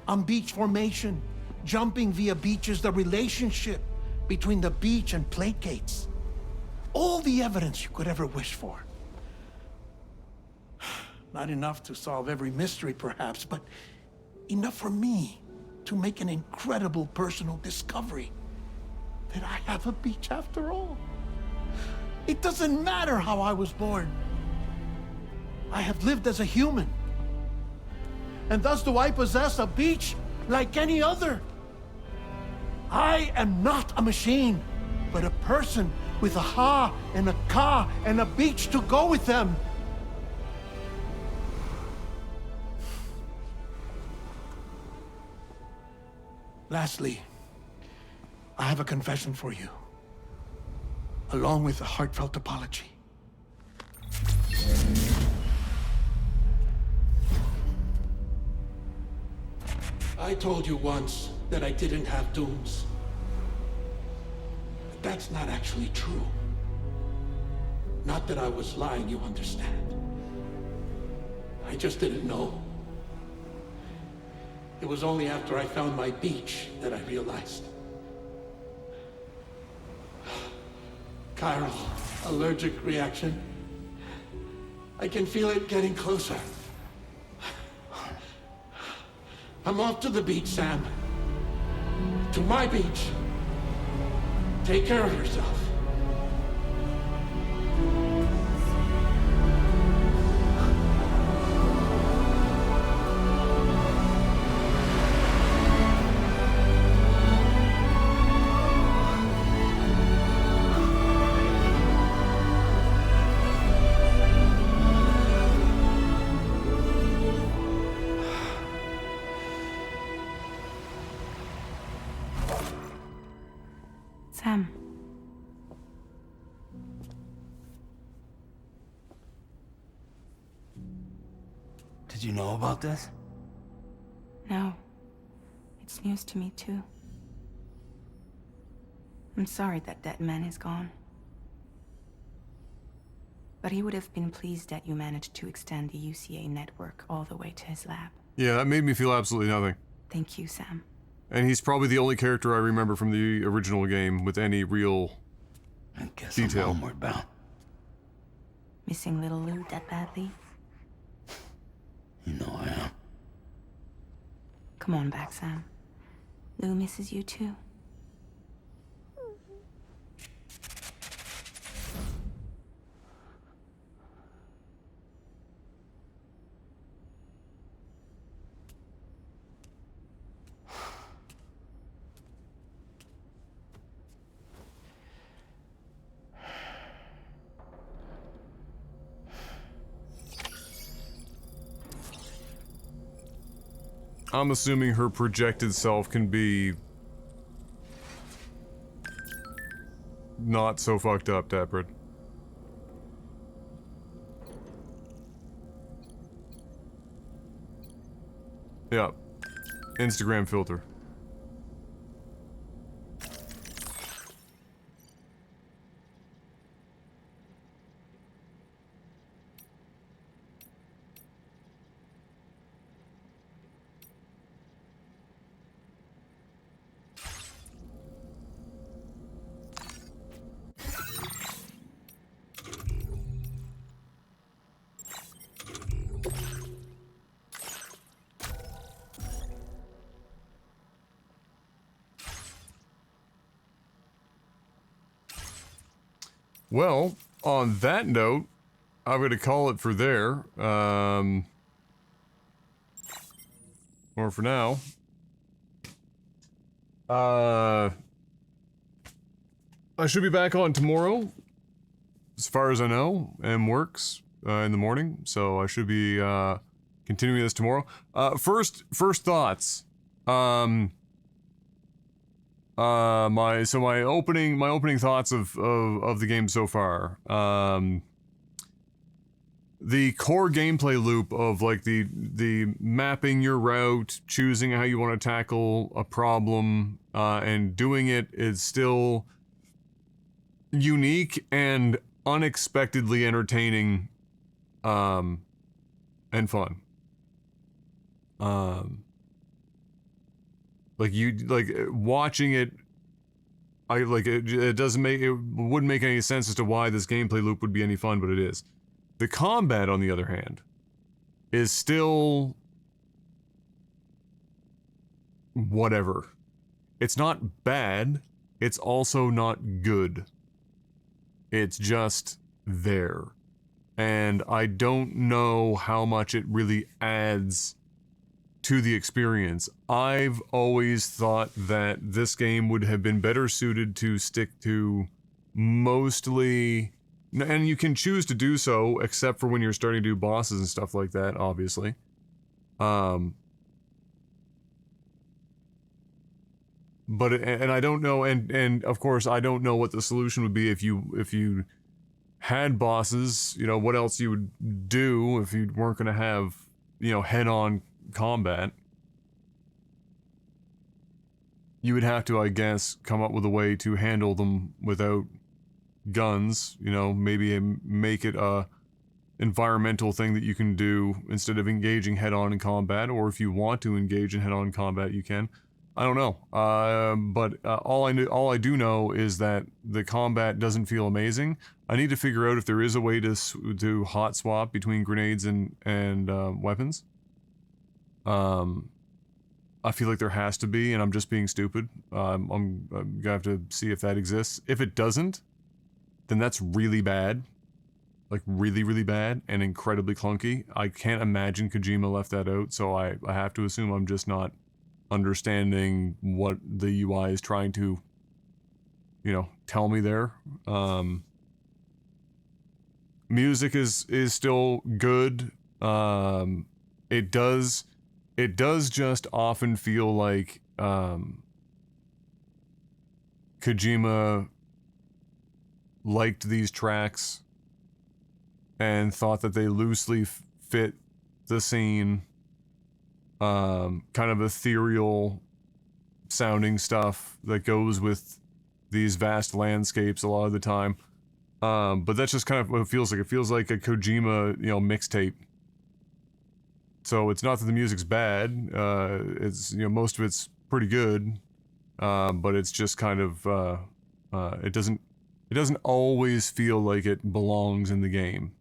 On beach formation, jumping via beaches, the relationship between the beach and placates. All the evidence you could ever wish for. Not enough to solve every mystery, perhaps, but enough for me to make an incredible personal discovery. That I have a beach after all. It doesn't matter how I was born. I have lived as a human. And thus do I possess a beach like any other. I am not a machine, but a person with a Ha and a Ka and a beach to go with them. Lastly, I have a confession for you, along with a heartfelt apology. I told you once that I didn't have dooms. But that's not actually true. Not that I was lying, you understand. I just didn't know. It was only after I found my beach that I realized. Chiral allergic reaction. I can feel it getting closer. I'm off to the beach, Sam. To my beach. Take care of yourself. Sam. Did you know about this? No. It's news to me, too. I'm sorry that man is gone. But he would have been pleased that you managed to extend the UCA network all the way to his lab. Yeah, that made me feel absolutely nothing. Thank you, Sam. And he's probably the only character I remember from the original game with any real detail. I'm homeward bound. Missing little Lou that badly? You know I am. Come on back, Sam. Lou misses you too. I'm assuming her projected self can be not so fucked up, Taproot. Yeah. Instagram filter. Well, on that note, I'm going to call it for there. Or for now. I should be back on tomorrow, as far as I know, and works in the morning, so I should be continuing this tomorrow. First thoughts. My opening thoughts of the game so far. The core gameplay loop of like the mapping your route, choosing how you want to tackle a problem, and doing it is still unique and unexpectedly entertaining, and fun. Watching it, it doesn't make, it wouldn't make any sense as to why this gameplay loop would be any fun, but it is. The combat, on the other hand, is still whatever. It's not bad, it's also not good. It's just there. And I don't know how much it really adds to the experience. I've always thought that this game would have been better suited to stick to mostly, and you can choose to do so, except for when you're starting to do bosses and stuff like that, obviously. But, and I don't know, and of course I don't know what the solution would be if you had bosses, you know, what else you would do if you weren't going to have, you know, head-on combat. You would have to, I guess, come up with a way to handle them without guns, you know, maybe make it a environmental thing that you can do instead of engaging head-on in combat, or if you want to engage in head-on combat, you can. I don't know, but all I do know is that the combat doesn't feel amazing. I need to figure out if there is a way to hot swap between grenades and weapons. I feel like there has to be, and I'm just being stupid. I'm gonna have to see if that exists. If it doesn't, then that's really bad. Like, really, really bad and incredibly clunky. I can't imagine Kojima left that out, so I have to assume I'm just not understanding what the UI is trying to, you know, tell me there. Music is still good. It does just often feel like Kojima liked these tracks and thought that they loosely fit the scene. Kind of ethereal sounding stuff that goes with these vast landscapes a lot of the time. But that's just kind of what it feels like. It feels like a Kojima, mixtape. So it's not that the music's bad. It's, most of it's pretty good. But it's just kind of, it doesn't always feel like it belongs in the game.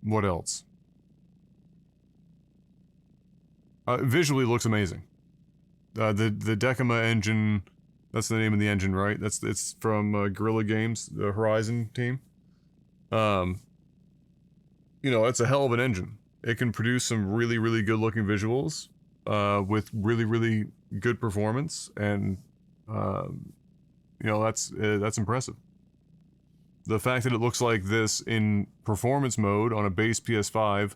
What else? Visually looks amazing. The Decima engine, that's the name of the engine, right? It's from Guerrilla Games, the Horizon team. It's a hell of an engine. It can produce some really, really good looking visuals, with really, really good performance, and that's impressive. The fact that it looks like this in performance mode on a base PS5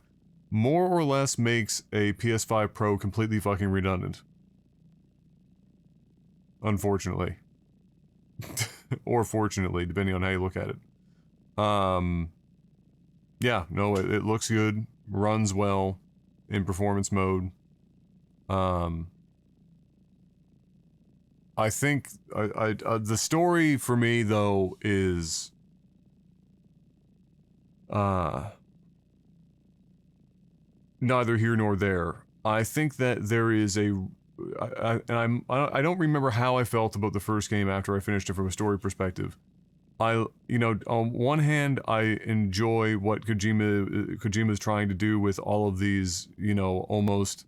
more or less makes a PS5 Pro completely fucking redundant. Unfortunately. Or fortunately, depending on how you look at it. Yeah, no, it looks good, runs well in performance mode. I think the story for me though is neither here nor there. I think that there is I don't remember how I felt about the first game after I finished it from a story perspective. On one hand, I enjoy what Kojima's trying to do with all of these, almost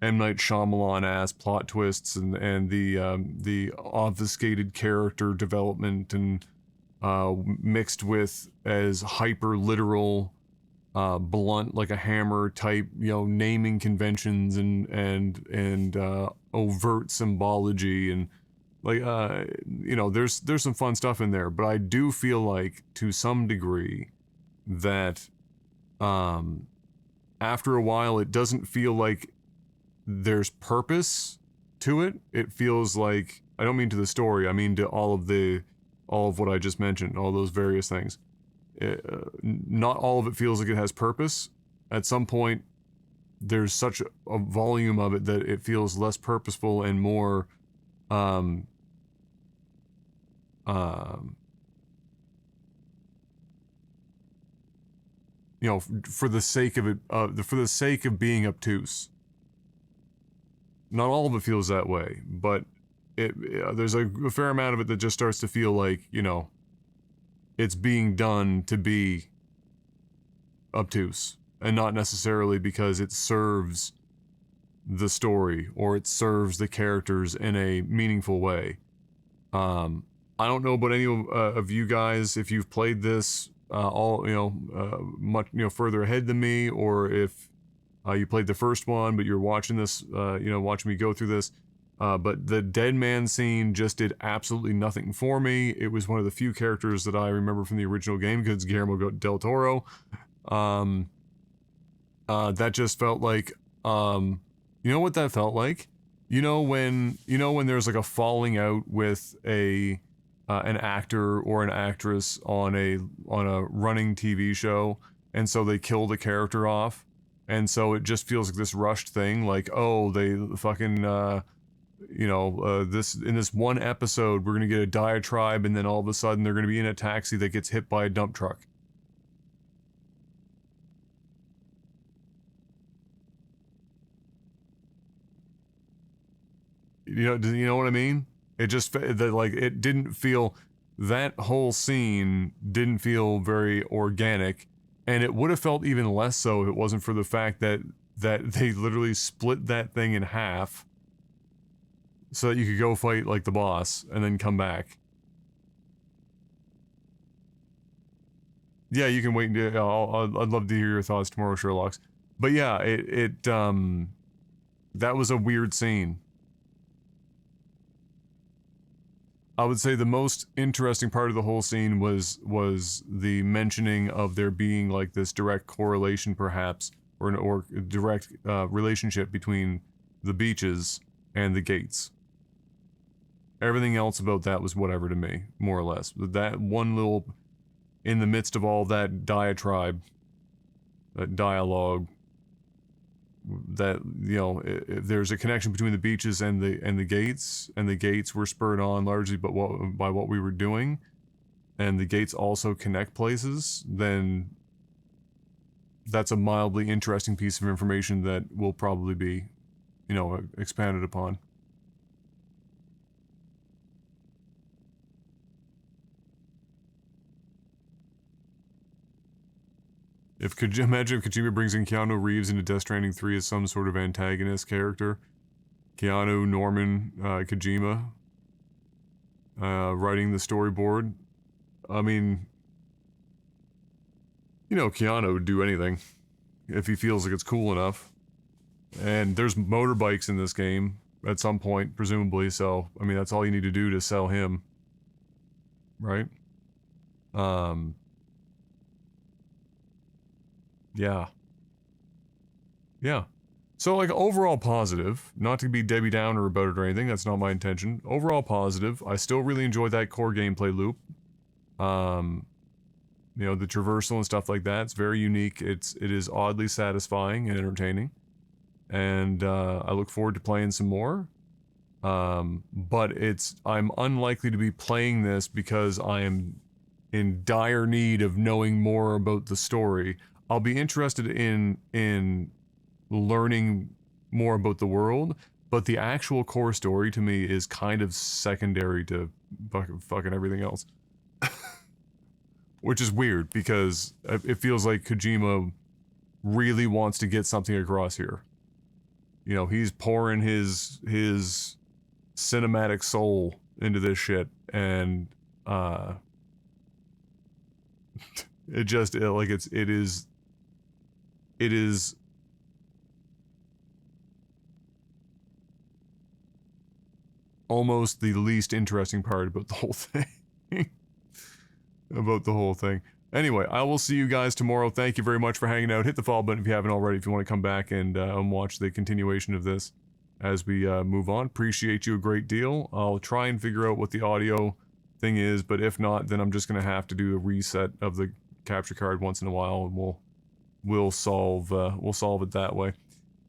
M. Night Shyamalan-ass plot twists and the obfuscated character development and mixed with as hyper literal, blunt like a hammer type, naming conventions and overt symbology and there's some fun stuff in there, but I do feel like to some degree that after a while it doesn't feel like there's purpose to it. It feels like, I don't mean to the story, I mean to all of what I just mentioned, all those various things. Not all of it feels like it has purpose. At some point, there's such a volume of it that it feels less purposeful and more, for the sake of it, for the sake of being obtuse. Not all of it feels that way, but there's a fair amount of it that just starts to feel like, it's being done to be obtuse, and not necessarily because it serves the story or it serves the characters in a meaningful way. I don't know about any of you guys, if you've played this much further ahead than me, or if you played the first one but you're watching this, watching me go through this. But the dead man scene just did absolutely nothing for me. It was one of the few characters that I remember from the original game because Guillermo del Toro. That just felt like, you know what that felt like? When there's like a falling out with an actor or an actress on a running TV show, and so they kill the character off, and so it just feels like this rushed thing, like, oh, they fucking this in this one episode we're gonna get a diatribe, and then all of a sudden they're gonna be in a taxi that gets hit by a dump truck. You know what I mean? It just it didn't feel, that whole scene didn't feel very organic, and it would have felt even less so if it wasn't for the fact that they literally split that thing in half so that you could go fight like the boss and then come back. Yeah, you can wait. I'd love to hear your thoughts tomorrow, Sherlock's. But yeah, that was a weird scene. I would say the most interesting part of the whole scene was the mentioning of there being like this direct correlation, perhaps, or direct relationship between the beaches and the gates. Everything else about that was whatever to me, more or less. That one little, in the midst of all that diatribe, that dialogue, that, you know, there's a connection between the beaches and the gates, and the gates were spurred on largely by what we were doing, and the gates also connect places, then that's a mildly interesting piece of information that will probably be, you know, expanded upon. Imagine if Kojima brings in Keanu Reeves into Death Stranding 3 as some sort of antagonist character. Keanu, Norman, Kojima, writing the storyboard. I mean, you know, Keanu would do anything if he feels like it's cool enough. And there's motorbikes in this game at some point, presumably, so, I mean, that's all you need to do to sell him. Right? Yeah. Yeah. So, like, overall positive. Not to be Debbie Downer about it or anything, that's not my intention. Overall positive. I still really enjoy that core gameplay loop. You know, the traversal and stuff like that. It's very unique. It is oddly satisfying and entertaining. And, I look forward to playing some more. But I'm unlikely to be playing this because I am in dire need of knowing more about the story. I'll be interested in learning more about the world, but the actual core story to me is kind of secondary to fucking everything else. Which is weird because it feels like Kojima really wants to get something across here. You know, he's pouring his cinematic soul into this shit, and it is almost the least interesting part about the whole thing. Anyway, I will see you guys tomorrow. Thank you very much for hanging out. Hit the follow button if you haven't already, if you want to come back and watch the continuation of this as we move on. Appreciate you a great deal. I'll try and figure out what the audio thing is, but if not, then I'm just going to have to do a reset of the capture card once in a while, and we'll solve it that way.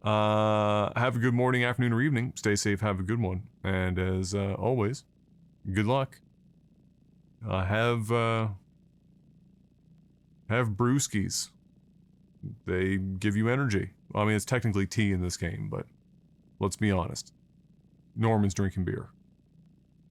Have a good morning, afternoon, or evening. Stay safe, have a good one, and as always, good luck. Have brewskis. They give you energy. I mean, it's technically tea in this game, but let's be honest. Norman's drinking beer.